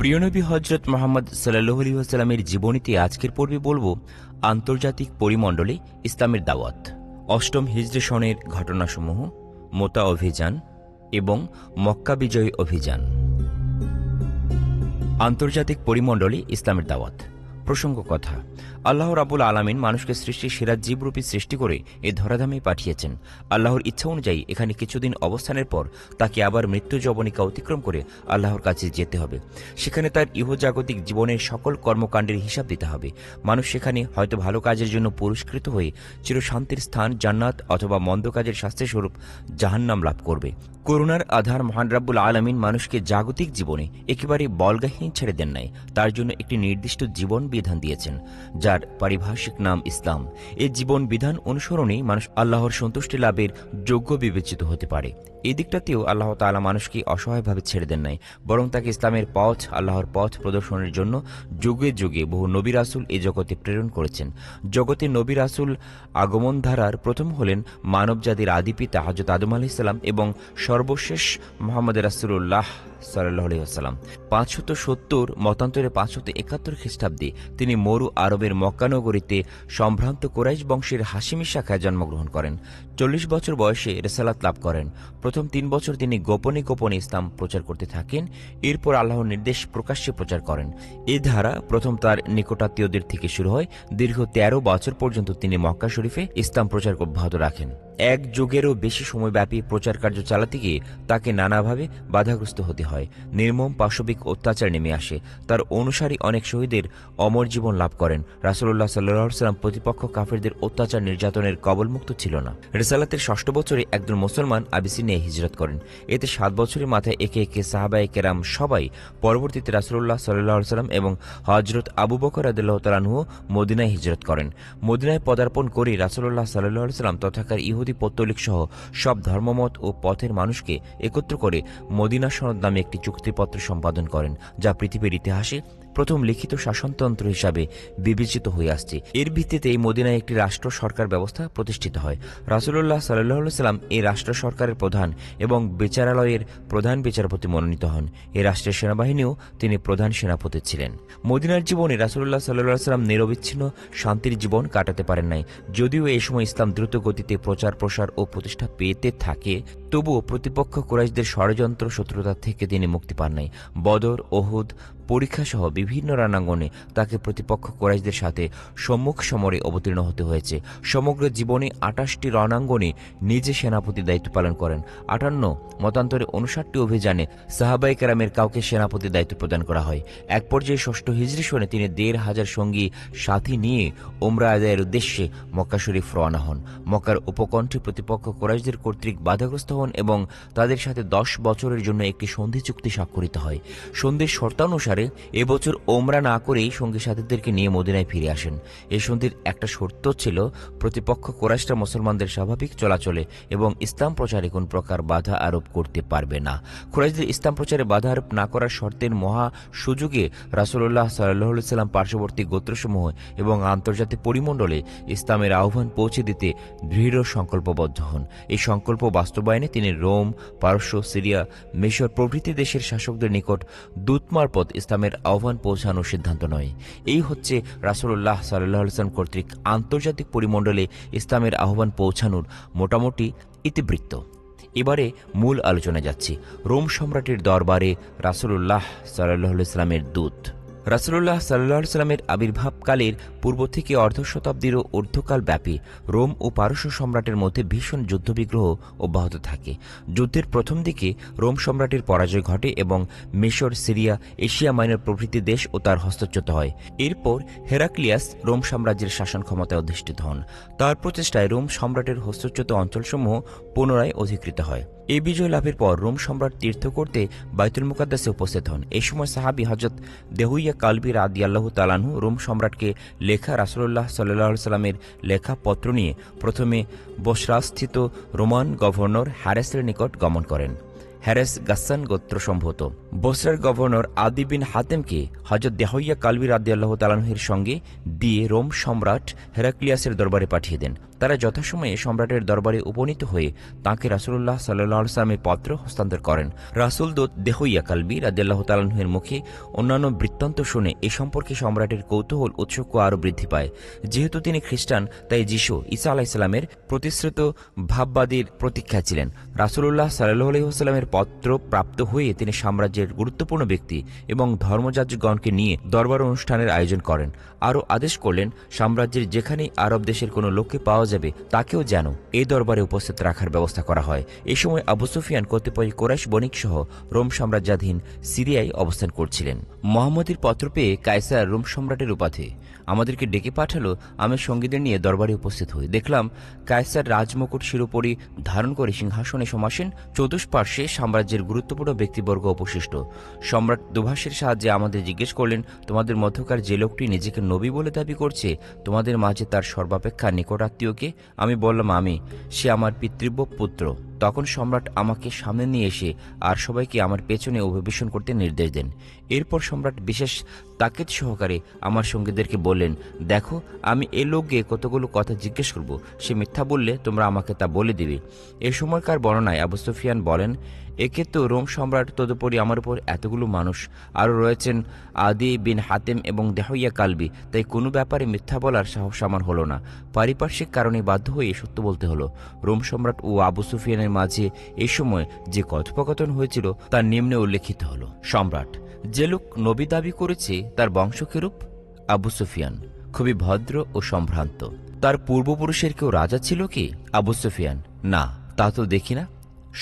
প্রিয় নবী হজরত মোহাম্মদ সাল্লাল্লাহু আলাইহি ওয়াসাল্লামের জীবনীতে আজকের পর্বে বলবো আন্তর্জাতিক পরিমণ্ডলে ইসলামের দাওয়াত, অষ্টম হিজরি সনের ঘটনাসমূহ, মোতা অভিযান এবং মক্কা বিজয় অভিযান। আন্তর্জাতিক পরিমণ্ডলে ইসলামের দাওয়াত। প্রসঙ্গ কথা, আল্লাহ রাব্বুল আলামিন মানুষকে সৃষ্টির সেরা জীবরূপী সৃষ্টি করে এ ধরাধামে পাঠিয়েছেন। আল্লাহর ইচ্ছা অনুযায়ী এখানে কিছুদিন অবস্থানের পর তাকে আবার মৃত্যু যবনিকা অতিক্রম করে আল্লাহর কাছে যেতে হবে। সেখানে তার ইহজাগতিক জীবনের সকল কর্মকাণ্ডের হিসাব দিতে হবে। মানুষ সেখানে হয়তো ভালো কাজের জন্য পুরস্কৃত হয়ে চিরশান্তির স্থান জান্নাত অথবা মন্দ কাজের শাস্তিস্বরূপ জাহান্নাম লাভ করবে। করুণার আধার মহান রাব্বুল আলামিন মানুষকে জাগতিক জীবনে একেবারে বলগাহীন ছেড়ে দেন নাই। তার জন্য একটি নির্দিষ্ট জীবন বিধান দিয়েছেন, যার পারিভাষিক নাম ইসলাম। এই জীবন বিধান অনুসরণেই মানুষ আল্লাহর সন্তুষ্টি লাভের যোগ্য বিবেচিত হতে পারে। এই দিকটাতেও আল্লাহ তাআলা মানুষকে অসহায়ভাবে ছেড়ে দেন নাই, বরং তাকে ইসলামের পথ, আল্লাহর পথ প্রদর্শনের জন্য যুগে যুগে বহু নবী রাসূল এই জগতে প্রেরণ করেছেন। জগতে নবী রাসূল আগমন ধারার প্রথম হলেন মানবজাতির আদি পিতা হযরত আদম আলাইহিস সালাম এবং সর্বশেষ মুহাম্মদ রাসূলুল্লাহ সাল্লাল্লাহু আলাইহি ওয়াসাল্লাম। 570 মতান্তরে 571 খ্রিস্টাব্দে তিনি মরু আরবের মক্কা নগরীতে সম্ভ্রান্ত কুরাইশ বংশের হাশিমি শাখায় জন্মগ্রহণ করেন। 40 বছর বয়সে রিসালাত লাভ করেন। প্রথম 3 বছর তিনি গোপনে গোপনে ইসলাম প্রচার করতে থাকেন। এরপর আল্লাহর নির্দেশ প্রকাশ্যে প্রচার করেন। এই ধারা প্রথম তার নিকটাত্মীয়দের থেকে শুরু হয়। দীর্ঘ 13 বছর পর্যন্ত তিনি মক্কা শরীফে ইসলাম প্রচার অব্যাহত রাখেন। এক যুগেরও বেশি সময়ব্যাপী প্রচার কার্য চালাতে গিয়ে তাকে নানাভাবে বাধাগ্রস্ত হতে হয়। নির্মম পাশবিক অত্যাচার নেমে আসে। তার অনুসারী অনেক শহীদের অমর জীবন লাভ করেন। রাসূলুল্লাহ সাল্লাল্লাহু আলাইহি ওয়াসাল্লাম প্রতিপক্ষ কাফেরদের অত্যাচার নির্যাতনের কবলমুক্ত ছিল না। রিসালাতের 6ষ্ঠ বছরে একজন মুসলমান আবিসিনিয়ায় হিজরত করেন। এতে 7 বছরের মাথায় একে একে সাহাবায়ে কেরাম সবাই, পরবর্তীতে রাসূলুল্লাহ সাল্লাল্লাহু আলাইহি ওয়াসাল্লাম এবং হযরত আবু বকর রাদিয়াল্লাহু তাআলা আনহু মদিনায় হিজরত করেন। মদিনায় পদার্পণ করে রাসূলুল্লাহ সাল্লাল্লাহু আলাইহি ওয়াসাল্লাম তথাকার ইহুদি পৌত্তলিক সহ সব ধর্মমত ও পথের মানুষকে একত্র করে মদিনা সনদ নামে একটি চুক্তিপত্র সম্পাদন করেন, যা পৃথিবীর ইতিহাসে প্রথম লিখিত শাসনতন্ত্র হিসাবে বিবেচিত হয়ে আসছে। এর ভিত্তিতে এই মদিনায় একটি রাষ্ট্র সরকার ব্যবস্থা প্রতিষ্ঠিত হয়। রাসূলুল্লাহ সাল্লাল্লাহু আলাইহি ওয়াসাল্লাম এই রাষ্ট্র সরকারের প্রধান এবং বিচারালয়ের প্রধান বিচারপতি মনোনীত হন। এই রাষ্ট্রের সেনাবাহিনীও তিনি প্রধান সেনাপতি ছিলেন। মদিনার জীবনে রাসূলুল্লাহ সাল্লাল্লাহু আলাইহি ওয়াসাল্লাম নিরবিচ্ছিন্ন শান্তির জীবন কাটাতে পারেন নাই। যদিও এই সময় ইসলাম দ্রুত গতিতে প্রচার প্রসার ও প্রতিষ্ঠা পেতে থাকে, তবুও প্রতিপক্ষ কুরাইশদের ষড়যন্ত্র শত্রুতা থেকে তিনি মুক্তি পান নাই। বদর, ওহুদ, পরীক্ষা সহ বিভিন্ন রণাঙ্গনে তাকে প্রতিপক্ষ কুরাইশদের সাথে সম্মুখ সমরে অবতীর্ণ হতে হয়েছে। সমগ্র জীবনে 28টি রণাঙ্গনে নিজে সেনাপতি দায়িত্ব পালন করেন। 58 মতান্তরে 59টি অভিযানে সাহাবায়ে কেরামের কাউকে সেনাপতি দায়িত্ব প্রদান করা হয়। এক পর্যায়ে 6ষ্ঠ হিজরি সনে তিনি 1,500 সঙ্গী সাথী নিয়ে উমরা আদায়ের উদ্দেশ্যে মক্কা শরীফ রওনা হন। মক্কার উপকণ্ঠে প্রতিপক্ষ কুরাইশদের কর্তৃক বাধাগ্রস্ত হন এবং তাদের সাথে 10 বছরের জন্য একটি সন্ধি চুক্তি স্বাক্ষরিত হয়। সন্ধির শর্তানুসারে এবছর ওমরা না করেই সঙ্গী সাথীদেরকে নিয়ে মদিনায় ফিরে আসেন। এই সন্ধির একটা শর্ত ছিল, প্রতিপক্ষ কুরাইশরা মুসলমানদের স্বাভাবিক চলাচলে এবং ইসলাম প্রচারে কোন প্রকার বাধা আরোপ করতে পারবে না। কুরাইশদের ইসলাম প্রচারে বাধা আরোপ না করার শর্তের মহা সুযোগে রাসূলুল্লাহ সাল্লাল্লাহু আলাইহি ওয়াসাল্লাম পার্শ্ববর্তী গোত্রসমূহ এবং আন্তর্জাতিক পরিমণ্ডলে ইসলামের আহ্বান পৌঁছে দিতে দৃঢ় সংকল্পবদ্ধ হন। এই সংকল্প বাস্তবায়নে তিনি রোম, পারস্য, সিরিয়া, মিশর প্রভৃতি দেশের শাসকদের নিকট দূত মারফত ইসলামের আহ্বান পৌঁছানোর সিদ্ধান্ত নয়। এই হচ্ছে রাসূলুল্লাহ সাল্লাল্লাহু আলাইহি ওয়াসাল্লাম কর্তৃক আন্তর্জাতিক পরিমণ্ডলে ইসলামের আহ্বান পৌঁছানোর মোটামুটি ইতিবৃত্ত। এবারে মূল আলোচনা যাচ্ছি। রোম সম্রাটের দরবারে রাসূলুল্লাহ সাল্লাল্লাহু আলাইহি ওয়াসাল্লামের দূত। রাসূলুল্লাহ সাল্লাল্লাহু আলাইহি ওয়াসাল্লামের আবির্ভাবকালের পূর্ব থেকে অর্ধ শতাব্দীরও ঊর্ধ্বকাল ব্যাপী রোম ও পারস্য সম্রাটের মধ্যে ভীষণ যুদ্ধবিগ্রহ অব্যাহত থাকে। যুদ্ধের প্রথম দিকে রোম সম্রাটের পরাজয় ঘটে এবং মিশর, সিরিয়া, এশিয়া মাইনর প্রভৃতি দেশ ও তার হস্তচ্যুত হয়। এরপর হেরাক্লিয়াস রোম সাম্রাজ্যের শাসন ক্ষমতায় অধিষ্ঠিত হন। তার প্রচেষ্টায় রোম সম্রাটের হস্তচ্যুত অঞ্চলসমূহ পুনরায় অধিকৃত হয়। এই বিজয় লাভের পর রোম সম্রাট তীর্থ করতে বাইতুল মুকাদ্দাসে উপস্থিত হন। এই সময় সাহাবী হযরত দেহুইয়া কালবি রাদিয়াল্লাহু তাআলা আনহু রোম সম্রাটকে লেখা রাসূলুল্লাহ সাল্লাল্লাহু আলাইহি ওয়াসাল্লামের লেখা পত্র নিয়ে প্রথমে বসরাস্থিত রোমান গভর্নর হ্যারেসের নিকট গমন করেন। হ্যারেস গাসসান গোত্র সম্ভূত। বসরার গভর্নর আদি বিন হাতেমকে হযরত দেহুইয়া কালবি রাদিয়াল্লাহু তাআলা আনহুর সঙ্গে দিয়ে রোম সম্রাট হেরাক্লিয়াসের দরবারে পাঠিয়ে দেন। তারা যথাসময়ে সম্রাটের দরবারে উপনীত হয়ে তাঁকে রাসূলুল্লাহ সাল্লাল্লাহু আলাইহি ওয়াসাল্লামের পত্র হস্তান্তর করেন। রাসূল দূত দেহইয়া কালবি রাদিয়াল্লাহু তাআলা আনহুর মুখে অন্যান্য বৃত্তান্ত শুনে এ সম্পর্কে সম্রাটের কৌতূহল উৎসুক আরও বৃদ্ধি পায়। যেহেতু তিনি খ্রিস্টান, তাই যিশু ঈসা আলাইহিস সালামের প্রতিশ্রুত ভাববাদীর প্রতীক্ষায় ছিলেন। রাসূলুল্লাহ সাল্লাল্লাহু আলাইহি ওয়াসাল্লামের পত্র প্রাপ্ত হয়ে তিনি সাম্রাজ্যের গুরুত্বপূর্ণ ব্যক্তি এবং ধর্মযাজকগণকে নিয়ে দরবার অনুষ্ঠানের আয়োজন করেন। আরও আদেশ করলেন, সাম্রাজ্যের যেখানেই আরব দেশের কোনো লোককে পাওয়া যাবে তাকেও যেন এই দরবারে উপস্থিত রাখার ব্যবস্থা করা হয়। এ সময় আবু সুফিয়ান কতিপয় কুরাইশ বণিক সহ রোম সাম্রাজ্যাধীন সিরিয়ায় অবস্থান করছিলেন। মুহাম্মদের পত্র পেয়ে কায়সার রোম সম্রাটের উপাধি আমাদেরকে ডেকে পাঠালো। আমি সঙ্গীদের নিয়ে দরবারে উপস্থিত হই। দেখলাম কায়সার রাজমুকুট শিরোপরি ধারণ করে সিংহাসনে সমাসীন, চতুষ্পার্শ্বে সাম্রাজ্যের গুরুত্বপূর্ণ ব্যক্তিবর্গ উপশিষ্ট। সম্রাট দুভাষের সাহায্যে আমাদের জিজ্ঞেস করলেন, তোমাদের মধ্যকার যে লোকটি নিজেকে নবী বলে দাবি করছে, তোমাদের মাঝে তার সর্বাপেক্ষা নিকটাত্মীয়কে? আমি বললাম, আমি। সে আমার পিতৃব্য পুত্র। তখন সম্রাট আমাকে সামনে নিয়ে এসে আর সবাইকে আমার পেছনে অভিবেশন করতে নির্দেশ দেন। এরপর সম্রাট বিশেষ তাকিদ সহকারে আমার সঙ্গীদেরকে বললেন, দেখো, আমি এ লোককে কতগুলো কথা জিজ্ঞেস করব, সে মিথ্যা বললে তোমরা আমাকে তা বলে দিবে। এ সময়কার বর্ণনায় আবু সুফিয়ান বলেন, একে তো রোম সম্রাট, তদুপরি আমার উপর এতগুলো মানুষ, আরও রয়েছেন আদি বিন হাতেম এবং দেহইয়া কালবি, তাই কোনো ব্যাপারে মিথ্যা বলার সাহস আমার হলো না। পারিপার্শ্বিক কারণে বাধ্য হয়ে সত্য বলতে হলো। রোম সম্রাট ও আবু সুফিয়ানের মাঝে এ সময় যে কথোপকথন হয়েছিল তা নিম্নে উল্লেখিত হলো। সম্রাট, যে লোক নবী দাবি করেছে তার বংশ কিরূপ? আবু সুফিয়ান, খুবই ভদ্র ও সম্ভ্রান্ত। তার পূর্বপুরুষের কেউ রাজা ছিল কি? আবু সুফিয়ান, না, তা তো দেখি না।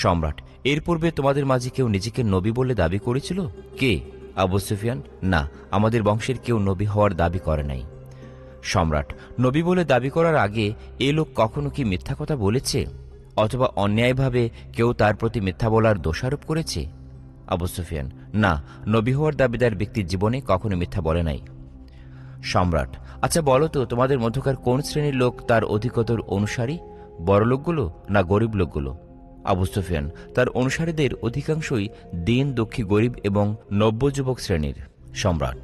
সম্রাট, এর পূর্বে তোমাদের মাঝে কেউ নিজেকে নবী বলে দাবি করেছিল? কে? আবু সুফিয়ান, না, আমাদের বংশের কেউ নবী হওয়ার দাবি করে নাই। সম্রাট, নবী বলে দাবি করার আগে এ লোক কখনো কি মিথ্যা কথা বলেছে, অথবা অন্যায়ভাবে কেউ তার প্রতি মিথ্যা বলার দোষারোপ করেছে? আবু সুফিয়ান, না, নবী হওয়ার দাবিদার ব্যক্তির জীবনে কখনো মিথ্যা বলে নাই। সম্রাট, আচ্ছা বলো তো, তোমাদের মধ্যকার কোন শ্রেণীর লোক তার অধিকতর অনুসারী, বড়লোকগুলো না গরিব লোকগুলো? আবু সুফিয়ান, তার অনুসারীদের অধিকাংশই দিন দুঃখী, গরিব এবং নব্য যুবক শ্রেণীর। সম্রাট,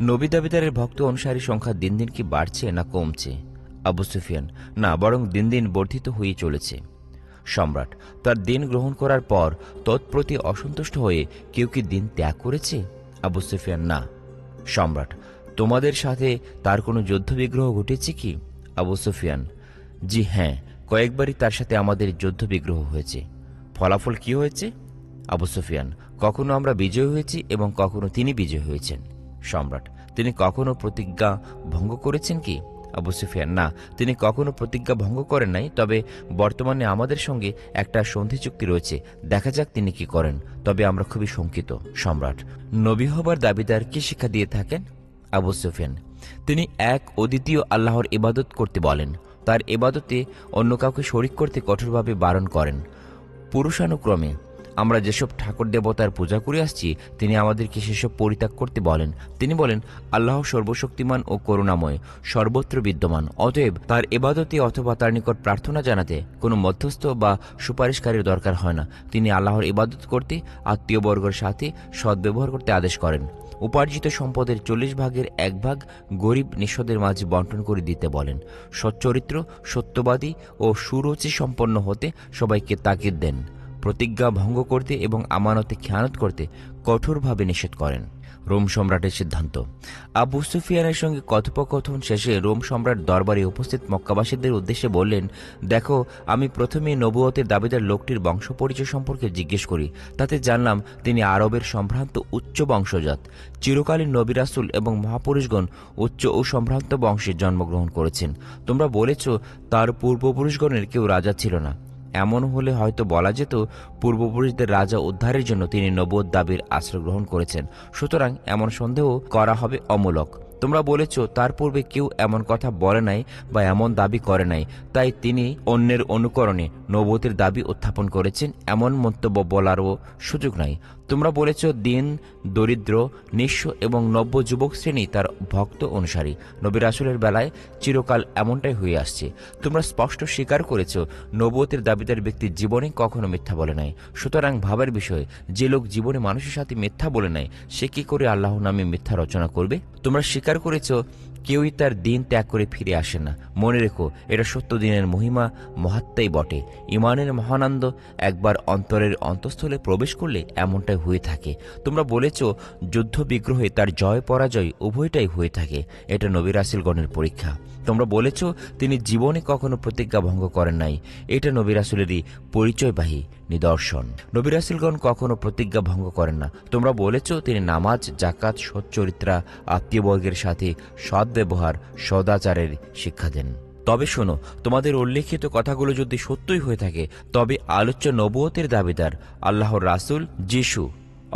নবী দাবিদারের ভক্ত অনুসারী সংখ্যা দিন দিন কি বাড়ছে না কমছে? আবু সুফিয়ান, না, বরং দিন দিন বর্ধিত হয়ে চলেছে। সম্রাট, তার দিন গ্রহণ করার পর তৎপ্রতি অসন্তুষ্ট হয়ে কেউ কি দিন ত্যাগ করেছে? আবু সুফিয়ান, না। সম্রাট, তোমাদের সাথে তার কোনো যুদ্ধ বিগ্রহ ঘটেছে কি? আবু সুফিয়ান, জি হ্যাঁ, কয়েকবারই তার সাথে আমাদের যুদ্ধ বিগ্রহ হয়েছে। ফলাফল কি হয়েছে? আবু সুফিয়ান, কখনো আমরা বিজয় হয়েছি এবং কখনো তিনি বিজয় হয়েছেন। সম্রাট, তিনি কখনো প্রতিজ্ঞা ভঙ্গ করেছেন কি? আবু সুফিয়ান, না, তিনি কখনো প্রতিজ্ঞা ভঙ্গ করেন নাই, তবে বর্তমানে আমাদের সঙ্গে একটা সন্ধি চুক্তি রয়েছে, দেখা যাক তিনি কি করেন, তবে আমরা খুবই শঙ্কিত। সম্রাট, নবী হবার দাবিদার কি শিক্ষা দিয়ে থাকেন? আবু সুফিয়ান, তিনি এক অদ্বিতীয় আল্লাহর ইবাদত করতে বলেন, তার ইবাদতে অন্য কাউকে শরিক করতে কঠোরভাবে বারণ করেন। পুরুষানুক্রমে আমরা যেসব ঠাকুর দেবতার পূজা করে আসছি, তিনি আমাদেরকে সেসব পরিত্যাগ করতে বলেন। তিনি বলেন, আল্লাহ সর্বশক্তিমান ও করুণাময়, সর্বত্র বিদ্যমান, অতএব তার ইবাদতে অথবা তার নিকট প্রার্থনা জানাতে কোনো মধ্যস্থ বা সুপারিশকারীর দরকার হয় না। তিনি আল্লাহর ইবাদত করতে, আত্মীয়বর্গের সাথে সদ্ব্যবহার করতে আদেশ করেন। উপার্জিত সম্পদের 40 ভাগের 1 ভাগ গরিব নিঃস্বদের মাঝে বন্টন করে দিতে বলেন। সচ্চরিত্র, সত্যবাদী ও সুরুচি সম্পন্ন হতে সবাইকে তাগিদ দেন। প্রতিজ্ঞা ভঙ্গ করতে এবং আমানতে খেয়ানত করতে কঠোরভাবে নিষেধ করেন। রোম সম্রাটের সিদ্ধান্ত। আবু সুফিয়ানের সঙ্গে কথোপকথন শেষে রোম সম্রাট দরবারে উপস্থিত মক্কাবাসীদের উদ্দেশ্যে বললেন, দেখো, আমি প্রথমে নবুয়তের দাবিদার লোকটির বংশ পরিচয় সম্পর্কে জিজ্ঞেস করি। তাতে জানলাম তিনি আরবের সম্ভ্রান্ত উচ্চ বংশজাত। চিরকালীন নবী রাসূল এবং মহাপুরুষগণ উচ্চ ও সম্ভ্রান্ত বংশে জন্মগ্রহণ করেছেন। তোমরা বলেছ তার পূর্বপুরুষগণের কেউ রাজা ছিল না। এমন হলে হয়তো বলা যেত পূর্বপুরুষদের রাজা উদ্ধারের জন্য তিনি নবুয়ত দাবির আশ্রয় গ্রহণ করেছেন। সুতরাং এমন সন্দেহ করা হবে অমূলক। তোমরা বলেছ তার পূর্বে কেউ এমন কথা বলে নাই বা এমন দাবি করে নাই, তাই তিনি অন্যের অনুকরণে নবুয়তের দাবি উত্থাপন করেছেন, এমন মন্তব্য বলারও সুযোগ নাই। তোমরা বলেছ দিন দরিদ্র, নিঃস্ব এবং নব্য যুবক শ্রেণী তার ভক্ত অনুসারী। নবী রাসূলের বেলায় চিরকাল এমনটাই হয়ে আসছে। তোমরা স্পষ্ট স্বীকার করেছ নবুয়তের দাবিদার ব্যক্তি জীবনে কখনো মিথ্যা বলে নাই। সুতরাং ভাবার বিষয়, যে লোক জীবনে মানুষের সাথে মিথ্যা বলে নাই, সে কি করে আল্লাহ নামে মিথ্যা রচনা করবে? তোমরা স্বীকার করেছ কেউই তার দিন ত্যাগ করে ফিরে আসে না। মনে রেখো, এটা সত্য দিনের মহিমা মহাত্মাই বটে। ইমানের মহানন্দ একবার অন্তরের অন্তঃস্থলে প্রবেশ করলে এমনটাই হয়ে থাকে। তোমরা বলেছ যুদ্ধ বিগ্রহে তার জয় পরাজয় উভয়টাই হয়ে থাকে। এটা নবী রাসূলগণের পরীক্ষা। তোমরা বলেছ তিনি জীবনে কখনো প্রতিজ্ঞা ভঙ্গ করেন নাই। এটা নবী রাসূলেরই পরিচয়বাহী নিদর্শন। নবী রাসূলগণ কখনো প্রতিজ্ঞা ভঙ্গ করেন না। তোমরা বলেছ তিনি নামাজ, জাকাত, সচ্চরিত্রা, আত্মীয়বর্গের সাথে সদ্ব্যবহার, সদাচারের শিক্ষা দেন। তবে শোনো, তোমাদের উল্লেখিত কথাগুলো যদি সত্যই হয়ে থাকে, তবে আলোচ্য নবুয়তের দাবিদার আল্লাহর রাসূল যিশু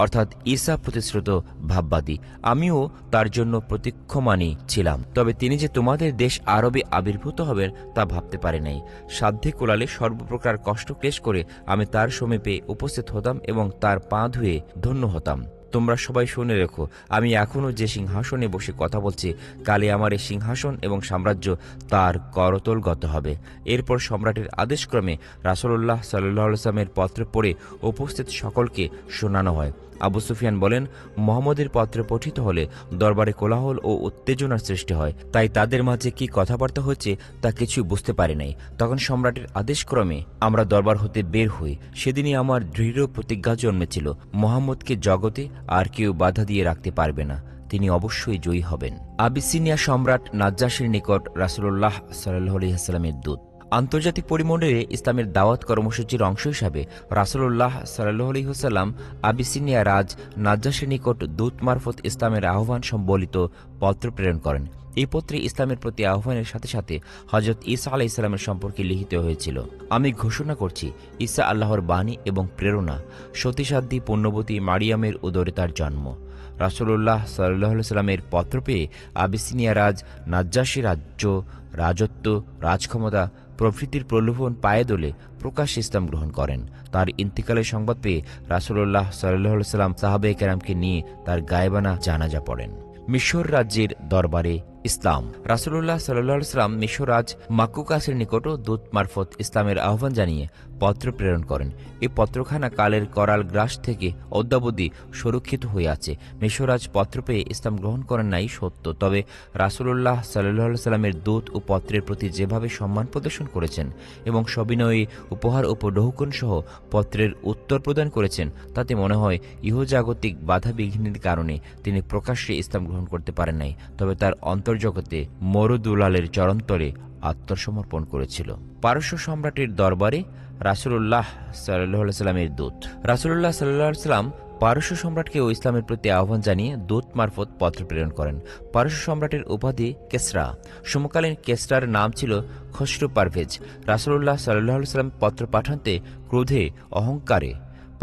অর্থাৎ ঈসা প্রতিশ্রুত ভাববাদী। আমিও তার জন্য প্রতীক্ষমানই ছিলাম। তবে তিনি যে তোমাদের দেশ আরবে আবির্ভূত হবেন তা ভাবতে পারি নাই। সাধ্যে কোলালে সর্বপ্রকার কষ্ট ক্লেশ করে আমি তার সমীপে উপস্থিত হতাম এবং তার পা ধুয়ে ধন্য হতাম। তোমরা সবাই শুনে রেখো, আমি এখনও যে সিংহাসনে বসে কথা বলছি, কালে আমার এই সিংহাসন এবং সাম্রাজ্য তার করতলগত হবে। এরপর সম্রাটের আদেশক্রমে রাসূলুল্লাহ সাল্লাল্লাহু আলাইহি ওয়াসাল্লামের পত্র পড়ে উপস্থিত সকলকে শোনানো হয়। আবু সুফিয়ান বলেন, মুহাম্মদের পত্র পঠিত হলে দরবারে কোলাহল ও উত্তেজনার সৃষ্টি হয়, তাই তাদের মাঝে কি কথাবার্তা হচ্ছে তা কিছুই বুঝতে পারি নাই। তখন সম্রাটের আদেশক্রমে আমরা দরবার হতে বের হই। সেদিনই আমার দৃঢ় প্রতিজ্ঞা জন্মেছিল, মুহাম্মদকে জগতে আর কেউ বাধা দিয়ে রাখতে পারবে না, তিনি অবশ্যই জয়ী হবেন। আবিসিনিয়া সম্রাট নাজ্জাশীর নিকট রাসূলুল্লাহ সাল্লাল্লাহু আলাইহি ওয়াসাল্লামের দূত। আন্তর্জাতিক পরিমণ্ডলে ইসলামের দাওয়াত কর্মসূচির অংশ হিসাবে রাসূলুল্লাহ সাল্লাল্লাহু আলাইহি ওয়াসাল্লাম আবিসিনিয়া রাজ নাজ্জাশীর নিকট দূত মারফত ইসলামের আহ্বান সম্বলিত পত্র প্রেরণ করেন। এই পত্রে ইসলামের প্রতি আহ্বানের সাথে সাথে হযরত ঈসা আলাইহিস সালামের সম্পর্কে লিখিত হয়েছিল। আমি ঘোষণা করছি, ঈসা আল্লাহর বাণী এবং প্রেরণা। সতীসাধ্যী পুণ্যবতী মারিয়ামের উদরে তার জন্ম। রাসূলুল্লাহ সাল্লাল্লাহু আলাইহি ওয়াসাল্লামের পত্র পেয়ে আবিসিনিয়া রাজ নাজ্জাশী রাজ্য, রাজত্ব, রাজক্ষমতা প্রভৃতির প্রলোভন পায়ে দোলে প্রকাশ্যে ইসলাম গ্রহণ করেন। তার ইন্তিকালের সংবাদ পেয়ে রাসূলুল্লাহ সাল্লাল্লাহু আলাইহি ওয়াসাল্লাম সাহাবায়ে কেরামকে নিয়ে তার গায়েবানা জানাজা পড়েন। মিশর রাজ্যের দরবারে ইসলাম। রাসূলুল্লাহ সাল্লাল্লাহু আলাইহি ওয়াসাল্লাম মিশর রাজ মাক্কুকাসের নিকটও দূত মারফত ইসলামের আহ্বান জানিয়ে পত্র প্রেরণ করেন। এই পত্রখানা কালের করাল গ্রাস থেকে অদ্যাবধি সুরক্ষিত হয়ে আছে। মিশরাজ পত্র পেয়ে ইসলাম গ্রহণ করেন নাই সত্য, তবে রাসূলুল্লাহ সাল্লাল্লাহু আলাইহি ওয়াসাল্লামের দূত ও পত্রের প্রতি যেভাবে সম্মান প্রদর্শন করেছেন এবং সবিনয়ী উপহার ও প্রলোভন সহ পত্রের উত্তর প্রদান করেছেন, তাতে মনে হয় ইহজাগতিক বাধা বিঘ্নের কারণে তিনি প্রকাশ্যে ইসলাম গ্রহণ করতে পারেন নাই, তবে তার অন্তর্জগতে মরুদুলালের চরণতলে আত্মসমর্পণ করেছিল। পারস্য সম্রাটের দরবারে রাসূলুল্লাহ সাল্লাল্লাহু আলাইহি ওয়াসাল্লামের দূত। রাসূলুল্লাহ সাল্লাল্লাহু আলাইহি ওয়াসাল্লাম পারস্য সম্রাটকে ও ইসলামের প্রতি আহ্বান জানিয়ে দূত মারফত পত্র প্রেরণ করেন। পারস্য সম্রাটের উপাধি কেসরা। সমকালীন কেসরার নাম ছিল খসরু পারভেজ। রাসূলুল্লাহ সাল্লাল্লাহু আলাইহি ওয়াসাল্লাম পত্র পাঠান্তে ক্রোধে, অহংকারে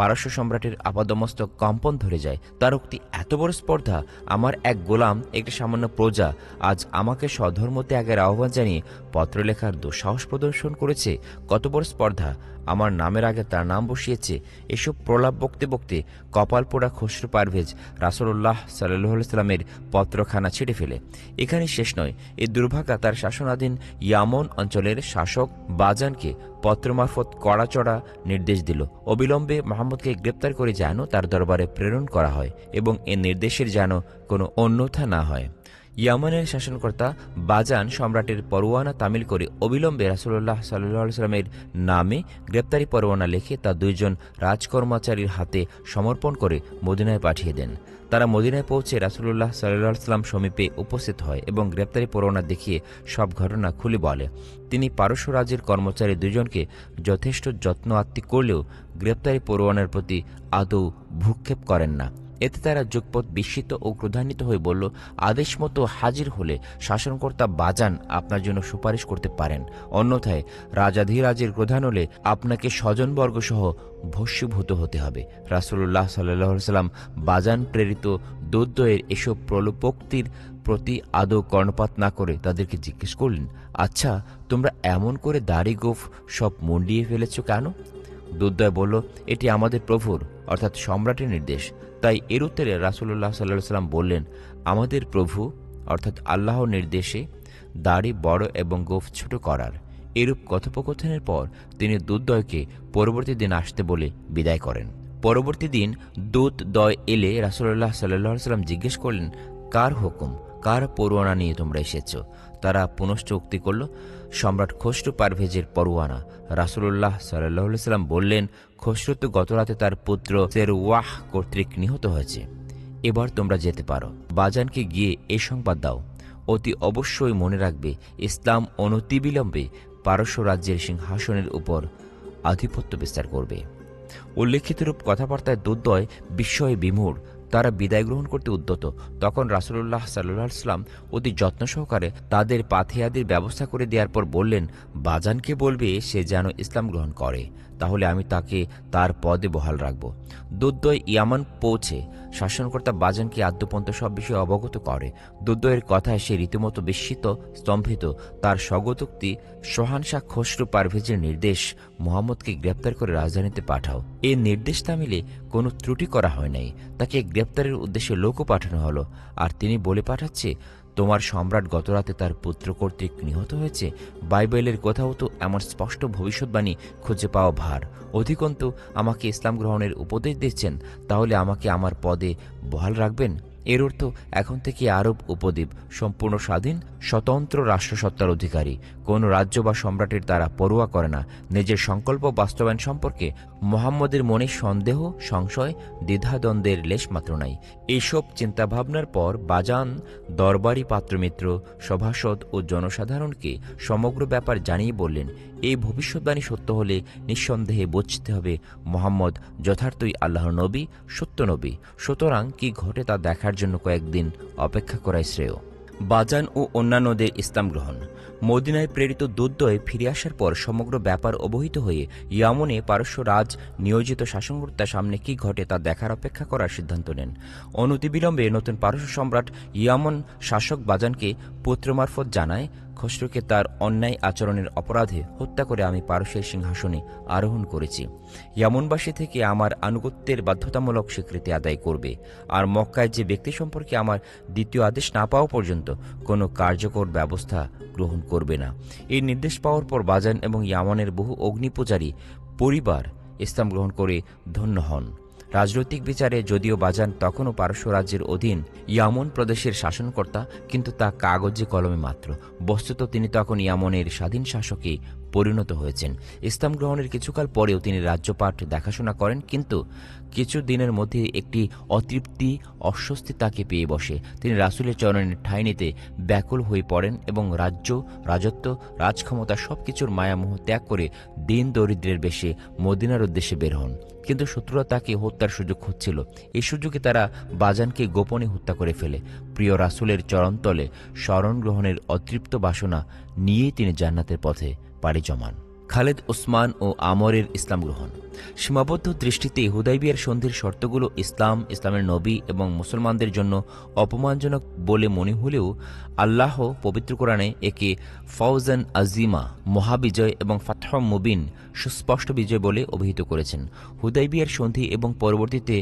পারস্য সম্রাটের আপাদমস্তক কম্পন ধরে যায়। তার উক্তি, এত বড় স্পর্ধা! আমার এক গোলাম, একটা সামান্য প্রজা, আজ আমাকে স্বধর্ম ত্যাগের আহ্বান জানিয়ে পত্র লেখার দুঃসাহস প্রদর্শন করেছে। কত বড় স্পর্ধা! আমার নামের আগে তার নাম বসিয়েছে। এসব প্রলাপ বকতে বকতে কপাল পোড়া খসরু পারভেজ রাসূলুল্লাহ সাল্লাল্লাহু আলাইহি ওয়াসাল্লামের পত্রখানা ছেড়ে ফেলে। এখানেই শেষ নয়, এই দুর্ভাগা তার শাসনাধীন ইয়ামন অঞ্চলের শাসক বাজানকে পত্র মারফত কড়াচড়া নির্দেশ দিল, অবিলম্বে মুহাম্মদকে গ্রেপ্তার করে যেন তার দরবারে প্রেরণ করা হয় এবং এ নির্দেশের যেন কোনো অন্যথা না হয়। ইয়ামানের শাসনকর্তা বাজান সম্রাটের পরোয়ানা তামিল করে অবিলম্বে রাসূলুল্লাহ সাল্লাল্লাহু আলাইহি ওয়াসাল্লামের নামে গ্রেপ্তারি পরোয়ানা লিখে তা দুইজন রাজকর্মচারীর হাতে সমর্পণ করে মদিনায় পাঠিয়ে দেন। তারা মদিনায় পৌঁছে রাসূলুল্লাহ সাল্লাল্লাহু আলাইহি ওয়াসাল্লাম সমীপে উপস্থিত হয় এবং গ্রেপ্তারি পরোয়ানা দেখিয়ে সব ঘটনা খুলে বলে। তিনি পারস্য রাজ্যের কর্মচারী দুজনকে যথেষ্ট যত্ন আত্মি করলেও গ্রেপ্তারি পরোয়ানার প্রতি আদৌ ভ্রুক্ষেপ করেন না। এতে তারা যুগপৎ বিস্মিত ও ক্রোধান্বিত হয়ে বলল, আদেশ মতো হাজির হলে শাসনকর্তা বাজান আপনার জন্য সুপারিশ করতে পারেন, অন্যথায় রাজাধিরাজের প্রধান হলে আপনাকে স্বজনবর্গ সহ ভস্মীভূত হতে হবে। রাসূলুল্লাহ সাল্লাল্লাহু আলাইহি ওয়াসাল্লাম বাজান প্রেরিত দূতদ্বয়ের এসব প্রলোভোক্তির প্রতি আদৌ কর্ণপাত না করে তাদেরকে জিজ্ঞেস করলেন, আচ্ছা, তোমরা এমন করে দাড়ি গোঁফ সব মুন্ডিয়ে ফেলেছ কেন? দূতদ্বয় বলল, এটি আমাদের প্রভুর অর্থাৎ সম্রাটের নির্দেশ। তাই এর উত্তরে রাসূলুল্লাহ সাল্লাল্লাহু আলাইহি ওয়াসাল্লাম বললেন, আমাদের প্রভু অর্থাৎ আল্লাহর নির্দেশে দাড়ি বড় এবং গোঁফ ছোট করার। এরূপ কথোপকথনের পর তিনি দূতদ্বয়কে পরবর্তী দিন আসতে বলে বিদায় করেন। পরবর্তী দিন দূতদ্বয় এলে রাসূলুল্লাহ সাল্লাল্লাহু আলাইহি ওয়াসাল্লাম জিজ্ঞেস করলেন, কার হুকুম? কার পরোয়ানা নিয়ে তোমরা এসেছ? তারা পুনশ্চ উক্তি করল, সম্রাট খসরু পারভেজের পরোয়ানা। রাসূলুল্লাহ সাল্লাল্লাহু আলাইহি সাল্লাম বললেন, খসরু তো গতরাতে তার পুত্র সেরওয়াহ কর্তৃক নিহত হয়েছে। এবার তোমরা যেতে পারো। বাজানকে গিয়ে এ সংবাদ দাও। অতি অবশ্যই মনে রাখবে, ইসলাম অনতিবিলম্বে পারস্য রাজ্যের সিংহাসনের উপর আধিপত্য বিস্তার করবে। উল্লেখিতরূপ কথাবার্তায় দুর্দয় বিস্ময়ে বিমূঢ়। তারা বিদায় গ্রহণ করতে উদ্যত। তখন রাসূলুল্লাহ সাল্লাল্লাহু আলাইহি ওয়াসাল্লাম অতি যত্ন সহকারে তাদের পাথেয়াদির ব্যবস্থা করে দেওয়ার পর বললেন, বাজানকে বলবে সে যেন ইসলাম গ্রহণ করে, তাহলে আমি তাকে তার পদে বহাল রাখব। দুর্দয় ইয়ামান পৌঁছে শাসনকর্তা বাজানকে আদ্যপন্ত সব বিষয়ে অবগত করে। দুর্দয়ের কথায় সে রীতিমতো বিস্মিত, স্তম্ভিত। তার স্বগতোক্তি, শহানশাহ খসরু পারভেজের নির্দেশ, মুহাম্মদকে গ্রেপ্তার করে রাজধানীতে পাঠাও। এই নির্দেশ তামিলে কোনো ত্রুটি করা হয় নাই। তাকে গ্রেপ্তারের উদ্দেশ্যে লোকও পাঠানো হলো, আর তিনি বলে পাঠাচ্ছে, তোমার সম্রাট গতরাতে তার পুত্র কর্তৃক নিহত হয়েছে। বাইবেলের কোথাও তো এমন স্পষ্ট ভবিষ্যৎবাণী খুঁজে পাওয়া ভার। অধিকন্তু আমাকে ইসলাম গ্রহণের উপদেশ দিচ্ছেন, তাহলে আমাকে আমার পদে বহাল রাখবেন। এর অর্থ এখন থেকে আরব উপদ্বীপ সম্পূর্ণ স্বাধীন স্বতন্ত্র রাষ্ট্রসত্তার অধিকারী। কোনো রাজ্য বা সম্রাটের দ্বারা পরোয়া করে না। নিজের সংকল্প বাস্তবায়ন সম্পর্কে মুহাম্মদের মনে সন্দেহ, সংশয়, দ্বিধাদ্বন্দ্বের লেশমাত্র নাই। এইসব চিন্তাভাবনার পর বাজান দরবারি পাত্রমিত্র, সভাসদ ও জনসাধারণকে সমগ্র ব্যাপার জানিয়ে বললেন, এই ভবিষ্যৎবাণী সত্য হলে নিঃসন্দেহে বুঝতে হবে মুহাম্মদ যথার্থই আল্লাহর নবী, সত্য নবী। সুতরাং কি ঘটে তা দেখার জন্য কয়েকদিন অপেক্ষা করাই শ্রেয়। বাজান ও অন্যান্যদের ইসলাম গ্রহণ। মদিনায় প্রেরিত দুর্দয় ফিরে আসার পর সমগ্র ব্যাপার অবহিত হয়ে ইয়ামনে পারস্য রাজ নিয়োজিত শাসনকর্তার সামনে কি ঘটে তা দেখার অপেক্ষা করার সিদ্ধান্ত নেন। অনতিবিলম্বে নতুন পারস্য সম্রাট ইয়ামন শাসক বাজানকে পত্র মারফত জানায়, খসরুকে তার অন্যায় আচরণের অপরাধে হত্যা করে আমি পারস্যের সিংহাসনে আরোহণ করেছি। ইয়ামনবাসী থেকে আমার আনুগত্যের বাধ্যতামূলক স্বীকৃতি আদায় করবে, আর মক্কায় যে ব্যক্তি সম্পর্কে আমার দ্বিতীয় আদেশ না পাওয়া পর্যন্ত কোনো কার্যকর ব্যবস্থা গ্রহণ করবে না। এই নির্দেশ পাওয়ার পর বাজান এবং ইয়ামনের বহু অগ্নিপূজারী পরিবার ইসলাম গ্রহণ করে ধন্য হন। রাজনৈতিক বিচারে যদিও বাজান তখনও পারস্য রাজ্যের অধীন ইয়ামন প্রদেশের শাসনকর্তা, কিন্তু তা কাগজে কলমে মাত্র। বস্তুত তিনি তখন ইয়ামনের স্বাধীন শাসকে পরিণত হয়েছেন। ইসলাম গ্রহণের কিছুকাল পরেও তিনি রাজ্যপাট দেখাশোনা করেন, কিন্তু কিছু দিনের মধ্যে একটি অতৃপ্তি, অস্বস্তি তাকে পেয়ে বসে। তিনি রাসূলের চরণের ঠাঁই নিতে ব্যাকুল হয়ে পড়েন এবং রাজ্য, রাজত্ব, রাজক্ষমতা সবকিছুর মায়ামোহ ত্যাগ করে দিন দরিদ্রের বেশে মদিনার উদ্দেশ্যে বের হন। কিন্তু শত্রুরা তাকে হত্যার সুযোগ খুঁজছিল। এই সুযোগে তারা বাজানকে গোপনে হত্যা করে ফেলে। প্রিয় রাসূলের চরণতলে শরণ গ্রহণের অতৃপ্ত বাসনা নিয়েই তিনি জান্নাতের পথে পাড়ি জমান। খালেদ, ওসমান ও আমরের ইসলাম গ্রহণ। সীমাবদ্ধ দৃষ্টিতে হুদাইবিয়ার সন্ধির শর্তগুলো ইসলামের নবী এবং মুসলমানদের জন্য অপমানজনক বলে মনে হলেও আল্লাহ পবিত্র কোরআনে একে ফওজান আজিমা, মহাবিজয় এবং ফাতহ মুবিন, সুস্পষ্ট বিজয় বলে অভিহিত করেছেন। হুদাইবিয়ার সন্ধি এবং পরবর্তীতে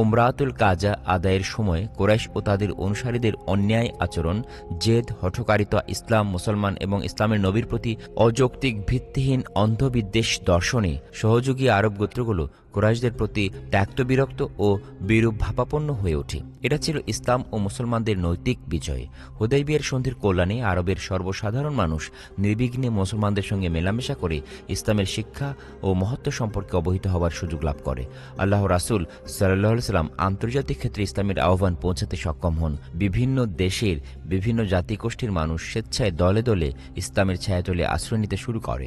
ওমরাতুল কাজা আদায়ের সময় কুরাইশ ও তাদের অনুসারীদের অন্যায় আচরণ, জেদ, হঠকারিতা, ইসলাম, মুসলমান এবং ইসলামের নবীর প্রতি অযৌক্তিক ভিত্তিহীন অন্ধবিদ্বেষ দর্শনে সহযোগী আরব গোত্রগুলো কুরাইশদের প্রতি ত্যক্ত বিরক্ত ও বিরূপ ভাবাপন্ন হয়ে ওঠে। এটা ছিল ইসলাম ও মুসলমানদের নৈতিক বিজয়। হুদাইবিয়ার সন্ধির কল্যাণে আরবের সর্বসাধারণ মানুষ নির্বিঘ্নে মুসলমানদের সঙ্গে মেলামেশা করে ইসলামের শিক্ষা ও মহত্ব সম্পর্কে অবহিত হওয়ার সুযোগ লাভ করে। আল্লাহ রাসূল সাল্লাল্লাহু আলাইহি সাল্লাম আন্তর্জাতিক ক্ষেত্রে ইসলামের আহ্বান পৌঁছাতে সক্ষম হন। বিভিন্ন দেশের বিভিন্ন জাতিগোষ্ঠীর মানুষ স্বেচ্ছায় দলে দলে ইসলামের ছায়াতলে আশ্রয় নিতে শুরু করে।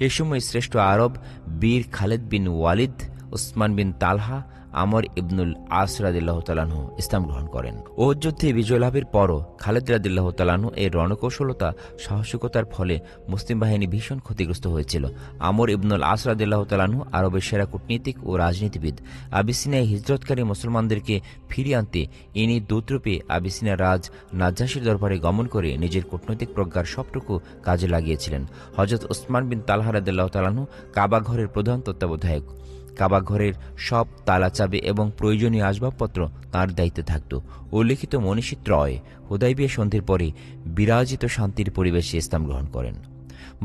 এ সময় শ্রেষ্ঠ আরব বীর খালেদ বিন ওয়ালিদ, ওসমান বিন তালহা, আমর ইবনুল আস রাদিয়াল্লাহু তাআলা আনহু ইসলাম গ্রহণ করেন। ওহদ যুদ্ধে বিজয় লাভের পরও খালেদ রাদিয়াল্লাহু তাআলা আনহু এর রণকৌশলতা, সাহসিকতার ফলে মুসলিম বাহিনী ভীষণ ক্ষতিগ্রস্ত হয়েছিল। আমর ইবনুল আস রাদিয়াল্লাহু তাআলা আনহু আরবের সেরা কূটনীতিক ও রাজনীতিবিদ। আবিসিনিয়ায় হিজরতকারী মুসলমানদেরকে ফিরিয়ে আনতে ইনি দূতরূপে আবিসিনিয়ার রাজ নাজ্জাশীর দরবারে গমন করে নিজের কূটনৈতিক প্রজ্ঞার সবটুকু কাজে লাগিয়েছিলেন। হযরত ওসমান বিন তালহা রাদিয়াল্লাহু তাআলা আনহু কাবা ঘরের প্রধান তত্ত্বাবধায়ক। কাবা ঘরের সব তালা চাবি এবং প্রয়োজনীয় আসবাবপত্র তাঁর দায়িত্বে থাকত। উল্লেখিত মনীষী ত্রয় হুদাইবিয়া সন্ধির পরে বিরাজিত শান্তির পরিবেশে ইসলাম গ্রহণ করেন।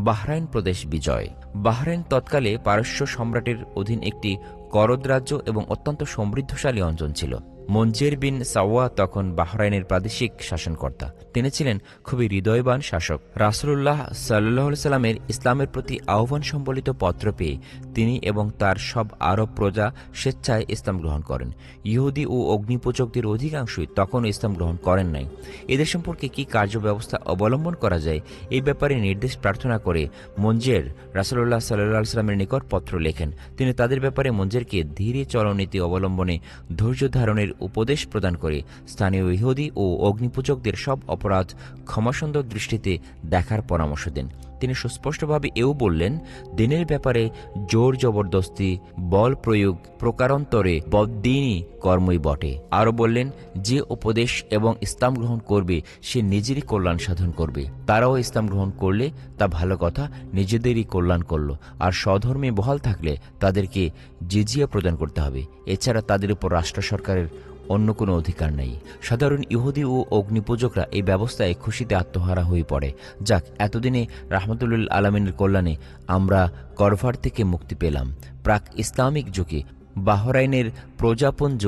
বাহরাইন প্রদেশ বিজয়। বাহরাইন তৎকালে পারস্য সম্রাটের অধীন একটি করদ রাজ্য এবং অত্যন্ত সমৃদ্ধশালী অঞ্চল ছিল। মঞ্জের বিন সাওয়া তখন বাহরাইনের প্রাদেশিক শাসনকর্তা। তিনি ছিলেন খুবই হৃদয়বান শাসক। রাসূলুল্লাহ সাল্লাল্লাহু আলাইহি সাল্লামের ইসলামের প্রতি আহ্বান সম্বলিত পত্র পেয়ে তিনি এবং তার সব আরব প্রজা স্বেচ্ছায় ইসলাম গ্রহণ করেন। ইহুদি ও অগ্নিপূজকদের অধিকাংশই তখনও ইসলাম গ্রহণ করেন নাই। এদের সম্পর্কে কি কার্যব্যবস্থা অবলম্বন করা যায় এই ব্যাপারে নির্দেশ প্রার্থনা করে মঞ্জের রাসূলুল্লাহ সাল্লাল্লাহু আলাইহি সাল্লামের নিকট পত্র লেখেন। তিনি তাদের ব্যাপারে মঞ্জেরকে ধীরে চলনীতি অবলম্বনে ধৈর্য ধারণের উপদেশ প্রদান করে স্থানীয় ইহুদি ও অগ্নিপূজকদের সব অপরাধ ক্ষমাসুন্দর দৃষ্টিতে দেখার পরামর্শ দেন। তিনি সুস্পষ্টভাবে এও বললেন, দিনের ব্যাপারে জোর জবরদস্তি, বল প্রয়োগ প্রকারান্তরে বদ্দিনই কর্মই বটে। আরও বললেন, যে উপদেশ এবং ইসলাম গ্রহণ করবে সে নিজেরই কল্যাণ সাধন করবে। তারাও ইসলাম গ্রহণ করলে তা ভালো কথা, নিজেদেরই কল্যাণ করল। আর স্বধর্মে বহাল থাকলে তাদেরকে জিজিয়া প্রদান করতে হবে। এছাড়া তাদের উপর রাষ্ট্র সরকারের অন্য কোনো অধিকার নেই। সাধারণ ইহুদি ও অগ্নিপূজকরা এই ব্যবস্থায় খুশিতে আত্মহারা হয়ে পড়ে। যাক, এতদিনে রাহমাতুল আলামিনের কল্যাণে আমরা করভার থেকে মুক্তি পেলাম। প্রাক ইসলামিক যুগে বাহরাইনের প্রজাপুঞ্জ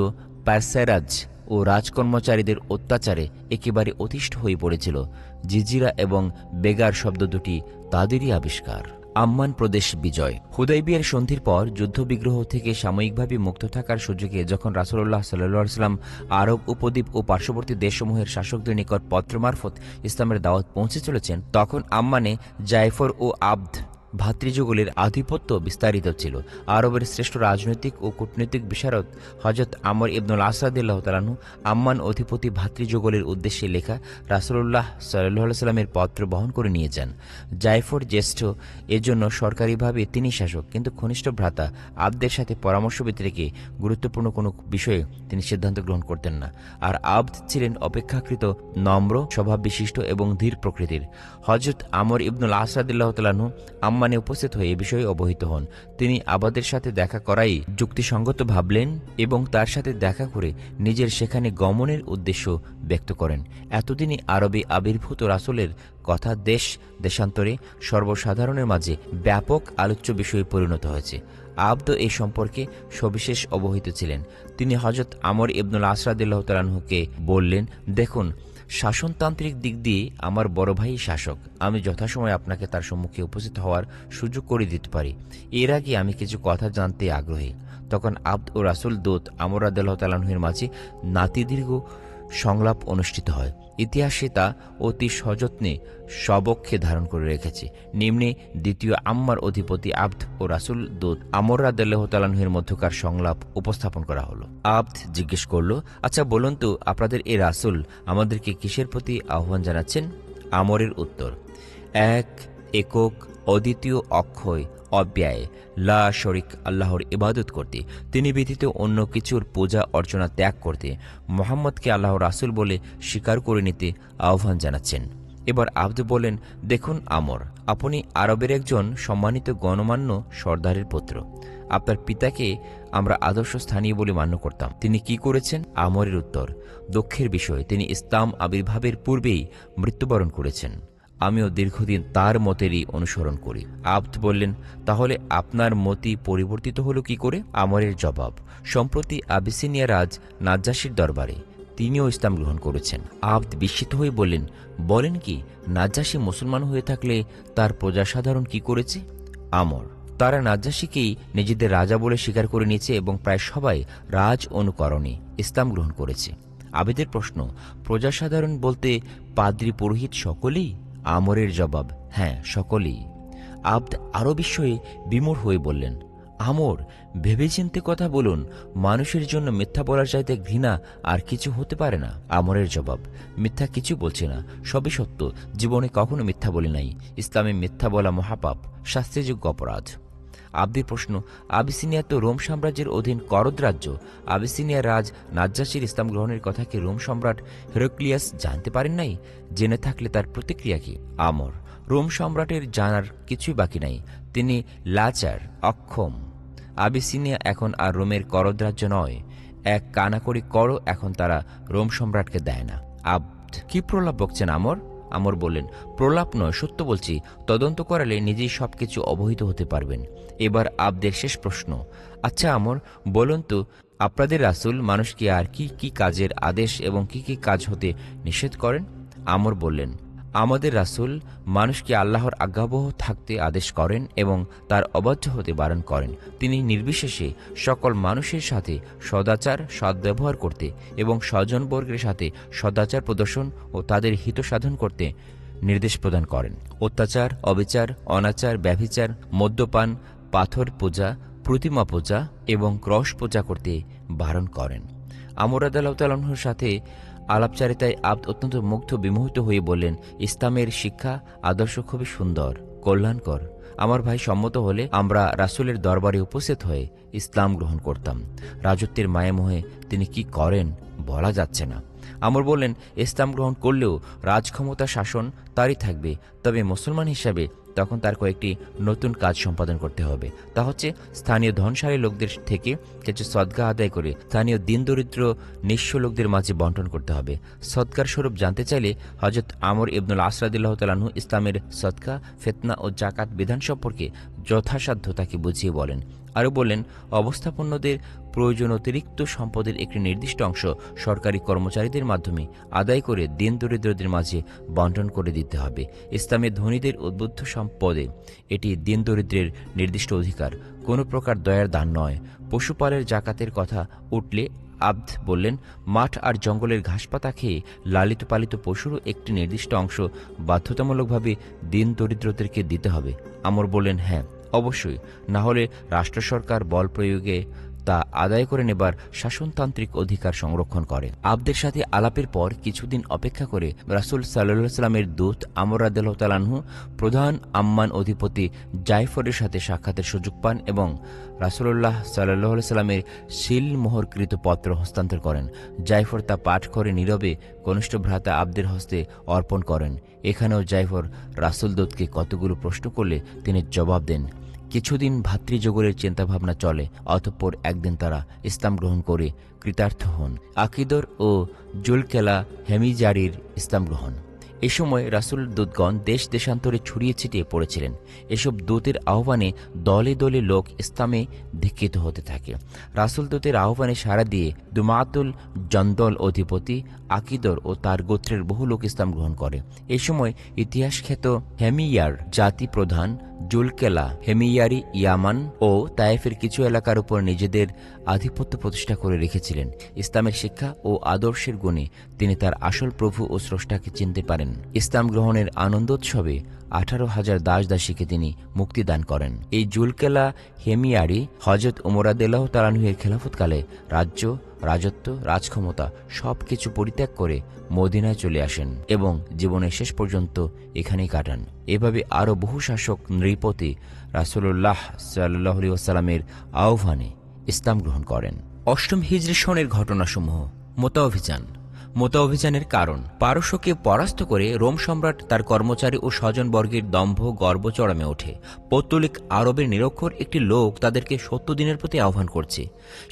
পারসেরাজ ও রাজকর্মচারীদের অত্যাচারে একেবারে অতিষ্ঠ হয়ে পড়েছিল। জিজিরা এবং বেগার শব্দ দুটি তাদেরই আবিষ্কার। আম্মান প্রদেশ বিজয়। হুদাইবিয়ার সন্ধির পর যুদ্ধবিগ্রহ থেকে সাময়িকভাবে মুক্ত থাকার সুযোগে যখন রাসূলুল্লাহ সাল্লাল্লাহু আলাইহি ওয়াসাল্লাম আরব উপদ্বীপ ও পার্শ্ববর্তী দেশসমূহের শাসকদের নিকট পত্র মারফত ইসলামের দাওয়াত পৌঁছে চলেছেন, তখন আম্মানে জায়ফর ও আবদ ভাতৃযুগলের আধিপত্য বিস্তারিত ছিল। আরবের শ্রেষ্ঠ রাজনৈতিক ও কূটনৈতিক বিশারদ হযরত আমর ইবনুল আস রাদিয়াল্লাহু তাআলা আনহু আম্মান অধিপতি ভাতৃযুগলের উদ্দেশ্যে লেখা রাসূলুল্লাহ সাল্লাল্লাহু আলাইহি সাল্লামের পত্র বহন করে নিয়ে যান। জায়ফর জ্যেষ্ঠ, এজন্য সরকারিভাবে তিনি শাসক, কিন্তু ঘনিষ্ঠ ভ্রাতা আবদের সাথে পরামর্শবিদ রেখে গুরুত্বপূর্ণ কোনো বিষয়ে তিনি সিদ্ধান্ত গ্রহণ করতেন না। আর আবদ ছিলেন অপেক্ষাকৃত নম্র স্বভাব বিশিষ্ট এবং ধীর প্রকৃতির। হযরত আমর ইবনুল আস রাদিয়াল্লাহু তাআলা আনহু আম্মানে উপস্থিত হয়ে এ বিষয়ে অবহিত হন। তিনি আবাদের সাথে দেখা করাই যুক্তিসঙ্গত ভাবলেন এবং তার সাথে দেখা করে নিজের সেখানে গমনের উদ্দেশ্য ব্যক্ত করেন। এতদিনই আরবে আবির্ভূত রাসূলের কথা দেশ দেশান্তরে সর্বসাধারণের মাঝে ব্যাপক আলোচ্য বিষয়ে পরিণত হয়েছে। আবদ এই সম্পর্কে সবিশেষ অবহিত ছিলেন। তিনি হযরত আমর ইবনুল আস রাদিয়াল্লাহু তাআলা আনহুকে বললেন, দেখুন, শাসনতান্ত্রিক দিক দিয়ে আমার বড় ভাই শাসক। আমি যথাসময়ে আপনাকে তার সম্মুখে উপস্থিত হওয়ার সুযোগ করে দিতে পারি। এর আগে আমি কিছু কথা জানতে আগ্রহী। তখন আবদ ও রাসূল দূত আমর রাদিয়াল্লাহু তাআলা আনহুর মাঝে নাতিদীর্ঘ সংলাপ অনুষ্ঠিত হয়। ইতিহাসে তা অতি সযত্নে স্ববক্ষে ধারণ করে রেখেছে। নিম্নে দ্বিতীয় আম্মার অধিপতি আবদ ও রাসূল দূত আমর রাদিয়াল্লাহু তাআলা আনহুর মধ্যকার সংলাপ উপস্থাপন করা হলো। আবদ জিজ্ঞেস করল, আচ্ছা বলুন তো, আপনাদের এই রাসূল আমাদেরকে কিসের প্রতি আহ্বান জানাচ্ছেন? আমরের উত্তর, এক, একক, অদ্বিতীয়, অক্ষয়, অব্যয়, লা শরিক আল্লাহর ইবাদত করতে, তিনি ব্যতীত অন্য কিছুর পূজা অর্চনা ত্যাগ করতে, মুহাম্মদকে আল্লাহর রাসূল বলে স্বীকার করে নিতে আহ্বান জানাচ্ছেন। এবার আবদ বলেন, দেখুন আমর, আপনি আরবের একজন সম্মানিত গণমান্য সর্দারের পুত্র। আপনার পিতাকে আমরা আদর্শ স্থানীয় বলে মান্য করতাম। তিনি কি করেছেন? আমরের উত্তর, দুঃখের বিষয়, তিনি ইসলাম আবির্ভাবের পূর্বেই মৃত্যুবরণ করেছেন। আমিও দীর্ঘদিন তার মতেরই অনুসরণ করি। আবদ বললেন, তাহলে আপনার মতি পরিবর্তিত হলো কি করে? আমরের জবাব, সম্প্রতি আবিসিনিয়া রাজ নাজ্জাশীর দরবারে তিনিও ইসলাম গ্রহণ করেছেন। আবদ বিস্মিত হয়ে বললেন, বলেন কি, নাজ্জাশী মুসলমান হয়ে থাকলে তার প্রজাসাধারণ কি করেছে? আমর, তারা নাজ্জাশীকেই নিজেদের রাজা বলে স্বীকার করে নিয়েছে এবং প্রায় সবাই রাজ অনুকরণে ইসলাম গ্রহণ করেছে। আবেদের প্রশ্ন, প্রজাসাধারণ বলতে পাদ্রী পুরোহিত সকলেই? আমরের জবাব, হ্যাঁ, সকলেই। আবদ আরও বিস্ময়ে বিমূঢ় হয়ে বললেন, আমর, ভেবেচিন্তে কথা বলুন, মানুষের জন্য মিথ্যা বলার চাইতে ঘৃণা আর কিছু হতে পারে না। আমরের জবাব, মিথ্যা কিছু বলছি না, সবই সত্য, জীবনে কখনো মিথ্যা বলি নাই। ইসলামে মিথ্যা বলা মহাপাপ, শাস্তিযোগ্য অপরাধ। আবদের প্রশ্ন, আবিসিনিয়া তো রোম সাম্রাজ্যের অধীন করদ রাজ্য। আবিসিনিয়া রাজ নাজ্জাশীর ইসলাম গ্রহণের কথা কি রোম সম্রাট হেরাক্লিয়াস জানতে পারেন নাই? জেনে থাকলে তার প্রতিক্রিয়া কি? আমর, রোম সম্রাটের জানার কিছুই বাকি নাই। তিনি লাচার, অক্ষম। আবিসিনিয়া এখন আর রোমের করদ রাজ্য নয়। এক কানাকড়ি করও এখন তারা রোম সম্রাটকে দেয় না। আবদ, কি প্রলাপ বকছেন আমর? আমর বললেন, প্রলাপ নয়, সত্য বলছি। তদন্ত করালে নিজেই সবকিছু অবহিত হতে পারবেন। এবার আবদের শেষ প্রশ্ন, আচ্ছা আমর, বলুন তো, আপনাদের রাসূল মানুষকে আর কি কি কাজের আদেশ এবং কি কি কাজ হতে নিষেধ করেন? আমর বললেন, আমাদের রাসূল মানুষকে আল্লাহর আজ্ঞাবহ থাকতে আদেশ করেন এবং তার অবাধ্য হতে বারণ করেন। তিনি নির্বিশেষে সকল মানুষের সাথে সদাচার সদ্ব্যবহার করতে এবং স্বজনবর্গের সাথে সদাচার প্রদর্শন ও তাদের হিত সাধন করতে নির্দেশ প্রদান করেন। অত্যাচার, অবিচার, অনাচার, ব্যভিচার, মদ্যপান, পাথর পূজা, প্রতিমা পূজা এবং ক্রস পূজা করতে বারণ করেন। আমর রাদিয়াল্লাহু তাআলা আনহুর সাথে আলাপচারিতায় আব্দ অত্যন্ত মুগ্ধ বিমোহিত হয়ে বললেন, ইসলামের শিক্ষা আদর্শ খুবই সুন্দর, কল্যাণকর। আমার ভাই সম্মত হলে আমরা রাসূলের দরবারে উপস্থিত হয়ে ইসলাম গ্রহণ করতাম। রাজত্বের মায়ামোহে তিনি কি করেন বলা যাচ্ছে না। আমর বললেন, ইসলাম গ্রহণ করলেও রাজক্ষমতা শাসন তারই থাকবে, তবে মুসলমান হিসাবে তখন তার কয়েকটি নতুন কাজ সম্পাদন করতে হবে। তা হচ্ছে স্থানীয় ধনশালী লোকদের থেকে কিছু সদকা আদায় করে স্থানীয় দিন দরিদ্র নিঃস্ব লোকদের মাঝে বন্টন করতে হবে। সদকার স্বরূপ জানতে চাইলে হযরত আমর ইবনুল আস রাদিয়াল্লাহু তাআলা আনহু ইসলামের সদকা, ফিতনা ও জাকাত বিধান সম্পর্কে যথাসাধ্য তাকে বুঝিয়ে বলেন। আরও বললেন, অবস্থাপন্নদের প্রয়োজন অতিরিক্ত সম্পদের একটি নির্দিষ্ট অংশ সরকারি কর্মচারীদের মাধ্যমে আদায় করে দিন দরিদ্রদের মাঝে বন্টন করে দিতে হবে। ইসলামের ধনীদের উদ্বুদ্ধ সম্পদে এটি দিন দরিদ্রের নির্দিষ্ট অধিকার, কোনো প্রকার দয়ার দান নয়। পশুপালের জাকাতের কথা উঠলে আব্দ বললেন, মাঠ আর জঙ্গলের ঘাসপাতা খেয়ে লালিত পালিত পশুরও একটি নির্দিষ্ট অংশ বাধ্যতামূলকভাবে দিন দরিদ্রদেরকে দিতে হবে। আমর বললেন, হ্যাঁ অবশ্যই, না হলে রাষ্ট্র সরকার বল প্রয়োগে তা আদায় করে নেবার শাসনতান্ত্রিক অধিকার সংরক্ষণ করে। আব্দের সাথে আলাপের পর কিছুদিন অপেক্ষা করে রাসূল সাল্লাল্লাহু আলাইহি সাল্লামের দূত আমর রাদিয়াল্লাহু তাআলা আনহু প্রধান আম্মান অধিপতি জায়ফরের সাথে সাক্ষাতের সুযোগ পান এবং রাসূলুল্লাহ সাল্লাল্লাহু আলাইহি সাল্লামের সিলমোহরকৃত পত্র হস্তান্তর করেন। জায়ফর তা পাঠ করে নীরবে কনিষ্ঠ ভ্রাতা আব্দের হস্তে অর্পণ করেন। এখানেও জায়ফর রাসূলদূতকে কতগুলো প্রশ্ন করলে তিনি জবাব দেন। কিছুদিন ভাতৃযুগলের চিন্তাভাবনা চলে, অতঃপর একদিন তারা ইসলাম গ্রহণ করে কৃতার্থ হন। আকিদর ও জুলকেলা হেমিজারির ইসলাম গ্রহণ। এ সময় রাসূল দূতগণ দেশ দেশান্তরে ছড়িয়ে ছিটিয়ে পড়েছিলেন। এসব দূতের আহ্বানে দলে দলে লোক ইসলামে দীক্ষিত হতে থাকে। রাসূল দূতের আহ্বানে সাড়া দিয়ে দুমাতুল জন্দল অধিপতি আকিদর ও তার গোত্রের বহু লোক ইসলাম গ্রহণ করে। এ সময় ইতিহাসখ্যাত হেমিয়ার জাতি প্রধান জুলকেলা হেমিয়ারি ইয়ামান ও তায়েফের কিছু এলাকার উপর নিজেদের আধিপত্য প্রতিষ্ঠা করে রেখেছিলেন। ইসলামের শিক্ষা ও আদর্শের গুণে তিনি তার আসল প্রভু ও স্রষ্টাকে চিনতে পারেন। ইসলাম গ্রহণের আনন্দোৎসবে 18,000 দাস দাসীকে তিনি মুক্তি দান করেন। এই জুলকেলা হেমিয়ারি হযরত ওমর রাদিয়াল্লাহু তাআলা আনহুর খেলাফতকালে রাজ্য, রাজত্ব, রাজক্ষমতা সবকিছু পরিত্যাগ করে মদিনায় চলে আসেন এবং জীবনের শেষ পর্যন্ত এখানেই কাটান। এভাবে আরও বহু শাসক নৃপতি রাসূলুল্লাহ সাল্লাল্লাহু আলাইহি ওয়াসাল্লামের আহ্বানে ইসলাম গ্রহণ করেন। অষ্টম হিজরি সনের ঘটনাসমূহ। মোতা অভিযান। মোতা অভিযানের কারণ, পারস্যকে পরাস্ত করে রোম সম্রাট তার কর্মচারী ও স্বজনবর্গের দম্ভ গর্ব চড়ামে ওঠে। পৌত্তলিক আরবের নিরক্ষর একটি লোক তাদেরকে 70 দিনের প্রতি আহ্বান করছে।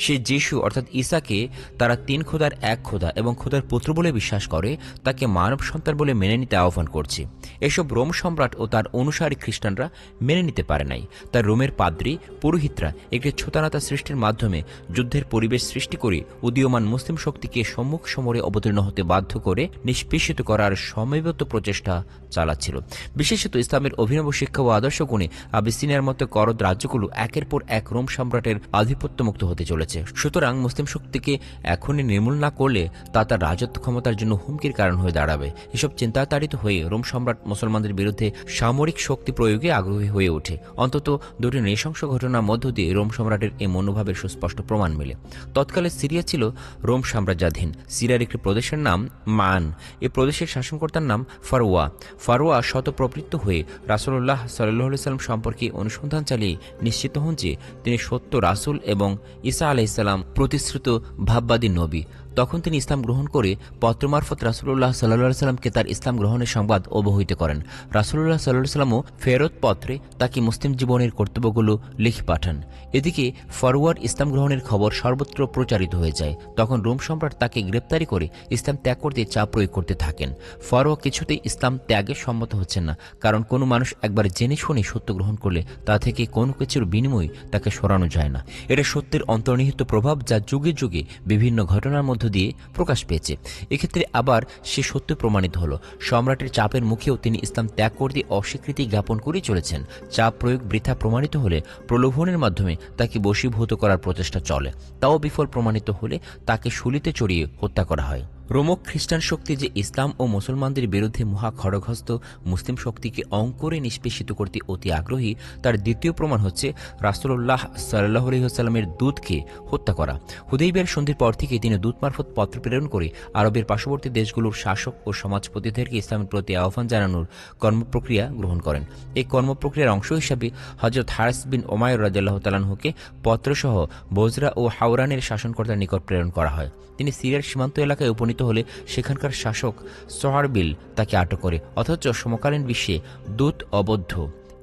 সে যিশু অর্থাৎ ঈসাকে তারা 3 খোদার 1 খোদা এবং খোদার পুত্র বলে বিশ্বাস করে, তাকে মানব সন্তান বলে মেনে নিতে আহ্বান করছে। এসব রোম সম্রাট ও তার অনুসারী খ্রিস্টানরা মেনে নিতে পারে নাই। তার রোমের পাদ্রী পুরোহিতরা একটি ছোটানাতা সৃষ্টির মাধ্যমে যুদ্ধের পরিবেশ সৃষ্টি করে উদীয়মান মুসলিম শক্তিকে সম্মুখ সমরে অবতীর্ণ হতে বাধ্য করে নিষ্পেষিত করার সমবেত প্রচেষ্টা চালাচ্ছিল। বিশেষত ইসলামের অভিনব শিক্ষা ও আদর্শ গুণে আবিসিনিয়ার মতো করদ রাজ্যগুলো একের পর এক রোম সম্রাটের আধিপত্যমুক্ত হতে চলেছে। সুতরাং মুসলিম শক্তিকে এখনই নির্মূল না করলে তা তার রাজত্ব ক্ষমতার জন্য হুমকির কারণ হয়ে দাঁড়াবে। এসব চিন্তাতাড়িত হয়ে রোম সম্রাট মুসলমানদের বিরুদ্ধে সামরিক শক্তি প্রয়োগে আগ্রহী হয়ে ওঠে। অন্তত দুটি নৃশংস ঘটনার মধ্য দিয়ে রোম সম্রাটের এই মনোভাবের সুস্পষ্ট প্রমাণ মেলে। তৎকালে সিরিয়া ছিল রোম সাম্রাজ্যাধীন। সিরিয়ার একটি প্রদেশের নাম মান। এই প্রদেশের শাসনকর্তার নাম ফারওয়া। ফারওয়া শতপ্রবৃত্ত হয়ে রাসূলুল্লাহ সাল্লাল্লাহু আলাইহি ওয়াসাল্লাম সম্পর্কে অনুসন্ধান চালিয়ে নিশ্চিত হন যে তিনি সত্য রাসূল এবং ঈসা আলাইহিস সালাম প্রতিশ্রুত ভাববাদী নবী। তখন তিনি ইসলাম গ্রহণ করে পত্র মারফত রাসূলুল্লাহ সাল্লাল্লাহু আলাইহি সাল্লামকে তার ইসলাম গ্রহণের সংবাদ অবহিত করেন। রাসূলুল্লাহ সাল্লাল্লাহু আলাইহি সাল্লামও ফেরত পত্রে তাকে মুসলিম জীবনের কর্তব্যগুলো লিখে পাঠান। এদিকে ফরওয়ার ইসলাম গ্রহণের খবর সর্বত্র প্রচারিত হয়ে যায়। তখন রোম সম্রাট তাকে গ্রেপ্তারি করে ইসলাম ত্যাগ করতে চাপ প্রয়োগ করতে থাকেন। ফরওয়া কিছুতেই ইসলাম ত্যাগে সম্মত হচ্ছেন না, কারণ কোনো মানুষ একবার জেনে শুনে সত্য গ্রহণ করলে তা থেকে কোনো কিছুর বিনিময়ে তাকে সরানো যায় না। এটা সত্যের অন্তর্নিহিত প্রভাব, যা যুগে যুগে বিভিন্ন ঘটনার মধ্য দিয়ে প্রকাশ পেয়েছে। এক্ষেত্রে আবার সে সত্য প্রমাণিত হলো। সম্রাটের চাপের মুখেও তিনি ইসলাম ত্যাগ করতে অস্বীকৃতি জ্ঞাপন করে চলেছেন। চাপ প্রয়োগ বৃথা প্রমাণিত হলে প্রলোভনের মাধ্যমে তাকে বশীভূত করার প্রচেষ্টা চলে, তাও বিফল প্রমাণিত হলে তাকে শুলিতে চড়িয়ে হত্যা করা হয়। রোমক খ্রিস্টান শক্তি যে ইসলাম ও মুসলমানদের বিরুদ্ধে মহা খড়গহস্ত মুসলিম শক্তিকে অঙ্কুরে নিষ্পেষিত করতে অতি আগ্রহী, তার দ্বিতীয় প্রমাণ হচ্ছে রাসূলুল্লাহ সাল্লাল্লাহু আলাইহি ওয়াসাল্লামের দূতকে হত্যা করা। হুদাইবিয়ার সন্ধির পর থেকে তিনি দূত মারফত পত্র প্রেরণ করে আরবের পার্শ্ববর্তী দেশগুলোর শাসক ও সমাজপতিদেরকে ইসলামের প্রতি আহ্বান জানানোর কর্মপ্রক্রিয়া গ্রহণ করেন। এই কর্মপ্রক্রিয়ার অংশ হিসাবে হযরত হারিস বিন উমাইর রাদিয়াল্লাহু তাআলা আনহুকে পত্রসহ বজরা ও হাওরানের শাসনকর্তার নিকট প্রেরণ করা হয়। তিনি সিরিয়ার সীমান্ত এলাকায় উপনীত হলে সেখানকার শাসক সোহারবিল তাকে আটক করে, অথচ সমকালীন বিশ্বে দূত অবদ্ধ।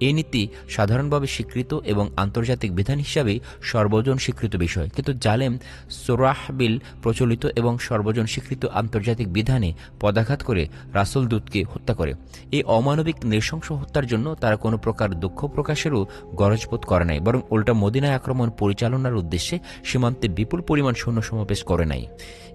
এই নীতি সাধারণভাবে স্বীকৃত এবং আন্তর্জাতিক বিধান হিসাবে সর্বজন স্বীকৃত বিষয়, কিন্তু জালেম সোরাহবিল প্রচলিত এবং সর্বজন স্বীকৃত আন্তর্জাতিক বিধানে পদাঘাত করে রাসূল দূতকে হত্যা করে। এই অমানবিক নৃশংস হত্যার জন্য তারা কোনো প্রকার দুঃখ প্রকাশেরও গরজ বোধ করে নাই, বরং উল্টা মদিনায় আক্রমণ পরিচালনার উদ্দেশ্যে সীমান্তে বিপুল পরিমাণ সৈন্য সমাবেশ করে নাই।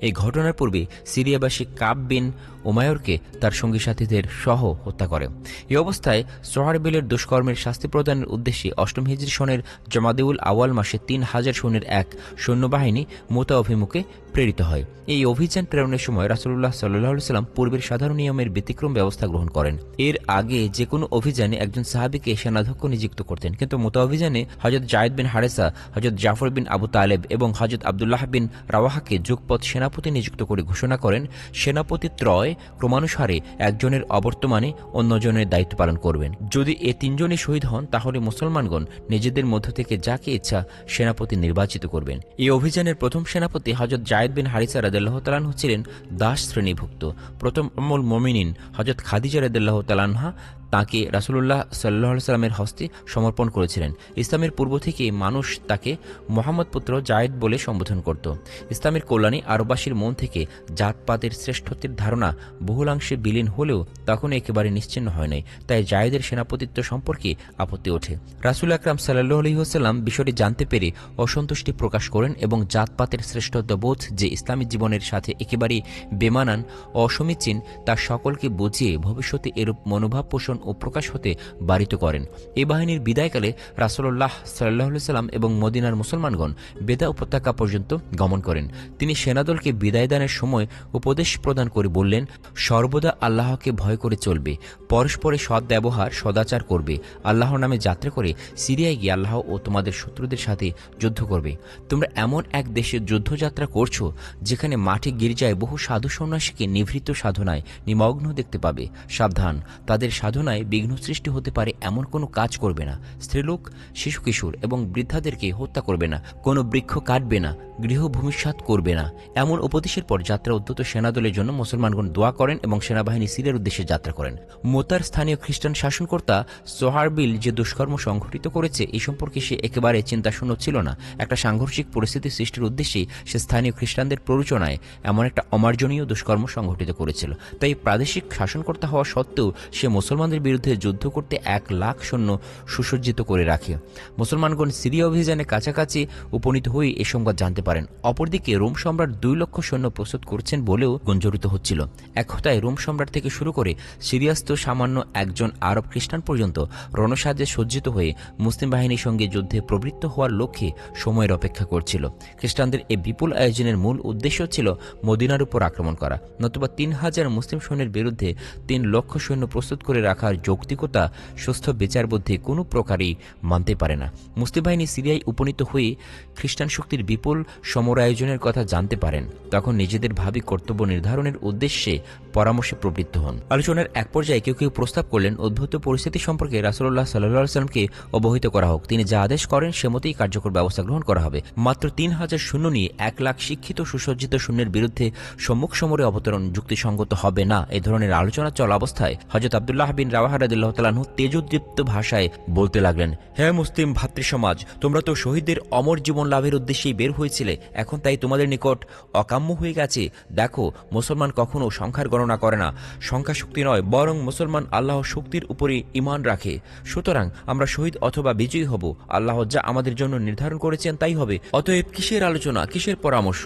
এই ঘটনার পূর্বে সিরিয়াবাসী কাব বিন উমায়রকে তার সঙ্গী সাথীদের সহ হত্যা করে। এই অবস্থায় সোহারবিলের দুষ্কর্মের শাস্তি প্রদানের উদ্দেশ্যে ৮ম হিজরি সনের জমাদেউল আওয়াল মাসে ৩,০০০ সৈন্যের এক সৈন্যবাহিনী মুতা অভিমুখে প্রেরিত হয়। এই অভিযান প্রেরণের সময় রাসূলুল্লাহ সাল্লাল্লাহু আলাইহি সাল্লাম পূর্বের সাধারণ নিয়মের ব্যতিক্রম ব্যবস্থা গ্রহণ করেন। এর আগে যে কোনো অভিযানে একজন সাহাবীকে সেনাধ্যক্ষ নিযুক্ত করতেন, কিন্তু মুতা অভিযানে হযরত যায়েদ বিন হারেসা, হযরত জাফর বিন আবু তালেব এবং হযরত আব্দুল্লাহ বিন রাওয়াহাকে যুগপৎ সেনাপতি নিযুক্ত করে ঘোষণা করেন, সেনাপতি ত্রয় ক্রমানুসারে একজনের অবর্তমানে অন্যজনের দায়িত্ব পালন করবেন। যদি এ তিনজনই শহীদ হন, তাহলে মুসলমানগণ নিজেদের মধ্য থেকে যাকে ইচ্ছা সেনাপতি নির্বাচিত করবেন। এই অভিযানের প্রথম সেনাপতি হযরত যায়েদ বিন হারিসা রাদিয়াল্লাহু তাআলা আনহু ছিলেন দাস শ্রেণীভুক্ত। প্রথম উম্মুল মুমিনিন হযরত খাদিজা রাদিয়াল্লাহু তাআলা আনহা তাকে রাসূলুল্লাহ সাল্লাল্লাহু আলাইহি সাল্লামের হস্তে সমর্পণ করেছিলেন। ইসলামের পূর্ব থেকে মানুষ তাকে মুহাম্মদ পুত্র জায়েদ বলে সম্বোধন করত। ইসলামের কল্যাণে আরববাসীর মন থেকে জাতপাতের শ্রেষ্ঠত্বের ধারণা বহুলাংশে বিলীন হলেও তখন একেবারে নিশ্চিহ্ন হয় নাই, তাই জায়েদের সেনাপতিত্ব সম্পর্কে আপত্তি ওঠে। রাসূল আকরাম সাল্লাল্লাহু আলাইহি ওয়াসাল্লাম বিষয়টি জানতে পেরে অসন্তুষ্টি প্রকাশ করেন এবং জাতপাতের শ্রেষ্ঠত্ববোধ যে ইসলামী জীবনের সাথে একেবারেই বেমানান ও অসমীচীন তা সকলকে বুঝিয়ে ভবিষ্যতে এরূপ মনোভাব পোষণ ও প্রকাশ হতে বারিত করেন। এই বাহিনীর বিদায়কালে রাসূলুল্লাহ সাল্লাল্লাহু আলাইহি সাল্লাম এবং মদিনার মুসলমানগণ বেদা উপত্যকা পর্যন্ত গমন করেন। তিনি সেনাদলকে বিদায় দানের সময় উপদেশ প্রদান করে বললেন, সর্বদা আল্লাহকে ভয় করে চলবে, পরস্পরে সৎ ব্যবহার সদাচার করবে, আল্লাহর নামে যাত্রা করে সিরিয়ায় গিয়ে আল্লাহ ও তোমাদের শত্রুদের সাথে যুদ্ধ করবে। তোমরা এমন এক দেশে যুদ্ধযাত্রা করছো যেখানে মাঠে গির্জায় বহু সাধু সন্ন্যাসীকে নিভৃত সাধনায় নিমগ্ন দেখতে পাবে। সাবধান, তাদের সাধনায় বিঘ্ন সৃষ্টি হতে পারে এমন কোনো কাজ করবে না। স্ত্রীলোক, শিশু কিশোর এবং বৃদ্ধাদেরকে হত্যা করবে না, কোনো বৃক্ষ কাটবে না, গৃহ ভূমিসাৎ করবে না। এমন উপদেশের পর যাত্রা উদ্যত সেনাদলের জন্য মুসলমানগণ দোয়া করেন এবং সেনাবাহিনী সিরিয়ার উদ্দেশ্যে যাত্রা করেন। মোতার স্থানীয় খ্রিস্টান শাসনকর্তা সোহারবিল যে দুষ্কর্ম সংঘটিত করেছে এই সম্পর্কে সে একেবারে চিন্তাশূন্য ছিল না। একটা সাংঘর্ষিক পরিস্থিতি সৃষ্টির উদ্দেশ্যে সে স্থানীয় খ্রিস্টানদের প্ররোচনায় এমন একটা অমার্জনীয় দুষ্কর্ম সংঘটিত করেছিল। তাই প্রাদেশিক শাসনকর্তা হওয়া সত্ত্বেও সে মুসলমানদের বিরুদ্ধে যুদ্ধ করতে ১,০০,০০০ সৈন্য সুসজ্জিত করে রাখে। মুসলমানগণ সিরিয়া অভিযানে কাছাকাছি উপনীত হয়ে এ সংবাদ জানতে পারেন। অপরদিকে রোম সম্রাট ২ লক্ষ সৈন্য প্রস্তুত করছেন বলেও গুঞ্জরিত হচ্ছিল। এক কথায় রোম সম্রাট থেকে শুরু করে সিরিয়াস্থ সামান্য একজন আরব খ্রিস্টান পর্যন্ত রণসাজে সজ্জিত হয়ে মুসলিম বাহিনীর সঙ্গে যুদ্ধে প্রবৃত্ত হওয়ার লক্ষ্যে সময়ের অপেক্ষা করছিল। খ্রিস্টানদের এই বিপুল আয়োজনের মূল উদ্দেশ্য ছিল মদিনার উপর আক্রমণ করা, নতুবা ৩,০০০ মুসলিম সৈন্যের বিরুদ্ধে ৩ লক্ষ সৈন্য প্রস্তুত করে রাখা রাখার যৌক্তিকতা সুস্থ বিচার বুদ্ধি কোনো প্রকারই মানতে পারে না। মুসলিম বাহিনী সিরিয়ায় উপনীত হয়ে খ্রিস্টান শক্তির বিপুল সমরায়োজনের কথা জানতে পারেন। তখন নিজেদের ভাবি কর্তব্য নির্ধারণের উদ্দেশ্যে পরামর্শে প্রবৃত্ত হন। আলোচনার এক পর্যায়ে কেউ কেউ প্রস্তাব করলেন উদ্ভূত পরিস্থিতি সম্পর্কে রাসূলুল্লাহ সাল্লাল্লাহু আলাইহি ওয়াসাল্লামকে অবহিত করা হোক। তিনি যা আদেশ করেন সে মতেই কার্যকর ব্যবস্থা গ্রহণ করা হবে। মাত্র ৩,০০০ সৈন্য নিয়ে ১,০০,০০০ শিক্ষিত সুসজ্জিত সৈন্যের বিরুদ্ধে সম্মুখ সমরে অবতরণ যুক্তিসঙ্গত হবে না। এ ধরনের আলোচনা চলা অবস্থায় হযরত আব্দুল্লাহ বিন রাওয়াহা রাদিয়াল্লাহু তাআলা আনহু তেজোদ্দীপ্ত ভাষায় বলতে লাগলেন, হে মুসলিম ভাতৃসমাজ, তোমরা তো শহীদদের অমর জীবন লাভের উদ্দেশ্যেই বের হয়েছিলে, এখন তাই তোমাদের নিকট অকাম্য হয়ে গেছে। দেখো, মুসলমান কখনো সংখ্যার গণনা করে না, সংখ্যা শক্তি নয়, বরং মুসলমান আল্লাহ শক্তির উপরে ঈমান রাখে। সুতরাং আমরা শহীদ অথবা বিজয়ী হব। আল্লাহ যা আমাদের জন্য নির্ধারণ করেছেন তাই হবে। অতএব কিসের আলোচনা, কিসের পরামর্শ?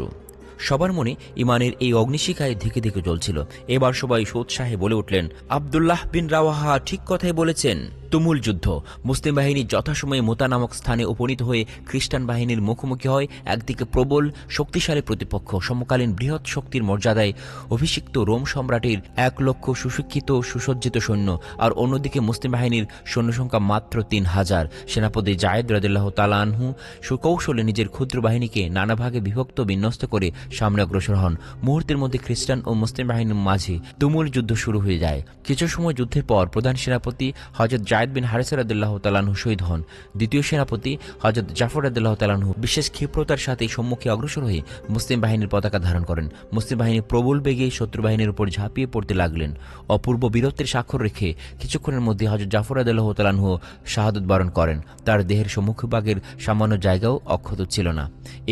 সবার মনে ইমানের এই অগ্নিশিখায় ধিকে ধিকে জ্বলছিল। এবার সবাই সোৎসাহে বলে উঠলেন, আব্দুল্লাহ বিন রাওয়াহা ঠিক কথাই বলেছেন। তুমুল যুদ্ধ। মুসলিম বাহিনী যথাসময়ে মুতা নামক স্থানে উপনীত হয়ে খ্রিস্টান বাহিনীর মুখোমুখি হয়। একদিকে প্রবল শক্তিশালী প্রতিপক্ষ, সমকালীন বৃহৎ শক্তির মর্যাদায় অভিষিক্ত রোম সম্রাটের ১,০০,০০০ সুশিক্ষিত সুসজ্জিত সৈন্য, আর অন্যদিকে মুসলিম বাহিনীর সৈন্য সংখ্যা মাত্র ৩,০০০। সেনাপতি জায়েদ রাদিয়াল্লাহু তাআলা আনহু সুকৌশলে নিজের ক্ষুদ্র বাহিনীকে নানা ভাগে বিভক্ত বিন্যস্ত করে সামনে অগ্রসর হন। মুহূর্তের মধ্যে খ্রিস্টান ও মুসলিম বাহিনীর মাঝে তুমুল যুদ্ধ শুরু হয়ে যায়। কিছু সময় যুদ্ধের পর প্রধান সেনাপতি হযরত জায়েদ বিন হারিসা রাদিয়াল্লাহু তাআলা আনহু শহীদ হন। দ্বিতীয় সেনাপতি হযরত জাফর রাদিয়াল্লাহু তাআলা আনহু বিশেষ ক্ষিপ্রতার সাথে সম্মুখে অগ্রসর হয়ে মুসলিম বাহিনীর পতাকা ধারণ করেন। মুসলিম বাহিনী প্রবল বেগে শত্রু বাহিনীর উপর ঝাঁপিয়ে পড়তে লাগলেন। অপূর্ব বীরত্বের স্বাক্ষর রেখে কিছুক্ষণের মধ্যে হযরত জাফর রাদিয়াল্লাহু তাআলা আনহু শাহাদত বরণ করেন। তার দেহের সম্মুখভাগের সামান্য জায়গাও অক্ষত ছিল না।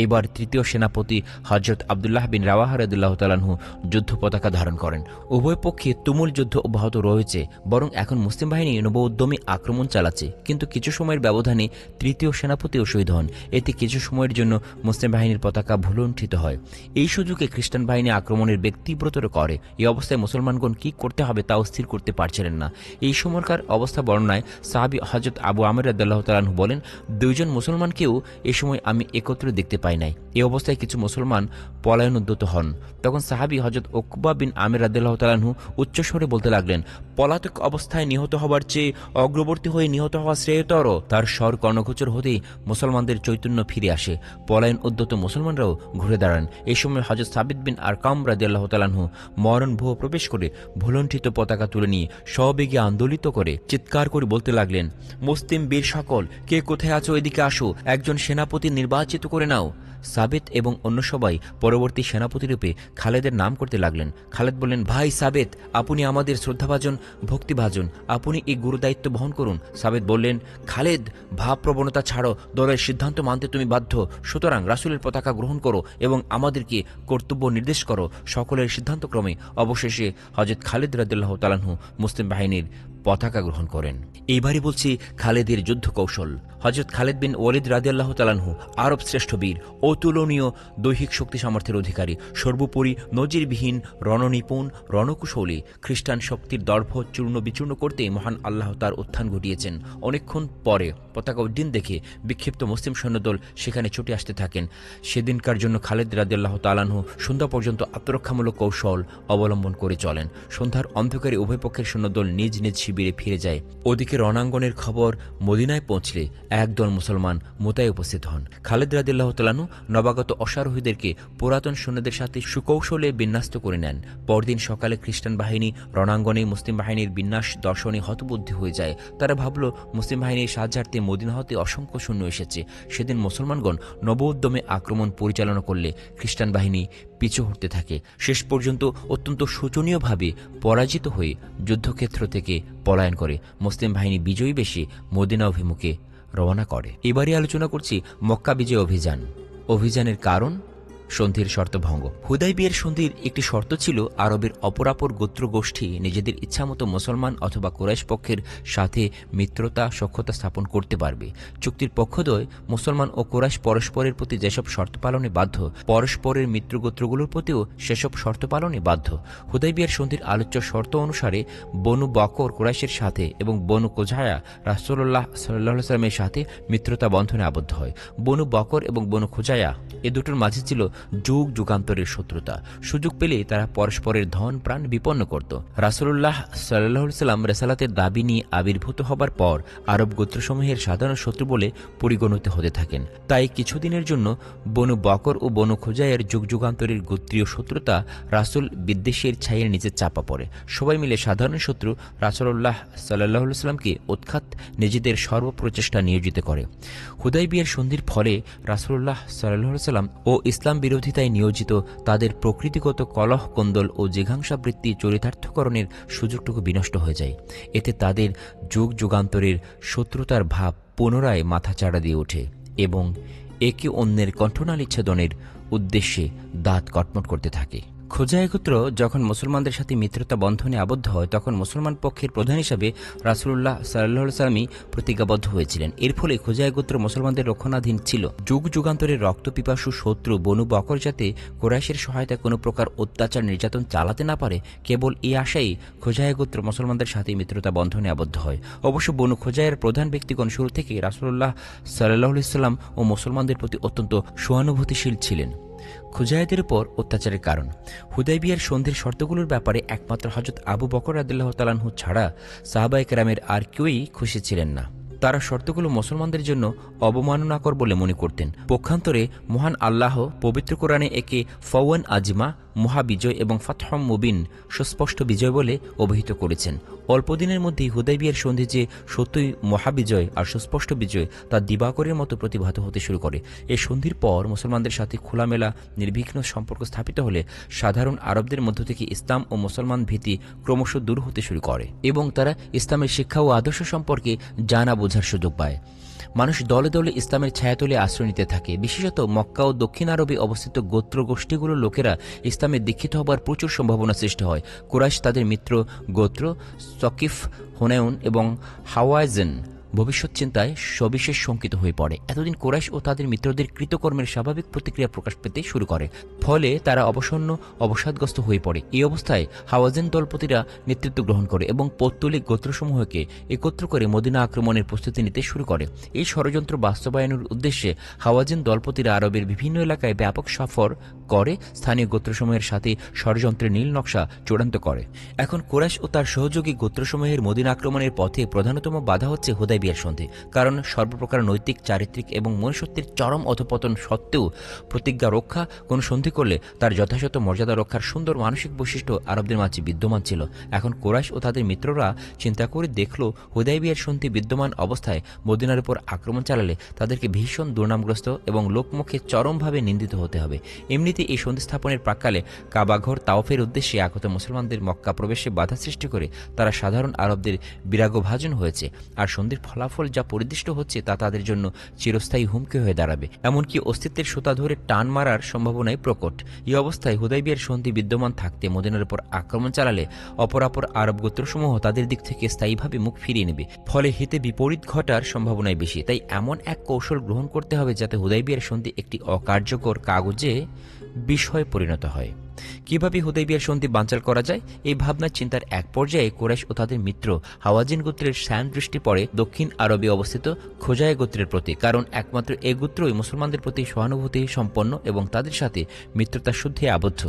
এবার তৃতীয় সেনাপতি হযরত আব্দুল্লাহ বিন রাওয়াহা রাদিয়াল্লাহু তাআলা আনহু যুদ্ধ পতাকা ধারণ করেন। উভয় পক্ষে তুমুল যুদ্ধ অব্যাহত রয়েছে, বরং এখন মুসলিম বাহিনী নবোদ্যমী আক্রমণ চালাচ্ছে। কিন্তু কিছু সময়ের ব্যবধানে তৃতীয় সেনাপতিও শহীদ হন। এতে কিছু সময়ের জন্য মুসলিম বাহিনীর পতাকা ভুলুণ্ঠিত হয়। এই সুযোগে খ্রিস্টান বাহিনী আক্রমণের বেগ তীব্রতর করে। এই অবস্থায় মুসলমানগণ কি করতে হবে তাও স্থির করতে পারছিলেন না। এই সময়কার অবস্থা বর্ণনায় সাহাবী হযরত আবু আমির রাদিয়াল্লাহু তাআলা আনহু বলেন, দুইজন মুসলমানকেও এ সময় আমি একত্রে দেখতে পাই নাই। এই অবস্থায় কিছু মুসলমান পলায়ন উদ্যত হন। তখন সাহাবী হযরত উকবা বিন আমির রাদিয়াল্লাহু তাআলা আনহু উচ্চস্বরে বলতে লাগলেন, পলাতক অবস্থায় নিহত হবার চেয়ে অগ্রবর্তী হয়ে নিহত হওয়া শ্রেয়তর। তার স্বর কর্ণগোচর হতেই মুসলমানদের চৈতন্য ফিরে আসে। পলায়ন উদ্যত মুসলমানরাও ঘুরে দাঁড়ান। এই সময় হযরত সাবিত বিন আরকাম রাদিয়াল্লাহু তাআলা আনহু মরণভূ প্রবেশ করে ভুলুণ্ঠিত পতাকা তুলে নিয়ে সবেগে আন্দোলিত করে চিৎকার করে বলতে লাগলেন, মুসলিম বীর সকল, কে কোথায় আছো এদিকে আসো, একজন সেনাপতি নির্বাচিত করে নাও। সাবেত এবং অন্য সবাই পরবর্তী সেনাপতিরূপে খালেদের নাম করতে লাগলেন। খালেদ বললেন, ভাই সাবেত, আপনি আমাদের শ্রদ্ধাভাজন ভক্তিভাজন, আপনি এই গুরুদায়িত্ব বহন করুন। সাবেত বললেন, খালেদ, ভাব প্রবণতা ছাড়ো, দলের সিদ্ধান্ত মানতে তুমি বাধ্য। সুতরাং রাসূলের পতাকা গ্রহণ করো এবং আমাদেরকে কর্তব্য নির্দেশ করো। সকলের সিদ্ধান্তক্রমে অবশেষে হযরত খালিদ রাদিয়াল্লাহু তাআলা আনহু মুসলিম বাহিনীর পতাকা গ্রহণ করেন। এইবারই বলছি খালেদের যুদ্ধ কৌশল। হযরত খালিদ বিন ওয়ালিদ রাদিয়াল্লাহু তাআলা আনহু আরব শ্রেষ্ঠ বীর, অতুলনীয় দৈহিক শক্তি সামর্থ্যের অধিকারী, সর্বোপরি নজিরবিহীন রণনিপুণ রণকুশলী। খ্রিস্টান শক্তির দর্ভ চূর্ণ বিচূর্ণ করতে মহান আল্লাহ তার উত্থান ঘটিয়েছেন। অনেকক্ষণ পরে পতাকা উড্ডীন দেখে বিক্ষিপ্ত মুসলিম সৈন্যদল সেখানে ছুটে আসতে থাকেন। সেদিনকার জন্য খালিদ রাদিয়াল্লাহু তাআলা আনহু সন্ধ্যা পর্যন্ত আত্মরক্ষামূলক কৌশল অবলম্বন করে চলেন। সন্ধ্যার অন্ধকারে উভয় পক্ষের সৈন্যদল নিজ নিজ শিবিরে ফিরে যায়। ওদিকে রণাঙ্গনের খবর মদিনায় পৌঁছলে একদল মুসলমান মোতায়ে উপস্থিত হন। খালিদ রাদিয়াল্লাহু তাআলা আনহু নবাগত অশ্বারোহীদেরকে পুরাতন সৈন্যদের সাথে সুকৌশলে বিন্যস্ত করে নেন। পরদিন সকালে খ্রিস্টান বাহিনী রণাঙ্গনে মুসলিম বাহিনীর বিন্যাস দর্শনে হতবুদ্ধি হয়ে যায়। তারা ভাবল মুসলিম বাহিনীর সাহায্যার্থে মদিনা হতে অসংখ্য সৈন্য এসেছে। সেদিন মুসলমানগণ নবোদ্যমে আক্রমণ পরিচালনা করলে খ্রিস্টান বাহিনী পিছু হটতে থাকে। শেষ পর্যন্ত অত্যন্ত শোচনীয়ভাবে পরাজিত হয়ে যুদ্ধক্ষেত্র থেকে পলায়ন করে মুসলিম বাহিনী বিজয়ী বেশে মদিনা অভিমুখে রওনা করে। এবারই আলোচনা করছি মক্কা বিজয় অভিযান। অভিযানের কারণ, সন্ধির শর্তভঙ্গ। হুদাইবিয়ার সন্ধির একটি শর্ত ছিল আরবের অপরাপর গোত্রগোষ্ঠী নিজেদের ইচ্ছামতো মুসলমান অথবা কুরাইশ পক্ষের সাথে মিত্রতা সখ্যতা স্থাপন করতে পারবে। চুক্তির পক্ষদ্বয় মুসলমান ও কুরাইশ পরস্পরের প্রতি যেসব শর্ত পালনে বাধ্য, পরস্পরের মিত্রগোত্রগুলোর প্রতিও সেসব শর্ত পালনে বাধ্য। হুদাইবিয়ার সন্ধির আলোচ্য শর্ত অনুসারে বনু বকর কুরাইশের সাথে এবং বনু কোজায়া রাসূলুল্লাহ সাল্লাল্লাহু আলাইহি ওয়াসাল্লামের সাথে মিত্রতা বন্ধনে আবদ্ধ হয়। বনু বকর এবং বনু খোজায়া এ দুটোর মাঝে ছিল যুগ যুগান্তরের শত্রুতা। সুযোগ পেলে তারা পরস্পরের ধন প্রাণ বিপন্ন করত। রাসূলুল্লাহ সাল্লাল্লাহু আলাইহি ওয়াসাল্লাম রিসালাতের দাবি নিয়ে আবির্ভূত হবার পর আরব গোত্রসমূহের সাধারণ শত্রু বলে পরিগণিত হতে থাকেন। তাই কিছুদিনের জন্য বনু বকর ও বনু খুজাইয়ের যুগ যুগান্তরের গোত্রীয় শত্রুতা রাসূল বিদ্বেষের ছাইয়ের নিচে চাপা পড়ে। সবাই মিলে সাধারণ শত্রু রাসূলুল্লাহ সাল্লাল্লাহু আলাইহি ওয়াসাল্লামকে উৎখাত নিজেদের সর্বপ্রচেষ্টা নিয়োজিত করে। হুদাইবিয়ার সন্ধির ফলে রাসূলুল্লাহ সাল্লাল্লাহু আলাইহি ওয়াসাল্লাম ও ইসলাম বিরোধিতায় নিয়োজিত তাদের প্রকৃতিগত কলহ কোন্দল ও জিঘাংসাবৃত্তি চরিতার্থকরণের সুযোগটুকু বিনষ্ট হয়ে যায়। এতে তাদের যুগ যুগান্তরের শত্রুতার ভাব পুনরায় মাথাচাড়া দিয়ে ওঠে এবং একে অন্যের কণ্ঠনালীচ্ছেদনের উদ্দেশ্যে দাঁত কটমট করতে থাকে। খুজাই গোত্র যখন মুসলমানদের সাথে মিত্রতা বন্ধনে আবদ্ধ হয় তখন মুসলমান পক্ষের প্রধান হিসাবে রাসূলুল্লাহ সাল্লাল্লাহু আলাইহি ওয়াসাল্লামই প্রতিজ্ঞাবদ্ধ হয়েছিলেন। এর ফলে খুজাই গোত্র মুসলমানদের রক্ষণাধীন ছিল। যুগ যুগান্তরের রক্তপিপাসু শত্রু বনু বকর যাতে কুরাইশের সহায়তায় কোনো প্রকার অত্যাচার নির্যাতন চালাতে না পারে, কেবল এই আশাই খুজাই গোত্র মুসলমানদের সাথে মিত্রতা বন্ধনে আবদ্ধ হয়। অবশ্য বনু খুজাইয়ের প্রধান ব্যক্তিগণ শুরু থেকে রাসূলুল্লাহ সাল্লাল্লাহু আলাইহি ওয়াসাল্লাম ও মুসলমানদের প্রতি অত্যন্ত সহানুভূতিশীল ছিলেন। খুজাইদের উপর অত্যাচারের কারণ। হুদাইবিয়ার সন্ধির শর্তগুলোর ব্যাপারে একমাত্র হযরত আবু বকর রাদিয়াল্লাহু তাআলা আনহু ছাড়া সাহাবায়ে কেরামের আর কেউই খুশি ছিলেন না। তারা শর্তগুলো মুসলমানদের জন্য অবমাননাকর বলে মনে করতেন। পক্ষান্তরে মহান আল্লাহ পবিত্র কোরআনে একে ফওয়ান আজিমা, মহাবিজয় এবং ফাতহ মুবিন, সুস্পষ্ট বিজয় বলে অভিহিত করেছেন। অল্পদিনের মধ্যেই হুদাইবিয়ার সন্ধি যে সত্যই মহাবিজয় আর সুস্পষ্ট বিজয় তা দিবাকরের মতো প্রতিভাত হতে শুরু করে। এই সন্ধির পর মুসলমানদের সাথে খোলামেলা নির্বিঘ্ন সম্পর্ক স্থাপিত হলে সাধারণ আরবদের মধ্য থেকে ইসলাম ও মুসলমান ভীতি ক্রমশ দূর হতে শুরু করে এবং তারা ইসলামের শিক্ষা ও আদর্শ সম্পর্কে জানা বোঝার সুযোগ পায়। মানুষ দলে দলে ইসলামের ছায়াতলে আশ্রয় নিতে থাকে। বিশেষত মক্কা ও দক্ষিণ আরবে অবস্থিত গোত্র গোষ্ঠীগুলোর লোকেরা ইসলামে দীক্ষিত হবার প্রচুর সম্ভাবনা সৃষ্টি হয়। কুরাইশ তাদের মিত্র গোত্র সকিফ, হুনায়ন এবং হাওয়াযিন ভবিষ্যৎ চিন্তায় সবিশেষ শঙ্কিত হয়ে পড়ে। এতদিন কুরাইশ ও তাদের মিত্রদের কৃতকর্মের স্বাভাবিক প্রতিক্রিয়া প্রকাশ পেতে শুরু করে, ফলে তারা অবসন্ন অবসাদগ্রস্ত হয়ে পড়ে। এই অবস্থায় হাওয়াযিন দলপতিরা নেতৃত্ব গ্রহণ করে এবং পৌত্তলিক গোত্রসমূহকে একত্র করে মদিনা আক্রমণের প্রস্তুতি নিতে শুরু করে। এই ষড়যন্ত্র বাস্তবায়নের উদ্দেশ্যে হাওয়াযিন দলপতিরা আরবের বিভিন্ন এলাকায় ব্যাপক সফর করে স্থানীয় গোত্রসমূহের সাথে ষড়যন্ত্রের নীল নকশা চূড়ান্ত করে। এখন কুরাইশ ও তার সহযোগী গোত্রসমূহের মদিনা আক্রমণের পথে প্রধানতম বাধা হচ্ছে হুদাইবিয়ার সন্ধি। কারণ সর্বপ্রকার নৈতিক, চারিত্রিক এবং মনুষ্যত্বের চরম অধপতন সত্ত্বেও প্রতিজ্ঞা রক্ষা কোন সন্ধি করলে তার যথাযথ মর্যাদা রক্ষার সুন্দর মানসিক বৈশিষ্ট্য আরবদের মাঝে বিদ্যমান ছিল। এখন কুরাইশ ও তাদের মিত্ররা চিন্তা করে দেখল হুদাইবিয়ার সন্ধি বিদ্যমান অবস্থায় মদিনার উপর আক্রমণ চালালে তাদেরকে ভীষণ দুর্নামগ্রস্ত এবং লোকমুখে চরমভাবে নিন্দিত হতে হবে। এমনিতে এই সন্ধি স্থাপনের প্রাক্কালে কাবাঘর তাওফের উদ্দেশ্যে আগত মুসলমানদের মক্কা প্রবেশে বাধা সৃষ্টি করে তারা সাধারণ আরবদের বিরাগভাজন হয়েছে। আর সন্ধির ফলাফল যা পরিদৃষ্ট হচ্ছে তা তাদের জন্য চিরস্থায়ী হুমকি হয়ে দাঁড়াবে। এমনকি অস্তিত্বের সুতা ধরে টান মারার সম্ভাবনাই প্রকট। এই অবস্থায় হুদাইবিয়ার সন্ধি বিদ্যমান থাকতে মদিনার উপর আক্রমণ চালালে অপরাপর আরব গোত্রসমূহ তাদের দিক থেকে স্থায়ীভাবে মুখ ফিরিয়ে নেবে, ফলে হিতে বিপরীত ঘটার সম্ভাবনাই বেশি। তাই এমন এক কৌশল গ্রহণ করতে হবে যাতে হুদাইবিয়ার সন্ধি একটি অকার্যকর কাগজে বিষয়ে পরিণত হয়। কিভাবে হুদাইবিয়ার সন্ধি বানচাল করা যায়, এই ভাবনার চিন্তার এক পর্যায়ে কুরাইশ ও তাদের মিত্র হাওয়াযিন গোত্রের সায়ন দৃষ্টি পড়ে দক্ষিণ আরবে অবস্থিত খুজাই গোত্রের প্রতি। কারণ একমাত্র এ গোত্রই মুসলমানদের প্রতি সহানুভূতি সম্পন্ন এবং তাদের সাথে মিত্রতা শুদ্ধে আবদ্ধ।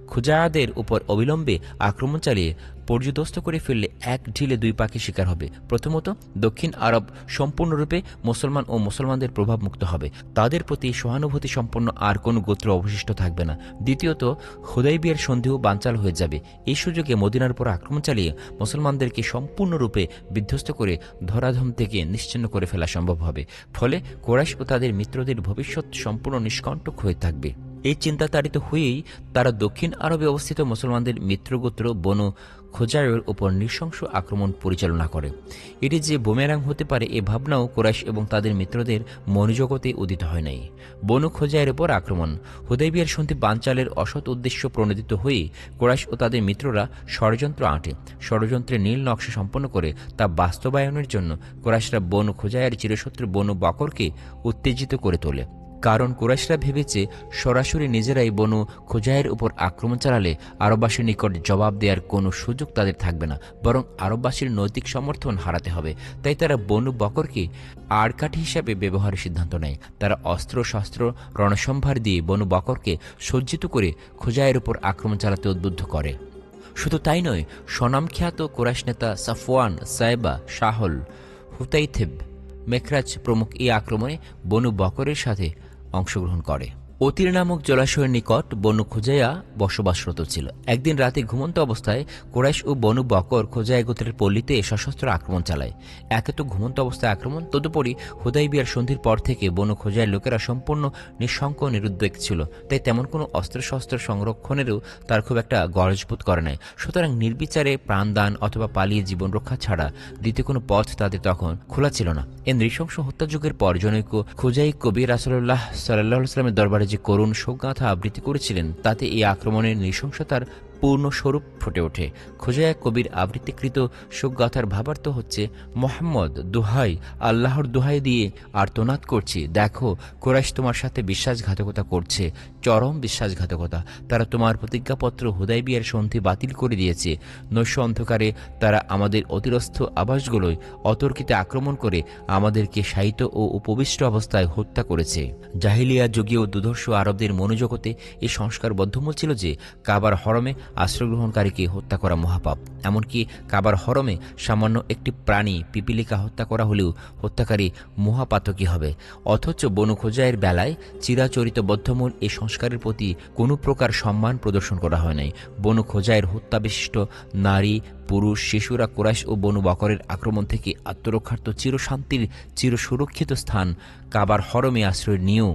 খুজায়াদের উপর অবিলম্বে আক্রমণ চালিয়ে পর্যুদস্ত করে ফেললে এক ঢিলে দুই পাখি শিকার হবে। প্রথমত, দক্ষিণ আরব সম্পূর্ণরূপে মুসলমান ও মুসলমানদের প্রভাব মুক্ত হবে, তাদের প্রতি সহানুভূতি সম্পন্ন আর কোনো গোত্র অবশিষ্ট থাকবে না। দ্বিতীয়ত, হুদাইবিয়ার সন্ধিও বানচাল হয়ে যাবে। এই সুযোগে মদিনার উপর আক্রমণ চালিয়ে মুসলমানদেরকে সম্পূর্ণরূপে বিধ্বস্ত করে ধরাধাম থেকে নিশ্চিহ্ন করে ফেলা সম্ভব হবে। ফলে কুরাইশ ও তাদের মিত্রদের ভবিষ্যৎ সম্পূর্ণ নিষ্কণ্টক হয়ে থাকবে। এই চিন্তাতাড়িত হয়েই তারা দক্ষিণ আরবে অবস্থিত মুসলমানদের মিত্রগোত্র বনু খুজাইয়ের উপর নৃশংস আক্রমণ পরিচালনা করে। এটি যে বুমেরাং হতে পারে এ ভাবনাও কুরাইশ এবং তাদের মিত্রদের মনোজগতে উদিত হয় নাই। বনু খুজাইয়ের উপর আক্রমণ। হুদাইবিয়ার সন্ধি বানচালের অসৎ উদ্দেশ্য প্রণোদিত হয়ে কুরাইশ ও তাদের মিত্ররা ষড়যন্ত্র আঁটে। ষড়যন্ত্রের নীল নকশা সম্পন্ন করে তা বাস্তবায়নের জন্য কুরাইশরা বনু খুজাইয়ের চিরশত্রু বনু বকরকে উত্তেজিত করে তোলে। কারণ কুরাইশরা ভেবেছে সরাসরি নিজেরাই বনু খোজাইয়ের উপর আক্রমণ চালালে আরববাসীর নিকট জবাব দেওয়ার কোনো সুযোগ তাদের থাকবে না, বরং আরববাসীর নৈতিক সমর্থন হারাতে হবে। তাই তারা বনু বকরকে আড়কাঠি হিসাবে ব্যবহারের সিদ্ধান্ত নেয়। তারা অস্ত্রশস্ত্র রণসম্ভার দিয়ে বনু বকরকে সজ্জিত করে খোজাইয়ের উপর আক্রমণ চালাতে উদ্বুদ্ধ করে। শুধু তাই নয়, স্বনামখ্যাত কুরাইশ নেতা সাফওয়ান, সাইবা, শাহল, হুতাইথেব, মেখরাজ প্রমুখ এই আক্রমণে বনু বকরের সাথে অংশগ্রহণ করে। অতির নামক জলাশয়ের নিকট বনু খোজাইয়া বসবাসরত ছিল। একদিন রাতে ঘুমন্ত অবস্থায় কুরাইশ ও বনু বকর খোজাইয়া গোত্রের পল্লীতে সশস্ত্র আক্রমণ চালায়। একে তো ঘুমন্ত অবস্থায় আক্রমণ, তদুপরি হুদাইবিয়ার সন্ধির পর থেকে বনু খোজাইয়ের লোকেরা সম্পূর্ণ নিঃশঙ্ক নিরুদ্বেগ ছিল। তাই তেমন কোনো অস্ত্রশস্ত্র সংরক্ষণেরও তার খুব একটা গরজবোধ করে নাই। সুতরাং নির্বিচারে প্রাণদান অথবা পালিয়ে জীবন রক্ষা ছাড়া দ্বিতীয় কোনো পথ তাদের তখন খোলা ছিল না। এ নৃশংস হত্যাযুগের পর জনৈক খোজাই কবি রাসূলুল্লাহ সাল্লাল্লাহু আলাইহি ওয়াসাল্লামের দরবারে যে করুণ শোকগাথা আবৃত্তি করেছিলেন, তাতে এই আক্রমণের নৃশংসতার পূর্ণ স্বরূপ ফুটে ওঠে। খোজাইয়া কবির আবৃত্তিকৃত শোকগাথার ভাবার্থ হচ্ছে, মোহাম্মদ, দোহাই, আল্লাহর দোহাই দিয়ে আর্তনাদ করছি, দেখো কুরাইশ তোমার সাথে বিশ্বাসঘাতকতা করছে, চরম বিশ্বাসঘাতকতা। তারা তোমার প্রতিজ্ঞাপত্র হুদাইবিয়ার সন্ধি বাতিল করে দিয়েছে। নৈশ অন্ধকারে তারা আমাদের অতিরস্থ আবাসগুলোয় অতর্কিতে আক্রমণ করে আমাদেরকে শায়িত ও উপবিষ্ট অবস্থায় হত্যা করেছে। জাহিলিয়া যুগীয় দুধর্ষ আরবদের মনোজগতে এই সংস্কার বদ্ধমূল ছিল যে কাবার হরমে আশ্রয়গ্রহণকারীকে হত্যা করা মহাপাপ। এমনকি কাবার হরমে সামান্য একটি প্রাণী পিপিলিকা হত্যা করা হলেও হত্যাকারী মহাপাতকী হবে। অথচ বনু খোজাইয়ের বেলায় চিরাচরিত বদ্ধমূল এই সংস্কারের প্রতি কোনো প্রকার সম্মান প্রদর্শন করা হয় নাই। বনু খোজাইয়ের হত্যাবিশিষ্ট নারী, পুরুষ, শিশুরা কুরাইশ ও বনু বকরের আক্রমণ থেকে আত্মরক্ষার্থ চিরশান্তির চিরসুরক্ষিত স্থান কাবার হরমে আশ্রয় নিয়েও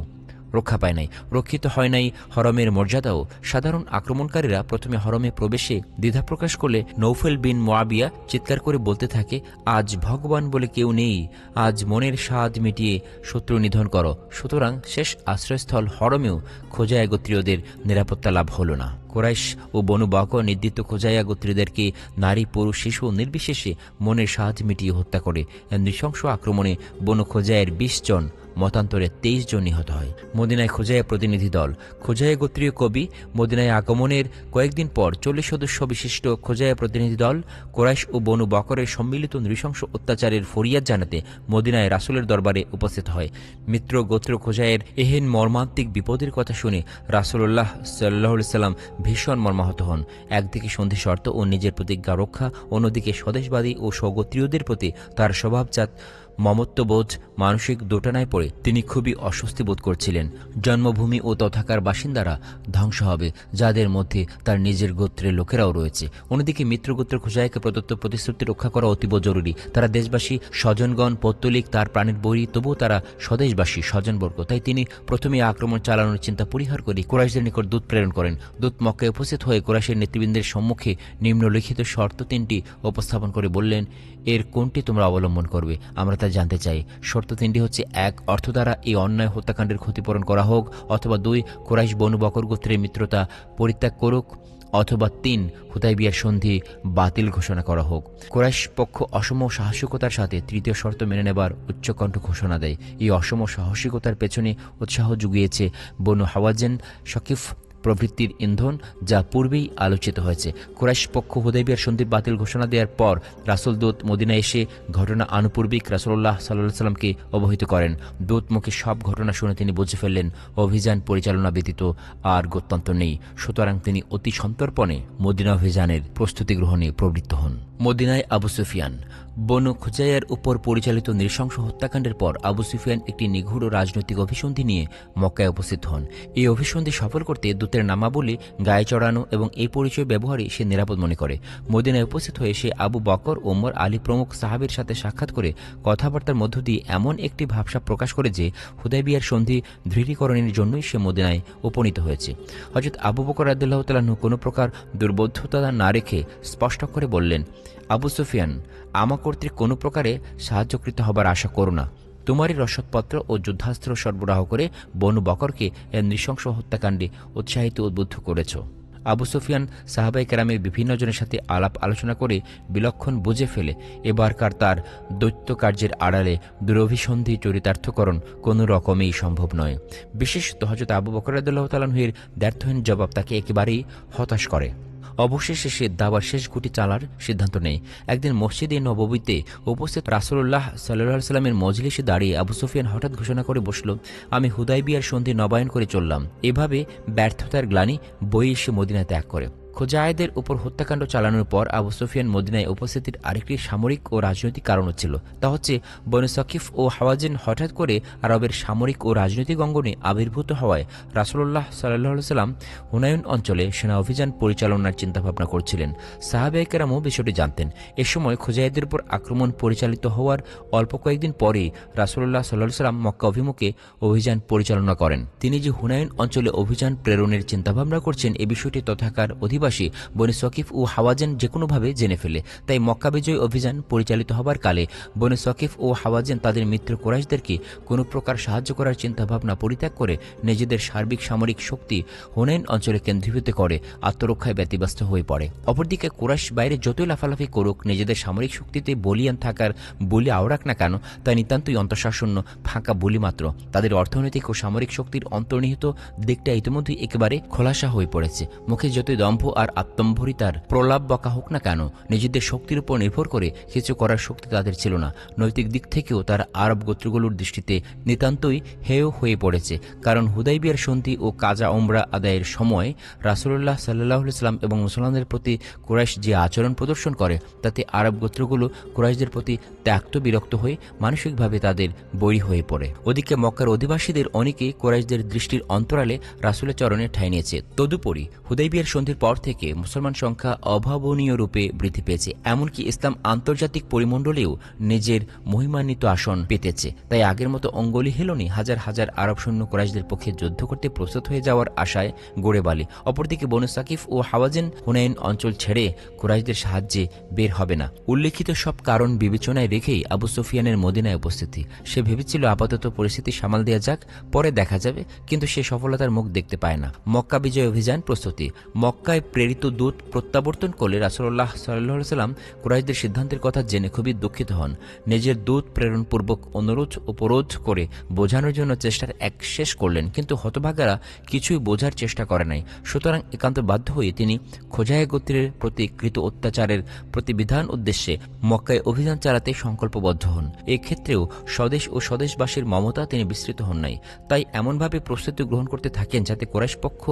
রক্ষা পায় নাই, রক্ষিত হয় নাই হরমের মর্যাদাও। সাধারণ আক্রমণকারীরা প্রথমে হরমে প্রবেশে দ্বিধা প্রকাশ করলে নৌফেল বিন মুআবিয়া চিৎকার করে বলতে থাকে, আজ ভগবান বলে কেউ নেই, আজ মনের স্বাদ মিটিয়ে শত্রু নিধন করো। সুতরাং শেষ আশ্রয়স্থল হরমেও খোজাইয়া গোত্রীয়দের নিরাপত্তা লাভ হল না। কুরাইশ ও বনু বকর নির্দিষ্ট খোজাইয়া গোত্রীদেরকে নারী, পুরুষ, শিশু নির্বিশেষে মনের স্বাদ মিটিয়ে হত্যা করে। নৃশংস আক্রমণে বনু খোজাইয়ের ২০ জন, মতান্তরে ২৩ জন নিহত হয়। মদিনায় খোজাইয়া প্রতিনিধি দল। খোজাইয়া গোত্রীয় কবি মদিনায় আগমনের কয়েকদিন পর ৪০ সদস্য বিশিষ্ট খোজাইয়া প্রতিনিধি দল কুরাইশ ও বনু বকরের সম্মিলিত নৃশংস অত্যাচারের ফরিয়াদ জানাতে মদিনায় রাসূলের দরবারে উপস্থিত হয়। মিত্র গোত্র খোজাইয়ের এহেন মর্মান্তিক বিপদের কথা শুনে রাসূলুল্লাহ সাল্লাল্লাহু আলাইহি ওয়াসাল্লাম ভীষণ মর্মাহত হন। একদিকে সন্ধি শর্ত ও নিজের প্রতিজ্ঞা রক্ষা, অন্যদিকে স্বদেশবাদী ও স্বগোত্রীয়দের প্রতি তার স্বভাবজাত মমত্ববোধ মানসিক দোটানায় পড়ে তিনি খুবই অস্বস্তি বোধ করছিলেন। জন্মভূমি ও তথাকার বাসিন্দারা ধ্বংস হবে, যাদের মধ্যে তার নিজের গোত্রের লোকেরাও রয়েছে। অন্যদিকে মিত্রগোত্র খোজাইয়াকে প্রদত্ত প্রতিশ্রুতি রক্ষা করা অতীব জরুরি। তারা দেশবাসী, স্বজনগণ, পৌত্তলিক, তার প্রাণের বৈরী, তবুও তারা স্বদেশবাসী, স্বজনবর্গ। তাই তিনি প্রথমে আক্রমণ চালানোর চিন্তা পরিহার করে কুরাইশদের নিকট দূত প্রেরণ করেন। দূত মক্কায় উপস্থিত হয়ে কুরাইশের নেতৃবৃন্দের সম্মুখে নিম্নলিখিত শর্ত ৩টি উপস্থাপন করে বললেন, এর কোনটি তোমরা অবলম্বন করবে, আমরা তা জানতে চাই। শর্ত ৩টি হচ্ছে, ১. অর্থ দ্বারা এই অন্যায় হত্যাকাণ্ডের ক্ষতিপূরণ করা হোক, অথবা ২. কুরাইশ বনু বকর গোত্রের মিত্রতা পরিত্যাগ করুক, অথবা ৩. হুদাইবিয়ার সন্ধি বাতিল ঘোষণা করা হোক। কুরাইশ পক্ষ অসম সাহসিকতার সাথে ৩য় শর্ত মেনে নেবার উচ্চকণ্ঠ ঘোষণা দেয়। এই অসম সাহসিকতার পেছনে উৎসাহ জুগিয়েছে বনু হাওয়াজেন, শকিফ প্রবৃত্তির ইন্ধন, যা পূর্বেই আলোচিত হয়েছে। কুরাইশ পক্ষ হুদাইবিয়ার সন্ধি বাতিল ঘোষণা দেওয়ার পর রাসূল দূত মদিনায় এসে ঘটনা আনুপূর্বিক রাসূলুল্লাহ সাল্লাল্লাহু আলাইহি ওয়াসাল্লামকে অবহিত করেন। দূত মুখে সব ঘটনা শুনে তিনি বুঝে ফেললেন অভিযান পরিচালনা ব্যতীত আর গত্যন্তর নেই। সুতরাং তিনি অতি সন্তর্পণে মদিনা অভিযানের প্রস্তুতি গ্রহণে প্রবৃত্ত হন। মদিনায় আবু সুফিয়ান। বনু খুজাইয়ার উপর পরিচালিত নৃশংস হত্যাকাণ্ডের পর আবু সুফিয়ান একটি নিগূঢ় রাজনৈতিক অভিসন্ধি নিয়ে মক্কায় উপস্থিত হন। এই অভিসন্ধি সফল করতে দূতের নামাবলী, গায়ে চড়ানো এবং এই পরিচয় ব্যবহারই সে নিরাপদ মনে করে। মদিনায় উপস্থিত হয়ে সে আবু বকর, ওমর, আলী প্রমুখ সাহাবীর সাথে সাক্ষাৎ করে কথাবার্তার মধ্য দিয়ে এমন একটি ভাবসাব প্রকাশ করে যে হুদাইবিয়ার সন্ধি দৃঢ়ীকরণের জন্যই সে মদিনায় উপনীত হয়েছে। হযরত আবু বকর রাদিয়াল্লাহু তাআলা আনহু কোনো প্রকার দুর্বোধ্যতা না রেখে স্পষ্ট করে বললেন, আবু সুফিয়ান, আমা কর্তৃক কোনো প্রকারে সাহায্যকৃত হবার আশা করো না। তোমারই রসদপত্র ও যুদ্ধাস্ত্র সরবরাহ করে বনু বকরকে এর নৃশংস হত্যাকাণ্ডে উৎসাহিত উদ্বুদ্ধ করেছ। আবু সুফিয়ান সাহাবায়ে কেরামের বিভিন্ন জনের সাথে আলাপ আলোচনা করে বিলক্ষণ বুঝে ফেলে এবারকার তার দৈত্য কার্যের আড়ালে দুরভিসন্ধি চরিতার্থকরণ কোনো রকমেই সম্ভব নয়। বিশেষত হযরত আবু বকর রাদিয়াল্লাহু তাআলা আনহুর দ্ব্যর্থহীন জবাব তাকে একেবারেই হতাশ করে। অবশেষে সে দাবার শেষ গুটি চালার সিদ্ধান্ত নেয়। একদিন মসজিদে নববীতে উপস্থিত রাসূলুল্লাহ সাল্লাল্লাহু আলাইহি সাল্লামের মজলিসে দাঁড়িয়ে আবু সুফিয়ান হঠাৎ ঘোষণা করে বসল, আমি হুদায়বিয়ার সন্ধি নবায়ন করে চললাম। এভাবে ব্যর্থতার গ্লানি বয়ে এসে মদিনা ত্যাগ করে। খোজায়েদের উপর হত্যাকাণ্ড চালানোর পর আবু সুফিয়ান মদিনায় উপস্থিতির আরেকটি সামরিক ও রাজনৈতিক কারণও ছিল। তা হচ্ছে বনু সকিফ ও হাওয়াজিন হঠাৎ করে আরবের সামরিক ও রাজনৈতিক অঙ্গনে আবির্ভূত হওয়ায় রাসূলুল্লাহ সাল্লাল্লাহু আলাইহি সাল্লাম হুনাইন অঞ্চলে সেনা অভিযান পরিচালনার চিন্তাভাবনা করছিলেন। সাহাবায়ে কেরামও বিষয়টি জানতেন। এ সময় খোজায়েদের উপর আক্রমণ পরিচালিত হওয়ার অল্প কয়েকদিন পরেই রাসূলুল্লাহ সাল্লাল্লাহু আলাইহি সাল্লাম মক্কা অভিমুখে অভিযান পরিচালনা করেন। তিনি যে হুনাইন অঞ্চলে অভিযান প্রেরণের চিন্তাভাবনা করছেন এ বিষয়টি তথাকার অধিবাসী বনি সকিফ ও হাওয়াজিন যেকোনোভাবে জেনে ফেলে। তাই মক্কা বিজয় অভিযান পরিচালিত হবার কালে বনি সকিফ ও হাওয়াজিন তাদের মিত্র কুরাইশদেরকে কোনো প্রকার সাহায্য করার চিন্তাভাবনা পরিত্যাগ করে নিজেদের সার্বিক সামরিক শক্তি হুনাইন অঞ্চলে কেন্দ্রীভূত করে আত্মরক্ষায় ব্যতিব্যস্ত হয়ে পড়ে। অপরদিকে কুরাইশ বাইরে যতই লাফালাফি করুক, নিজেদের সামরিক শক্তিতে বলিয়ান থাকার বলি আওড়াক না কেন, তা নিতান্তই অন্তঃশাসন্য ফাঁকা বলি মাত্র। তাদের অর্থনৈতিক ও সামরিক শক্তির অন্তর্নিহিত দিকটা ইতিমধ্যেই একেবারে খোলাসা হয়ে পড়েছে। মুখে যতই দম্ভ আর আত্মম্ভরিতার প্রলাপ বকা হোক না কেন, নিজেদের শক্তির উপর নির্ভর করে কিছু করার শক্তি তাদের ছিল না। নৈতিক দিক থেকেও তারা আরব গোত্রগুলোর দৃষ্টিতে নিতান্তই হেয় হয়ে পড়েছে। কারণ হুদাইবিয়ার সন্ধি ও কাজা ওমরা আদায়ের সময় রাসূলুল্লাহ সাল্লাল্লাহু আলাইহি সাল্লাম এবং মুসলমানদের প্রতি কুরাইশ যে আচরণ প্রদর্শন করে, তাতে আরব গোত্রগুলো কুরাইশদের প্রতি ত্যক্ত বিরক্ত হয়ে মানসিকভাবে তাদের বৈরী হয়ে পড়ে। ওদিকে মক্কার অধিবাসীদের অনেকেই কুরাইশদের দৃষ্টির অন্তরালে রাসূলের চরণে ঠাঁই নিয়েছে। তদুপরি হুদাইবিয়ার সন্ধির পর থেকে মুসলমান সংখ্যা অভাবনীয় রূপে বৃদ্ধি পেয়েছে। এমনকি ইসলাম আন্তর্জাতিক পরিমণ্ডলেও নিজের মহিমান্বিত আসন পেতেছে। তাই আগের মতো অঙ্গলি হেলনি হাজার হাজার আরব সৈন্য কুরাইশদের পক্ষে যুদ্ধ করতে প্রস্তুত হয়ে যাওয়ার আশায় গড়ে বালি। অপরদিকে বনু সাকিফ ও হাওয়াজিন হুনাইন অঞ্চল ছেড়ে কুরাইশদের সাহায্যে বের হবে না। উল্লেখিত সব কারণ বিবেচনায় রেখেই আবু সুফিয়ানের মদিনায় উপস্থিতি। সে ভেবেছিল আপাতত পরিস্থিতি সামাল দেওয়া যাক, পরে দেখা যাবে, কিন্তু সে সফলতার মুখ দেখতে পায় না। মক্কা বিজয় অভিযান প্রস্তুতি। মক্কায় প্রেরিত দূত প্রত্যাবর্তন করলে রাসূলুল্লাহ সাল্লাল্লাহু আলাইহি সাল্লাম কুরাইশদের সিদ্ধান্তের কথা জেনে খুবই দুঃখিত হন। নিজের দূত প্রেরণপূর্বক অনুরোধ উপরোধ করে বোঝানোর জন্য চেষ্টার এক শেষ করলেন, কিন্তু হতভাগারা কিছুই বোঝার চেষ্টা করে নাই। সুতরাং একান্ত বাধ্য হয়ে তিনি খোজায়ে গোত্রের প্রতি কৃত অত্যাচারের প্রতিবিধান উদ্দেশ্যে মক্কায় অভিযান চালাতে সংকল্পবদ্ধ হন। এক্ষেত্রেও স্বদেশ ও স্বদেশবাসীর মমতা তিনি বিস্তৃত হন নাই। তাই এমনভাবে প্রস্তুতি গ্রহণ করতে থাকেন যাতে কুরাইশ পক্ষ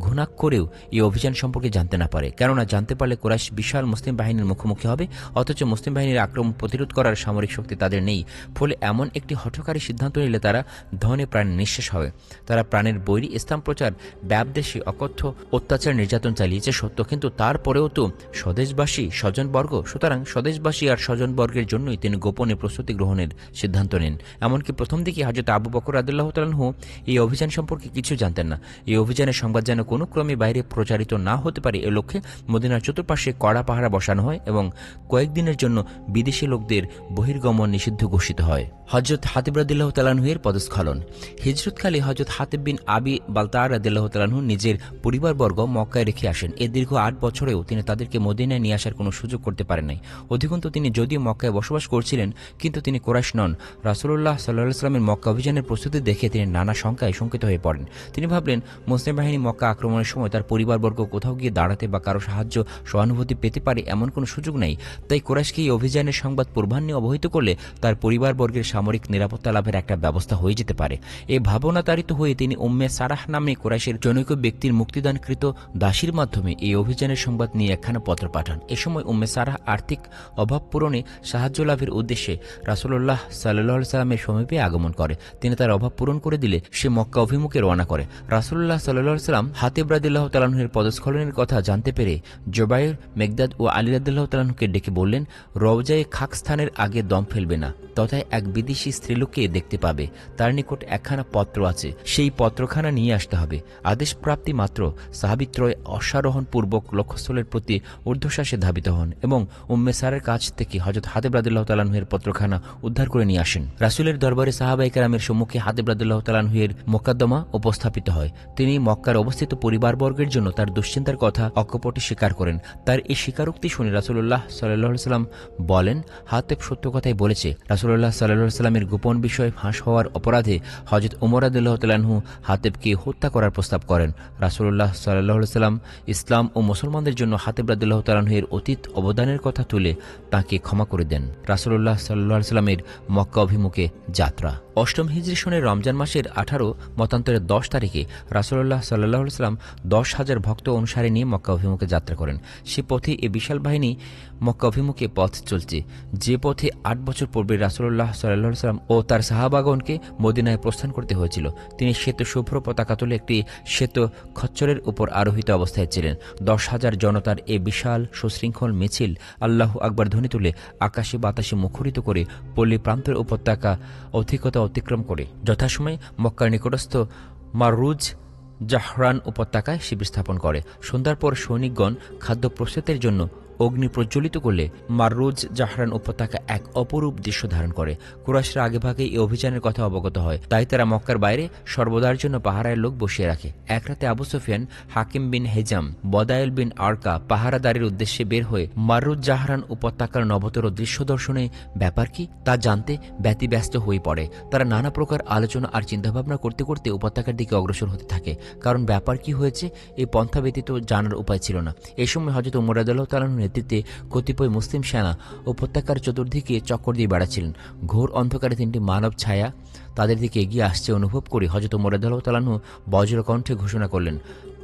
ঘুণাক্ষরেও এই অভিযান সম্পর্কে জানতে না পারে। কেননা জানতে পারলে কুরাইশ বিশাল মুসলিম বাহিনীর মুখোমুখি হবে, অথচ মুসলিম বাহিনীর আক্রমণ প্রতিরোধ করার সামরিক শক্তি তাদের নেই। ফলে এমন একটি হঠকারী সিদ্ধান্ত নিলে তারা ধনে প্রাণ নিঃশেষ হবে। তারা প্রাণের বৈরী ইসলাম প্রচার ব্যাপদেশে অকথ্য অত্যাচার নির্যাতন চালিয়েছে সত্য, কিন্তু তারপরেও তো স্বদেশবাসী স্বজনবর্গ। সুতরাং স্বদেশবাসী আর স্বজনবর্গের জন্যই তিনি গোপনে প্রস্তুতি গ্রহণের সিদ্ধান্ত নেন। এমনকি প্রথম দিকে হযরত আবু বকর রাদিয়াল্লাহু তাআলা আনহু এই অভিযান সম্পর্কে কিছু জানতেন না। এই অভিযানের সংবাদ যেন কোনো ক্রমে বাইরে প্রচারিত না হতে পারে, এ লক্ষ্যে মদিনার চতুর্পাশে কড়া পাহারা বসানো হয় এবং কয়েকদিনের জন্য বিদেশি লোকদের বহির্গমন নিষিদ্ধ ঘোষিত হয়। হযরত হাতিব রাদিয়াল্লাহু তাআলা আনহুর পদস্খলন। হিজরতকালে হযরত হাতিব বিন আবি বালতাআ রাদিয়াল্লাহু তাআলা আনহু নিজের পরিবারবর্গ মক্কায় রেখে আসেন। এ দীর্ঘ 8 বছরেও তিনি তাদেরকে মদিনায় নিয়ে আসার কোনো সুযোগ করতে পারেন নাই। অধিকন্তু তিনি যদিও মক্কায় বসবাস করছিলেন, কিন্তু তিনি কুরাইশ নন। রাসূলুল্লাহ সাল্লাল্লাহু আলাইহি ওয়াসাল্লামের মক্কা অভিযানের প্রস্তুতি দেখে তিনি নানা শঙ্কায় শঙ্কিত হয়ে পড়েন। তিনি ভাবলেন, মুসলিম বাহিনী মক্কা আক্রমণের সময় তার পরিবারবর্গ কোথাও গিয়ে দাঁড়াতে বা কারো সাহায্য সহানুভূতি পেতে পারে এমন কোনো সুযোগ নেই। তাই কুরাইশকে এই অভিযানের সংবাদ পূর্বাহ্নে অবহিত করলে তার পরিবারবর্গের সামরিক নিরাপত্তা লাভের একটা ব্যবস্থা হয়ে যেতে পারে। এই ভাবনা তাড়িত হয়ে তিনি উম্মে সারাহ নামে কুরাইশের জনৈক ব্যক্তির মুক্তিদানকৃত দাসীর মাধ্যমে এই অভিযানের সংবাদ নিয়ে একখানা পত্র পাঠান। এ সময় উম্মে সারাহ আর্থিক অভাব পূরণে সাহায্য লাভের উদ্দেশ্যে রাসূলুল্লাহ সাল্লাল্লাহু আলাইহি সাল্লামের সমীপে আগমন করে। তিনি তার অভাব পূরণ করে দিলে সে মক্কা অভিমুখে রওনা করে। রাসূলুল্লাহ সাল্লাল্লাহু আলাইহি সাল্লাম হাতিব রাদিয়াল্লাহু তাআলা আনহুর পদস্খলনের কথা জানতে পেরে জুবাইর, মেগদাদ ও আলী রাদিয়াল্লাহু তাআলা আনহুকে ডেকে বললেন, রওজায়ে খাক স্থানের আগে দম ফেলবে না, তথায় এক বিদেশি স্ত্রীলোককে দেখতে পাবে। তার নিকট একখানা পত্র আছে, সেই পত্রখানা নিয়ে আসতে হবে। আদেশ প্রাপ্তি মাত্র সাহাবিত্রয় অশ্বারোহণ পূর্বক লক্ষ্যস্থলের প্রতি ঊর্ধ্বশ্বাসে ধাবিত হন এবং উম্মে সারের কাছ থেকে হযরত হাতিব রাদিয়াল্লাহু তাআলা আনহুর পত্রখানা উদ্ধার করে নিয়ে আসেন। রাসূলের দরবারে সাহাবায়ে কেরামের সম্মুখে হাতিব রাদিয়াল্লাহু তাআলা আনহুর মোকদ্দমা উপস্থাপিত হয়। তিনি মক্কার অবস্থিত পরিবারবর্গের জন্য তার দুশ্চিন্তার কথা অকপটে স্বীকার করেন। তার এই স্বীকারোক্তি শুনে রাসূলুল্লাহ সাল্লাল্লাহু আলাইহি ওয়াসাল্লাম বলেন, হাতেব সত্য কথাই বলেছে। রাসূলুল্লাহ সাল্লাল্লাহু আলাইহি ওয়াসাল্লামের গোপন বিষয় ফাঁস হওয়ার অপরাধে হযরত ওমর রাদিয়াল্লাহু তাআলা আনহু হাতেবকে হত্যা করার প্রস্তাব করেন। রাসূলুল্লাহ সাল্লাল্লাহু আলাইহি ওয়াসাল্লাম ইসলাম ও মুসলমানদের জন্য হাতেব রাদিয়াল্লাহু তাআলা আনহু এর অতীত অবদানের কথা তুলে তাকে ক্ষমা করে দেন। রাসূলুল্লাহ সাল্লাল্লাহু আলাইহি ওয়াসাল্লামের মক্কা অভিমুখে যাত্রা। অষ্টম হিজরি সনের রমজান মাসের 18 মতান্তরে 10 তারিখে রাসূলুল্লাহ সাল্লাল্লাহু আলাইহি ওয়াসাল্লাম 10,000 ভক্ত অনুসারী নিয়ে মক্কা অভিমুখে যাত্রা করেন। সে পথে এ বিশাল বাহিনী মক্কা অভিমুখে পথ চলছে, যে পথে 8 বছর পূর্বে রাসূলুল্লাহ সাল্লাল্লাহু আলাইহি ওয়াসাল্লাম ও তার সাহাবাগণকে মদিনায় প্রস্থান করতে হয়েছিল। তিনি শ্বেত শুভ্র পতাকা তুলে একটি শ্বেত খচ্চরের উপর আরোহিত অবস্থায় ছিলেন। 10,000 জনতার এ বিশাল সুশৃঙ্খল মিছিল আল্লাহু আকবার ধ্বনি তুলে আকাশে বাতাসে মুখরিত করে পল্লী প্রান্তের উপত্যকা অতিক্রম করে যথাসময়ে মক্কার নিকটস্থ মাররুজ জাহরান উপত্যকায় শিবির স্থাপন করে। সন্ধ্যার পর সৈনিকগণ খাদ্য প্রস্তুতের জন্য অগ্নি প্রজ্বলিত করলে মাররুজ জাহরান উপত্যকা এক অপরূপ দৃশ্য ধারণ করে। কুরাইশরা আগেভাগেই এই অভিযানের কথা অবগত হয়, তাই তারা মক্কার বাইরে সর্বদার জন্য পাহারায় লোক বসিয়ে রাখে। এক রাতে আবু সুফিয়ান, হাকিম বিন হেজাম, বদায়েল বিন আরকা পাহারাদারির উদ্দেশ্যে বের হয়ে মাররুজ জাহরান উপত্যকার নবতর দৃশ্য দর্শনে ব্যাপার কি তা জানতে ব্যতিব্যস্ত হয়ে পড়ে। তারা নানা প্রকার আলোচনা আর চিন্তাভাবনা করতে করতে উপত্যকার দিকে অগ্রসর হতে থাকে, কারণ ব্যাপার কি হয়েছে এই পন্থা ব্যতীত জানার উপায় ছিল না। এই সময় হযরত ওমর রাদিয়াল্লাহু তাআলা নেতৃত্বে কতিপয় মুসলিম সেনা উপত্যকার চতুর্দিকে চক্কর দিয়ে বেড়াচ্ছিলেন। ঘোর অন্ধকারে 3টি মানব ছায়া তাদের দিকে এগিয়ে আসছে অনুভব করে হযরত ওমর রাদিয়াল্লাহু তাআলা বজ্রকণ্ঠে ঘোষণা করলেন,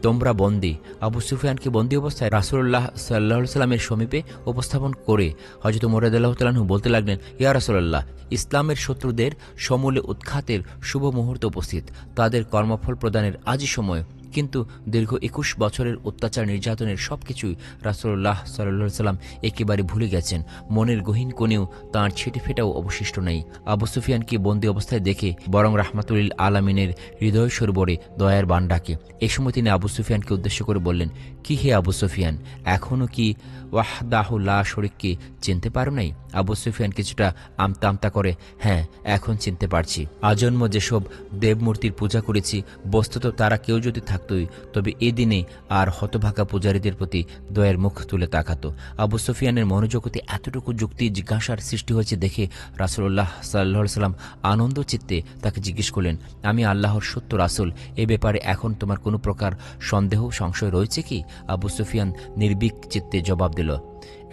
তোমরা বন্দী। আবু সুফিয়ানকে বন্দী অবস্থায় রাসূলুল্লাহ সাল্লাল্লাহু আলাইহি ওয়াসাল্লামের সমীপে উপস্থাপন করে হযরত ওমর রাদিয়াল্লাহু তাআলা বলতে লাগলেন, ইয়া রাসূলুল্লাহ, ইসলামের শত্রুদের সমূলে উৎখাতের শুভ মুহূর্ত উপস্থিত। তাদের কর্মফল প্রদানের আজই সময়। কিন্তু দীর্ঘ 21 বছরের অত্যাচার নির্যাতনের সবকিছুই রাসূলুল্লাহ সাল্লাল্লাহু আলাইহি ওয়াসাল্লাম একেবারে ভুলে গেছেন। মনের গহীন কোণেও তাঁর ছিটে ফেটাও অবশিষ্ট নেই। আবু সুফিয়ানকে বন্দী অবস্থায় দেখে বরং রাহমাতুল আলামিনের হৃদয় সরোবরে দয়ার বান ডাকে। এই সময় তিনি আবু সুফিয়ানকে উদ্দেশ্য করে বললেন, কি হে আবু সুফিয়ান, এখনও কি ওয়াহদাহু লা শরীককে চিনতে পারো নাই? আবু সুফিয়ান কিছুটা আমতা আমতা করে, হ্যাঁ, এখন চিনতে পারছি। আজন্ম যেসব দেবমূর্তির পূজা করেছি, বস্তুত তারা কেউ যদি থাকতই তবে এ দিনে আর হতভাগা পূজারীদের প্রতি দয়ের মুখ তুলে তাকাত। আবু সুফিয়ানের মনোজগতে এতটুকু যুক্তি জিজ্ঞাসার সৃষ্টি হয়েছে দেখে রাসূলুল্লাহ সাল্লাল্লাহু আলাইহি ওয়াসাল্লাম আনন্দ চিত্তে তাকে জিজ্ঞেস করলেন, আমি আল্লাহর সত্য রাসূল, এ ব্যাপারে এখন তোমার কোনো প্রকার সন্দেহ সংশয় রয়েছে কি? আবু সুফিয়ান নির্ভীক চিত্তে জবাব দিল,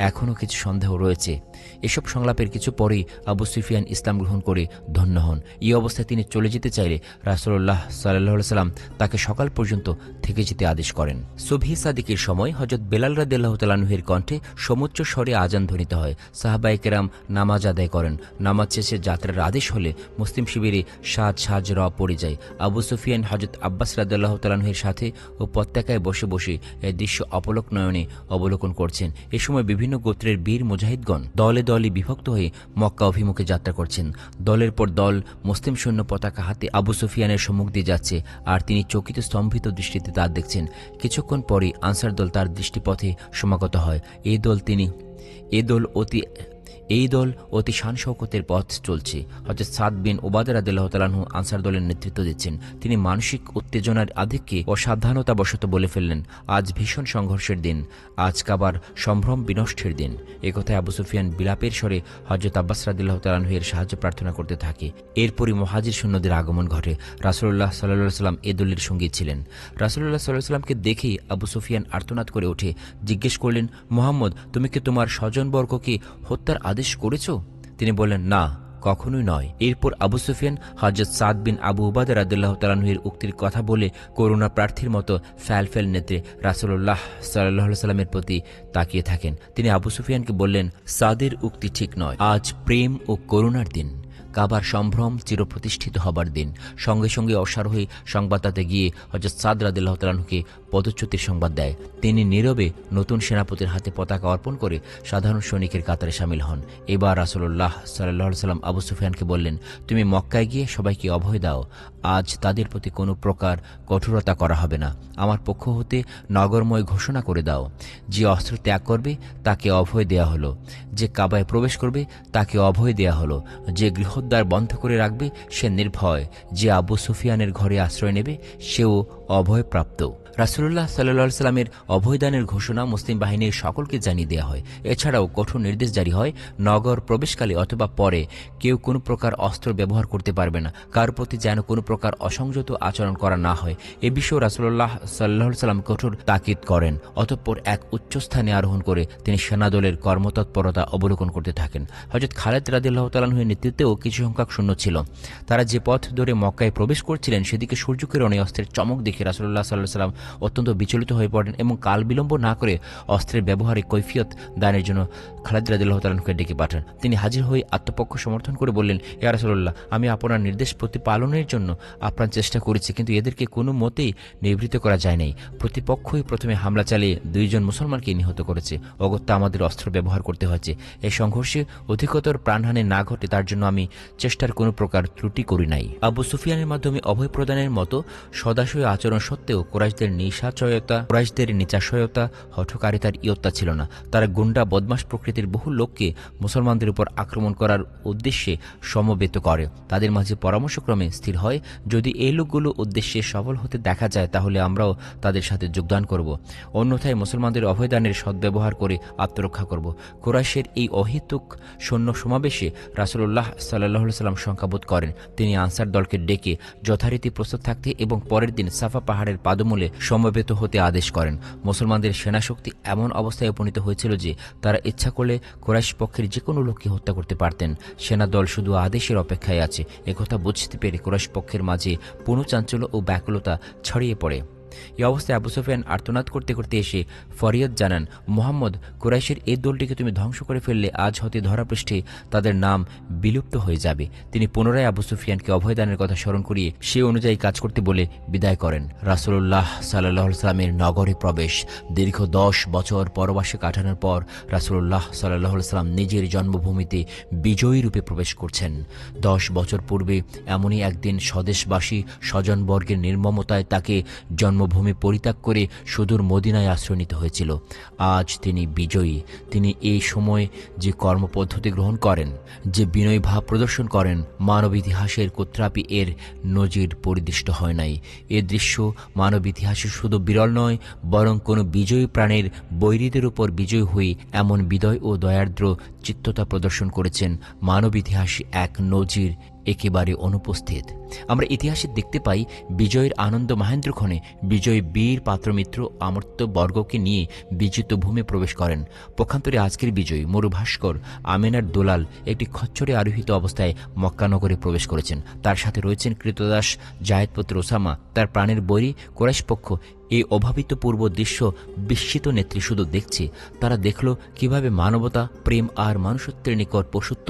এখনও কিছু সন্দেহ রয়েছে। এসব সংলাপের কিছু পরেই আবু সুফিয়ান ইসলাম গ্রহণ করে ধন্য হন। এই অবস্থায় তিনি চলে যেতে চাইলে রাসূলুল্লাহ সাল্লাল্লাহু আলাইহি ওয়াসাল্লাম তাকে সকাল পর্যন্ত থেকে যেতে আদেশ করেন। সুবহি সাদিকের সময় হযরত বেলাল রাদিয়াল্লাহু তাআলা আনহুর কণ্ঠে সমুচ্চ স্বরে আজান ধ্বনিত হয়। সাহাবায়ে কেরাম নামাজ আদায় করেন। নামাজ শেষে যাত্রার আদেশ হলে মুসলিম শিবিরে সাজ পড়ে যায়। আবু সুফিয়ান হযরত আব্বাস রাদিয়াল্লাহু তাআলা আনহুর সাথে উপত্যকায় বসে বসে এই দৃশ্য অপলক নয়নে অবলোকন করছেন। এ সময় বিভিন্ন গোত্রের বীর মুজাহিদগণ দলে দলে বিভক্ত হয়ে মক্কা অভিমুখে যাত্রা করছেন। দলের পর দল মুসলিম সৈন্য পতাকা হাতে আবু সুফিয়ানের সম্মুখ দিয়ে যাচ্ছে, আর তিনি চকিত স্তম্ভিত দৃষ্টিতে তা দেখছেন। কিছুক্ষণ পরই আনসার দল তার দৃষ্টিপথে সমাগত হয়। এই দল অতি শান শৌকতের পথ চলছে। হযরত সাদ বিন উবাদা রাদিয়াল্লাহু তাআলা আনহু আনসার দলের নেতৃত্ব দিচ্ছেন। তিনি মানসিক উত্তেজনার আধিক্যে অসাবধানতাবশত বলে ফেললেন, আজ ভীষণ সংঘর্ষের দিন, আজ কাবার সম্ভ্রম বিনষ্টের দিন। এ কথায় আবু সুফিয়ান বিলাপের স্বরে হযরত আব্বাস রাদিয়াল্লাহু তাআলা আনহু এর সাহায্য প্রার্থনা করতে থাকে। এরপরই মুহাজির সৈন্যদের আগমন ঘটে। রাসূলুল্লাহ সাল্লাল্লাহু আলাইহি ওয়াসাল্লাম এ দলের সঙ্গী ছিলেন। রাসূলুল্লাহ সাল্লাল্লাহু আলাইহি ওয়াসাল্লামকে দেখেই আবু সুফিয়ান আর্তনাদ করে ওঠে জিজ্ঞেস করলেন, মুহাম্মদ, তুমি কি তোমার স্বজনবর্গকে হত্যার আদেশ করেছ? তিনি বললেন, না, কখনোই নয়। এরপর আবু সুফিয়ান হযরত সাদ বিন আবু উবাদা রাদিয়াল্লাহু তাআলা আনহুর উক্তির কথা বলে করুণা প্রার্থীর মতো ফ্যাল নেত্রে রাসূলুল্লাহ সাল্লাল্লাহু আলাইহি ওয়াসাল্লামের প্রতি তাকিয়ে থাকেন। তিনি আবু সুফিয়ানকে বললেন, সাদের উক্তি ঠিক নয়। আজ প্রেম ও করুণার দিন, কাবার সম্ভ্রম চিরপ্রতিষ্ঠিত হবার দিন। সঙ্গে সঙ্গে অশ্বারোহী সংবাদদাতা গিয়ে হযরত সাদ রাদিয়াল্লাহু তাআলা আনহুকে পদচ্যুতির সংবাদ দেয়। তিনি নীরবে নতুন সেনাপতির হাতে পতাকা অর্পণ করে সাধারণ সৈনিকের কাতারে সামিল হন। এবার রাসূলুল্লাহ সাল্লাল্লাহু আলাইহি ওয়াসাল্লাম আবু সুফিয়ানকে বললেন, তুমি মক্কায় গিয়ে সবাইকে অভয় দাও। আজ তাদের প্রতি কোনো প্রকার কঠোরতা করা হবে না। আমার পক্ষ হতে নগরময় ঘোষণা করে দাও, যে অস্ত্র ত্যাগ করবে তাকে অভয় দেয়া হলো, যে কাবায় প্রবেশ করবে তাকে অভয় দেয়া হলো, যে গৃহদ্বার বন্ধ করে রাখবে সে নির্ভয়, যে আবু সুফিয়ানের ঘরে আশ্রয় নেবে সেও অভয়প্রাপ্ত। রাসূলুল্লাহ সাল্লাল্লাহু আলাইহি সাল্লামের অভয়দানের ঘোষণা মুসলিম বাহিনীর সকলকে জানিয়ে দেওয়া হয়। এছাড়াও কঠোর নির্দেশ জারি হয়, নগর প্রবেশকালে অথবা পরে কেউ কোনো প্রকার অস্ত্র ব্যবহার করতে পারবে না, কার প্রতি যেন কোনো প্রকার অসংযত আচরণ করা না হয়। এ বিষয়ে রাসূলুল্লাহ সাল্লাল্লাহু আলাইহি সাল্লাম কঠোর তাকিদ করেন। অতঃপর এক উচ্চস্থানে আরোহণ করে তিনি সেনাদলের কর্মতৎপরতা অবলোকন করতে থাকেন। হযরত খালিদ রাদিয়াল্লাহু তাআলা আনহুর নেতৃত্বেও কিছু সংখ্যক সৈন্য ছিল। তারা যে পথ ধরে মক্কায় প্রবেশ করছিলেন সেদিকে সূর্যকিরণে অস্ত্রের চমক দেখে রাসূলুল্লাহ সাল্লাল্লাহু আলাইহি সাল্লাম অত্যন্ত বিচলিত হয়ে পড়েন এবং কাল বিলম্ব না করে অস্ত্রের ব্যবহারে কৈফিয়ত দানের জন্য খালিদ রাদিয়াল্লাহু তাআলা আনহুকে ডেকে পাঠান। তিনি হাজির হয়ে আত্মপক্ষ সমর্থন করে বললেন, ইয়া রাসূলুল্লাহ, আমি আপনার নির্দেশ প্রতিপালনের জন্য আপ্রাণ চেষ্টা করেছি, কিন্তু এদেরকে কোনো মতেই নিবৃত্ত করা যায় নাই। প্রতিপক্ষই প্রথমে হামলা চালিয়ে 2 জন মুসলমানকে নিহত করেছে। অগত্যা আমাদের অস্ত্র ব্যবহার করতে হয়েছে। এই সংঘর্ষে অধিকতর প্রাণহানি না ঘটে তার জন্য আমি চেষ্টার কোনো প্রকার ত্রুটি করি নাই। আবু সুফিয়ানের মাধ্যমে অভয় প্রদানের মতো সদাশয় আচরণ সত্ত্বেও কুরাইশদের নিচাশয়তা হঠকারিতার ইয়ত্তা ছিল না। তারা গুন্ডা বদমাশ প্রকৃতির বহু লোককে মুসলমানদের উপর আক্রমণ করার উদ্দেশ্যে সমবেত করে। তাদের মাঝে পরামর্শক্রমে স্থির হয়, যদি এই লোকগুলো উদ্দেশ্যে সফল হতে দেখা যায় তাহলে আমরাও তাদের সাথে যোগদান করব, অন্যথায় মুসলমানদের অভয়দানের সদ্ব্যবহার করে আত্মরক্ষা করব। কুরাইশের এই অহেতুক সৈন্য সমাবেশে রাসূলুল্লাহ সাল্লাল্লাহু আলাইহি সাল্লাম শঙ্কাবোধ করেন। তিনি আনসার দলকে ডেকে যথারীতি প্রস্তুত থাকতে এবং পরের দিন সাফা পাহাড়ের পাদমূলে সমবেত হতে আদেশ করেন। মুসলমানদের সেনাশক্তি এমন অবস্থায় উপনীত হয়েছিল যে তারা ইচ্ছা করলে কুরাইশ পক্ষের যে কোনো লোককে হত্যা করতে পারতেন। সেনা দল শুধু আদেশের অপেক্ষায় আছে। একথা বুঝতে পেরে কুরাইশ পক্ষের মাঝে পুনঃচাঞ্চল্য ও ব্যাকুলতা ছড়িয়ে পড়ে। এই অবস্থায় আবু সুফিয়ান আর্তনাদ করতে করতে এসে ফরিয়াদ জানান, মুহাম্মদ, কুরাইশের এই দলটিকে তুমি ধ্বংস করে ফেললে আজ হতে ধরাপৃষ্ঠে তাদের নাম বিলুপ্ত হয়ে যাবে। তিনি পুনরায় আবু সুফিয়ানকে অভয়দানের কথা স্মরণ করিয়ে সে অনুযায়ী কাজ করতে বলে বিদায় করেন। রাসূলুল্লাহ সাল্লাল্লাহু আলাইহি সাল্লামের নগরে প্রবেশ। দীর্ঘ 10 বছর পরবাসে কাটানোর পর রাসূলুল্লাহ সাল্লাল্লাহু আলাইহি সাল্লাম নিজের জন্মভূমিতে বিজয়ী রূপে প্রবেশ করছেন। 10 বছর পূর্বে এমনই একদিন স্বদেশবাসী স্বজনবর্গের নির্মমতায় তাকে জন্মভূমি পরিত্যাগ করে সুদূর মদিনায় আশ্রয় নিতে হয়েছিল। আজ তিনি বিজয়ী। তিনি এই সময় যে কর্মপদ্ধতি গ্রহণ করেন, যে বিনয় ভাব প্রদর্শন করেন, মানব ইতিহাসের কোত্রাপি এর নজির পরিদৃষ্ট হয় নাই। এ দৃশ্য মানব ইতিহাসে শুধু বিরল নয়, বরং কোনো বিজয়ী প্রাণের বৈরীদের উপর বিজয় হয়ে এমন বিদয় ও দয়ার্দ্র চিত্ততা প্রদর্শন করেছেন মানব ইতিহাসে এক নজির একেবারে অনুপস্থিত। আমরা ইতিহাসে দেখতে পাই, বিজয়ের আনন্দ মহেন্দ্রক্ষণে বিজয়ী বীর পাত্রমিত্র আমর্ত্য বর্গকে নিয়ে বিজিত ভূমি প্রবেশ করেন। পক্ষান্তরে আজকের বিজয়ী মরুভাস্কর আমেনার দোলাল একটি খচ্চরে আরোহিত অবস্থায় মক্কানগরে প্রবেশ করেছেন। তার সাথে রয়েছেন কৃতদাস জায়েদপুত্র ওসামা। তার প্রাণের বৈরী কুরাইশ পক্ষ এই অভাবিতপূর্ব দৃশ্য বিস্মিত নেত্রী শুধু দেখছে। তারা দেখল কিভাবে মানবতা, প্রেম আর মানুষত্বের নিকট পশুত্ব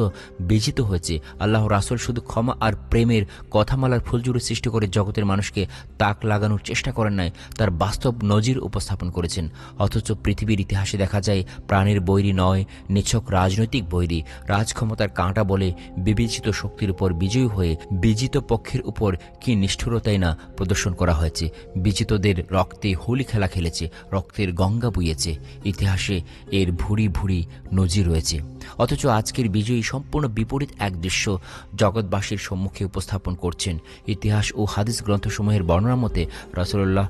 বিজিত হয়েছে। আল্লাহ রাসূল শুধু ক্ষমা আর প্রেমের কথামালার ফুলজুড়ে সৃষ্টি করে জগতের মানুষকে তাক লাগানোর চেষ্টা করেন নাই, তার বাস্তব নজির উপস্থাপন করেছেন। অথচ পৃথিবীর ইতিহাসে দেখা যায় প্রাণের বৈরী নয়, নিছক রাজনৈতিক বৈরী, রাজক্ষমতার কাঁটা বলে বিবেচিত শক্তির উপর বিজয়ী হয়ে বিজিত পক্ষের উপর কি নিষ্ঠুরতাই না প্রদর্শন করা হয়েছে। বিজিতদের রক্তে হোলি খেলা খেলেছে, রক্তের গঙ্গা বইয়েছে। ইতিহাসে এর ভুরি ভুরি নজির রয়েছে। অথচ আজকের বিজয়ী সম্পূর্ণ বিপরীত এক দৃশ্য জগৎবাসীর সম্মুখে উপস্থাপন করছেন। ইতিহাস ও হাদিস গ্রন্থসমূহের বর্ণনা মতে রাসূলুল্লাহ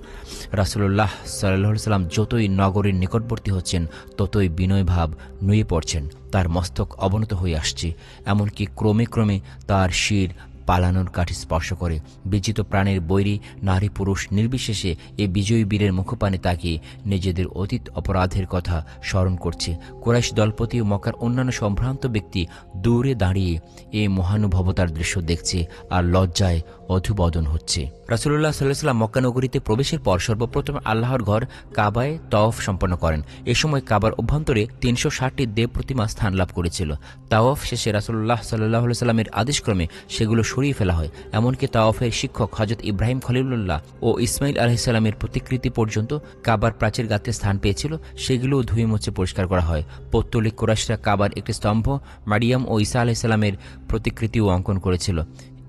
সাল্লাল্লাহু আলাইহি সাল্লাম যতই নগরের নিকটবর্তী হচ্ছেন ততই বিনয় ভাব নুয়ে পড়ছেন। তার মস্তক অবনত হয়ে আসছে, এমনকি ক্রমে ক্রমে তার শির পালানোর কাঠি স্পর্শ করে। বিজিত প্রাণের বৈরী নারী পুরুষ নির্বিশেষে এই বিজয়ী বীরের মুখপানে তাকিয়ে নিজেদের অতীত অপরাধের কথা স্মরণ করছে। কুরাইশ দলপতি ও মক্কার অন্যান্য সম্ভ্রান্ত ব্যক্তি দূরে দাঁড়িয়ে এই মহানুভবতার দৃশ্য দেখছে আর লজ্জায় অধুবদন হচ্ছে। রাসূলুল্লাহ সাল্লাল্লাহু আলাইহি ওয়াসাল্লাম মক্কা নগরীতে প্রবেশের পর সর্বপ্রথম আল্লাহর ঘর কাবায় তাওয়াফ সম্পন্ন করেন। এ সময় কাবার অভ্যন্তরে 360টি দেব প্রতিমা স্থান লাভ করেছিল। তাওয়াফ শেষে রাসূলুল্লাহ সাল্লাল্লাহু আলাইহি ওয়াসাল্লামের আদেশক্রমে সেগুলো সরিয়ে ফেলা হয়। এমনকি তাওয়াফের শিক্ষক হযরত ইব্রাহিম খলিলুল্লাহ ও ইসমাইল আলাইহিস সালামের প্রতিকৃতি পর্যন্ত কাবার প্রাচীর গাত্রে স্থান পেয়েছিল, সেগুলোও ধুয়ে মুছে পরিষ্কার করা হয়। পৌত্তলিক কুরাইশরা কাবার একটি স্তম্ভ, মারিয়াম ও ঈসা আলাইহিস সালামের প্রতিকৃতিও অঙ্কন করেছিল।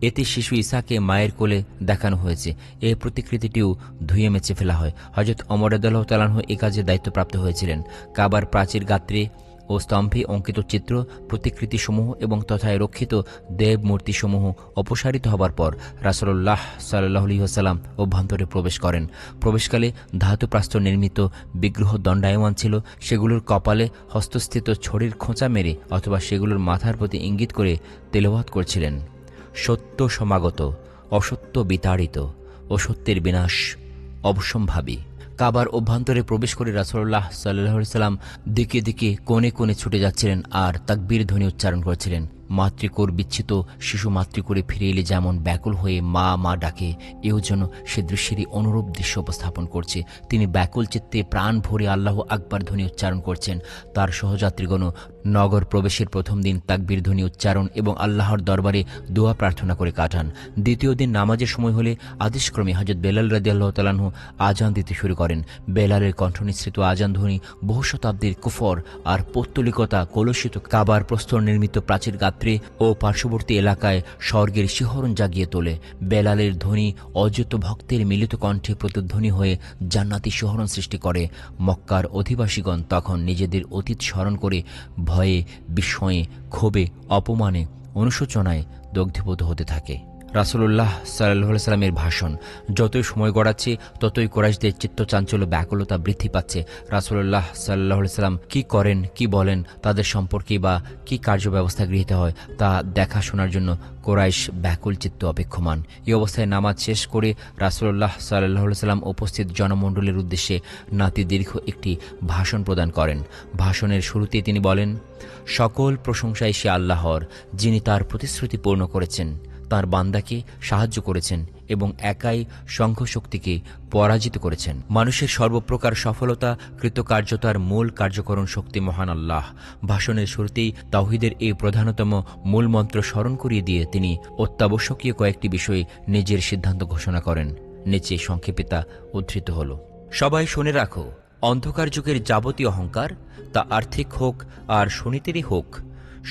এতে শিশু ঈসাকে মায়ের কোলে দেখানো হয়েছে। এই প্রতিকৃতিটিও ধুয়ে মেছে ফেলা হয়। হযরত ওমর রাদিয়াল্লাহু তাআলা আনহু এই কাজের দায়িত্বপ্রাপ্ত হয়েছিলেন। কাবার প্রাচীর গাত্রে ও স্তম্ভে অঙ্কিত চিত্র প্রতিকৃতিসমূহ এবং তথায় রক্ষিত দেব মূর্তিসমূহ অপসারিত হবার পর রাসূলুল্লাহ সাল্লাল্লাহু আলাইহি ওয়াসাল্লাম অভ্যন্তরে প্রবেশ করেন। প্রবেশকালে ধাতুপ্রাস্তর নির্মিত বিগ্রহ দণ্ডায়মান ছিল। সেগুলোর কপালে হস্তস্থিত ছড়ির খোঁচা মেরে অথবা সেগুলোর মাথার প্রতি ইঙ্গিত করে তেলাওয়াত করছিলেন, সত্য সমাগত, অসত্য বিতাড়িত, অসত্যের বিনাশ অবশ্যম্ভাবী। কাবার অভ্যন্তরে প্রবেশ করে রাসূলুল্লাহ সাল্লাল্লাহু আলাইহি ওয়াসাল্লাম দিকে দিকে কোণে কোণে ছুটে যাচ্ছিলেন আর তাকবীর ধ্বনি উচ্চারণ করছিলেন। মাতৃকোর বিচ্ছিত শিশু মাতৃকোরে ফিরে এলে যেমন ব্যাকুল হয়ে মা মা ডাকে, এও যেন সে দৃশ্যেরই অনুরূপ দৃশ্য উপস্থাপন করছে। তিনি ব্যাকুল চিত্তে প্রাণ ভরে আল্লাহ আকবার ধ্বনি উচ্চারণ করছেন। তার সহযাত্রীগণও নগর প্রবেশের প্রথম দিন তাকবীর ধ্বনি উচ্চারণ এবং আল্লাহর দরবারে দোয়া প্রার্থনা করে কাটান। দ্বিতীয় দিন নামাজের সময় হলে আদেশক্রমে হযরত বেলাল রাদিয়াল্লাহু তাআলা আনহু আজান দিতে শুরু করেন। বেলালের কণ্ঠনিঃসৃত আজান ধ্বনি বহু শতাব্দীর কুফর আর পৌত্তলিকতা কলুষিত কাবার প্রস্তর নির্মিত প্রাচীর গাত্রে ও পার্শ্ববর্তী এলাকায় স্বর্গের শিহরণ জাগিয়ে তোলে। বেলালের ধ্বনি অযত ভক্তের মিলিত কণ্ঠে প্রতিধ্বনি হয়ে জান্নাতি শিহরণ সৃষ্টি করে। মক্কার অধিবাসীগণ তখন নিজেদের অতীত স্মরণ করে ভয়ে, বিস্ময়ে, ক্ষোভে, অপমানে, অনুশোচনায় দগ্ধীভূত হতে থাকে। রাসূলুল্লাহ সাল্লাল্লাহু আলাইহি ওয়াসাল্লামের ভাষণ যতই সময় গড়াচ্ছে ততই কুরাইশদের চিত্তচাঞ্চল্য ব্যাকুলতা বৃদ্ধি পাচ্ছে। রাসূলুল্লাহ সাল্লাল্লাহু আলাইহি ওয়াসাল্লাম কি করেন, কি বলেন, তাদের সম্পর্কে বা কি কার্যব্যবস্থা গৃহীত হয় তা দেখাশোনার জন্য কুরাইশ ব্যাকুল চিত্ত অপেক্ষমান। এই অবস্থায় নামাজ শেষ করে রাসূলুল্লাহ সাল্লাল্লাহু আলাইহি ওয়াসাল্লাম উপস্থিত জনমণ্ডলীর উদ্দেশ্যে নাতিদীর্ঘ একটি ভাষণ প্রদান করেন। ভাষণের শুরুতেই তিনি বলেন, সকল প্রশংসাই সে আল্লাহর, যিনি তার প্রতিশ্রুতি পূর্ণ করেছেন, তার বান্দাকে সাহায্য করেছেন এবং একাই সংঘশক্তিকে পরাজিত করেছেন। মানুষের সর্বপ্রকার সফলতা কৃতকার্যতার মূল কার্যকরণ শক্তি মহান আল্লাহ। ভাষণের শুরুতেই তাওহীদের এই প্রধানতম মূল মন্ত্র স্মরণ করিয়ে দিয়ে তিনি অত্যাবশ্যকীয় কয়েকটি বিষয়ে নিজের সিদ্ধান্ত ঘোষণা করেন। নিচে সংক্ষেপে তা উদ্ধৃত হল। সবাই শুনে রাখো, অন্ধকার যুগের যাবতীয় অহংকার, তা আর্থিক হোক আর সুনীতিরই হোক,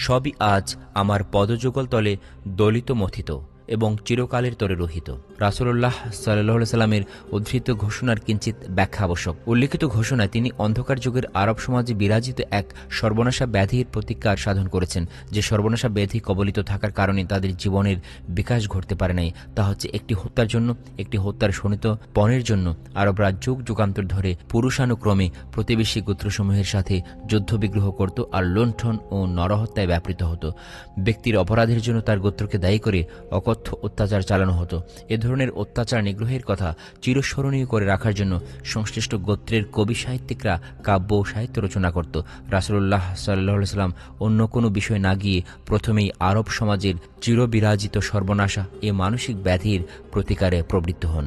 সবই আজ আমার পদযুগল তলে দলিত মথিত এবং চিরকালের তরে রহিত। রাসূলুল্লাহ সাল্লাল্লাহু আলাইহি সাল্লামের উদ্ধৃত ঘোষণার কিঞ্চিত ব্যাখ্যা আবশ্যক। উল্লিখিত ঘোষণায় তিনি অন্ধকার যুগের আরব সমাজে বিরাজিত এক সর্বনাশা ব্যাধির প্রতিকার সাধন করেছেন। যে সর্বনাশা ব্যাধি কবলিত থাকার কারণে তাদের জীবনের বিকাশ ঘটতে পারে নাই, তা হচ্ছে একটি হত্যার জন্য, একটি হত্যার শোণিত পণের জন্য আরবরা যুগ যুগান্তর ধরে পুরুষানুক্রমে প্রতিবেশী গোত্রসমূহের সাথে যুদ্ধবিগ্রহ করত আর লুণ্ঠন ও নরহত্যায় ব্যাপৃত হতো। ব্যক্তির অপরাধের জন্য তার গোত্রকে দায়ী করে অকথ্য অত্যাচার চালানো হতো। এ ধরনের অত্যাচার নিগ্রহের কথা চিরস্মরণীয় করে রাখার জন্য সংশ্লিষ্ট গোত্রের কবি সাহিত্যিকরা কাব্য সাহিত্য রচনা করত। রাসূলুল্লাহ সাল্লাল্লাহু আলাইহি ওয়াসাল্লাম অন্য কোনো বিষয় না গিয়ে প্রথমেই আরব সমাজের চিরবিরাজিত সর্বনাশা এ মানসিক ব্যাধির প্রতিকারে প্রবৃত্ত হন।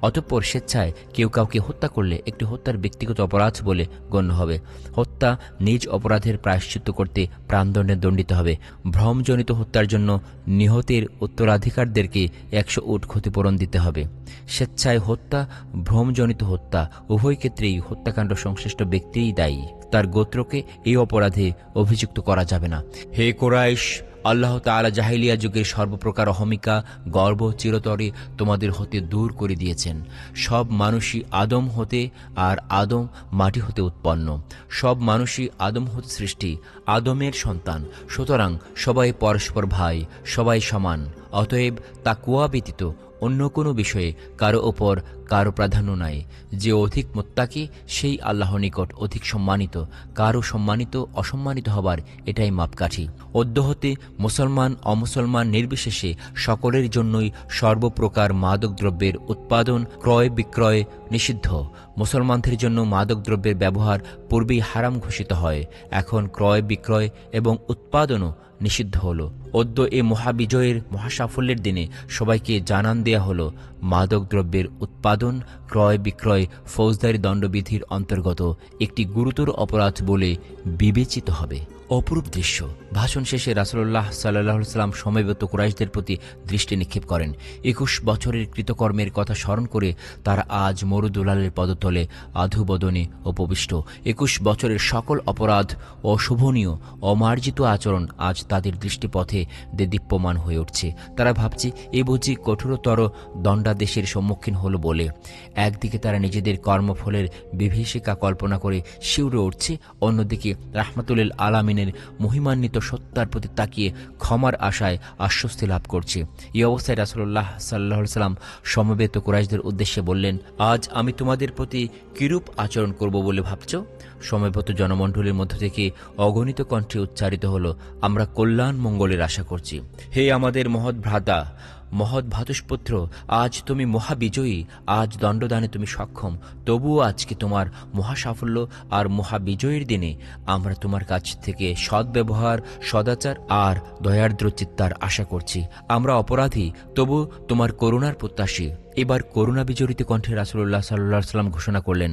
অতঃপর স্বেচ্ছায় কেউ কাউকে হত্যা করলে একটি হত্যার ব্যক্তিগত অপরাধ বলে গণ্য হবে। হত্যা নিজ অপরাধের প্রায়শ্চিত্ত করতে প্রাণদণ্ডে দণ্ডিত হবে। ভ্রমজনিত হত্যার জন্য নিহতের উত্তরাধিকারদেরকে 100 উট ক্ষতিপূরণ দিতে হবে। স্বেচ্ছায় হত্যা, ভ্রমজনিত হত্যা উভয় ক্ষেত্রেই হত্যাকাণ্ড সংশ্লিষ্ট ব্যক্তিই দায়ী। তার গোত্রকে এই অপরাধে অভিযুক্ত করা যাবে না। হে কুরাইশ, আল্লাহ তাআলা জাহিলিয়া যুগের সর্বপ্রকার অহমিকা, গর্ব চিরতরে তোমাদের হতে দূর করে দিয়েছেন। সব মানুষই আদম হতে আর আদম মাটি হতে উৎপন্ন। সব মানুষই আদম হতে সৃষ্টি, আদমের সন্তান। সুতরাং সবাই পরস্পর ভাই, সবাই সমান। অতএব তাকওয়া ব্যতীত অন্য কোনো বিষয়ে কারো ওপর কারো প্রাধান্য নাই। যে অধিক মুত্তাকি সেই আল্লাহর নিকট অধিক সম্মানিত। কারো সম্মানিত অসম্মানিত হবার এটাই মাপকাঠি। অদ্য হতে মুসলমান অমুসলমান নির্বিশেষে সকলের জন্যই সর্বপ্রকার মাদকদ্রব্যের উৎপাদন, ক্রয় বিক্রয় নিষিদ্ধ। মুসলমানদের জন্য মাদকদ্রব্যের ব্যবহার পূর্বেই হারাম ঘোষিত হয়, এখন ক্রয় বিক্রয় এবং উৎপাদনও নিষিদ্ধ হল। অদ্য এ মহাবিজয়ের মহাসাফল্যের দিনে সবাইকে জানান দেয়া হল, মাদকদ্রব্যের উৎপাদন, ক্রয় বিক্রয় ফৌজদারি দণ্ডবিধির অন্তর্গত একটি গুরুতর অপরাধ বলে বিবেচিত হবে। অপরূপ দৃশ্য। ভাষণ শেষে রাসূলুল্লাহ সাল্লাল্লাহু আলাইহি ওয়াসাল্লাম সমবেত কুরাইশদের প্রতি দৃষ্টি নিক্ষেপ করেন। 21 বছরের কৃতকর্মের কথা স্মরণ করে তারা আজ মরুদুলালের পদতলে আধুবদনে উপবিষ্ট। 21 বছরের সকল অপরাধ, অশোভনীয়, অমার্জিত আচরণ আজ তাদের দৃষ্টিপথে দেদীপ্যমান হয়ে উঠছে। তারা ভাবছে, এ বুঝি কঠোরতর দণ্ড দণ্ডাদেশের সম্মুখীন হলো বলে। একদিকে তারা নিজেদের কর্মফলের বিভীষিকা কল্পনা করে শিউরে উঠছে, অন্যদিকে রাহমাতুল আলামিনের মহিমান্বিত সত্তার প্রতি তাকিয়ে ক্ষমার আশায় আশ্বস্তি লাভ করছে। এই অবস্থায় রাসূলুল্লাহ সাল্লাল্লাহু আলাইহি ওয়াসাল্লাম সমবেত কুরাইশদের উদ্দেশ্যে বললেন, আজ আমি তোমাদের প্রতি কিরূপ আচরণ করব বলে ভাবছ? সমবেত জনমণ্ডলীর মধ্য থেকে অগণিত কণ্ঠে উচ্চারিত হলো, আমরা কল্যাণ মঙ্গলের আশা করছি। হে আমাদের মহৎ ভ্রাতা, মহৎ ভ্রাতুষ্পুত্র, আজ তুমি মহাবিজয়ী, আজ দণ্ডদানে তুমি সক্ষম, তবুও আজকে তোমার মহাসাফল্য আর মহাবিজয়ীর দিনে আমরা তোমার কাছ থেকে সদ্ব্যবহার, সদাচার আর দয়ার্দ্র চিত্তার আশা করছি। আমরা অপরাধী, তবু তোমার করুণার প্রত্যাশী। এবার করুণা বিজড়িত কণ্ঠে রাসূলুল্লাহ সাল্লাল্লাহু আলাইহি ওয়াসাল্লাম ঘোষণা করলেন,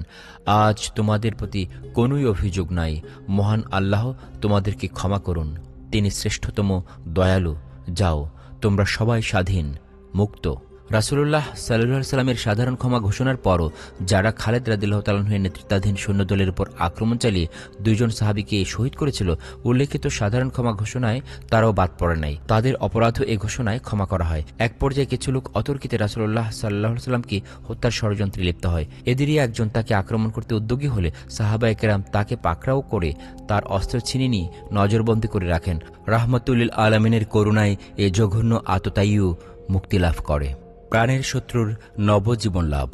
আজ তোমাদের প্রতি কোনোই অভিযোগ নাই। মহান আল্লাহ তোমাদেরকে ক্ষমা করুন, তিনি শ্রেষ্ঠতম দয়ালু। যাও, তোমরা সবাই স্বাধীন, মুক্ত। রাসূলুল্লাহ সাল্লাল্লাহু আলাইহি ওয়াসাল্লামের সাধারণ ক্ষমা ঘোষণার পরও যারা খালেদ রাদিয়াল্লাহু তাআলা আনহুর নেতৃত্বাধীন সৈন্যদলের উপর আক্রমণ চালিয়ে 2 জন সাহাবীকে শহীদ করেছিল, উল্লেখিত সাধারণ ক্ষমা ঘোষণায় তারাও বাদ পড়ে নাই। তাদের অপরাধও এ ঘোষণায় ক্ষমা করা হয়। এক পর্যায়ে কিছু লোক অতর্কিতে রাসূলুল্লাহ সাল্লাল্লাহু আলাইহি ওয়াসাল্লামকে হত্যার ষড়যন্ত্রে লিপ্ত হয়। এদেরই একজন তাকে আক্রমণ করতে উদ্যোগী হলে সাহাবায়ে কেরাম তাকে পাকড়াও করে তার অস্ত্র ছিনিয়ে নিয়ে নজরবন্দি করে রাখেন। রাহমাতুল আলামিনের করুণায় এ জঘন্য আততায়ীও মুক্তি লাভ করে। প্রাণের শত্রুর নবজীবন লাভ।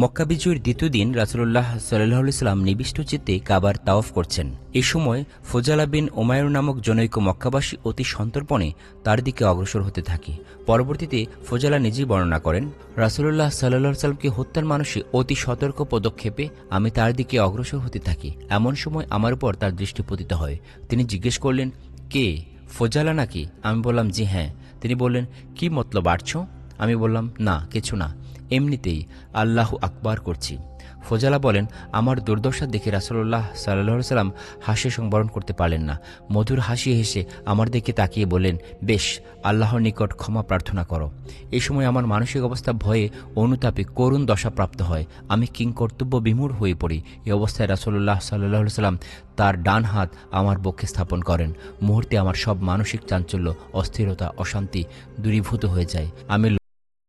মক্কা বিজয়ের দ্বিতীয় দিন রাসূলুল্লাহ সাল্লাল্লাহু আলাইহি ওয়াসাল্লাম নিবিষ্ট চিত্তে কাবার তাওয়াফ করছেন। এই সময় ফুজালা বিন উমাইর নামক জনৈক মক্কাবাসী অতি সন্তর্পণে তার দিকে অগ্রসর হতে থাকে। পরবর্তীতে ফুজালা নিজেই বর্ণনা করেন, রাসূলুল্লাহ সাল্লাল্লাহু আলাইহি ওয়াসাল্লামকে হত্যার মানসে অতি সতর্ক পদক্ষেপে আমি তার দিকে অগ্রসর হতে থাকি। এমন সময় আমার উপর তার দৃষ্টি পতিত হয়। তিনি জিজ্ঞেস করলেন, কে, ফুজালা নাকি? আমি বললাম, জি হ্যাঁ। তিনি বললেন, কি মতলব আটছ? আমি বললাম, না কিছু না, এমনিতেই আল্লাহু আকবার করছি। ফজালা বলেন, আমার দুর্দশা দেখে রাসূলুল্লাহ সাল্লাল্লাহু আলাইহি ওয়াসাল্লাম হাসি সংবরণ করতে পারলেন না। মধুর হাসি হেসে আমার দিকে তাকিয়ে বললেন, বেশ, আল্লাহর নিকট ক্ষমা প্রার্থনা করো। এই সময় আমার মানসিক অবস্থা ভয়ে অনুতাপে করুণ দশাপ্রাপ্ত হয়। আমি কিংকর্তব্য বিমূঢ় হয়ে পড়ি। এই অবস্থায় রাসূলুল্লাহ সাল্লাল্লাহু আলাইহি ওয়াসাল্লাম তার ডান হাত আমার বক্ষে স্থাপন করেন। মুহূর্তে আমার সব মানসিক চাঞ্চল্য, অস্থিরতা, অশান্তি দূরীভূত হয়ে যায়। আমি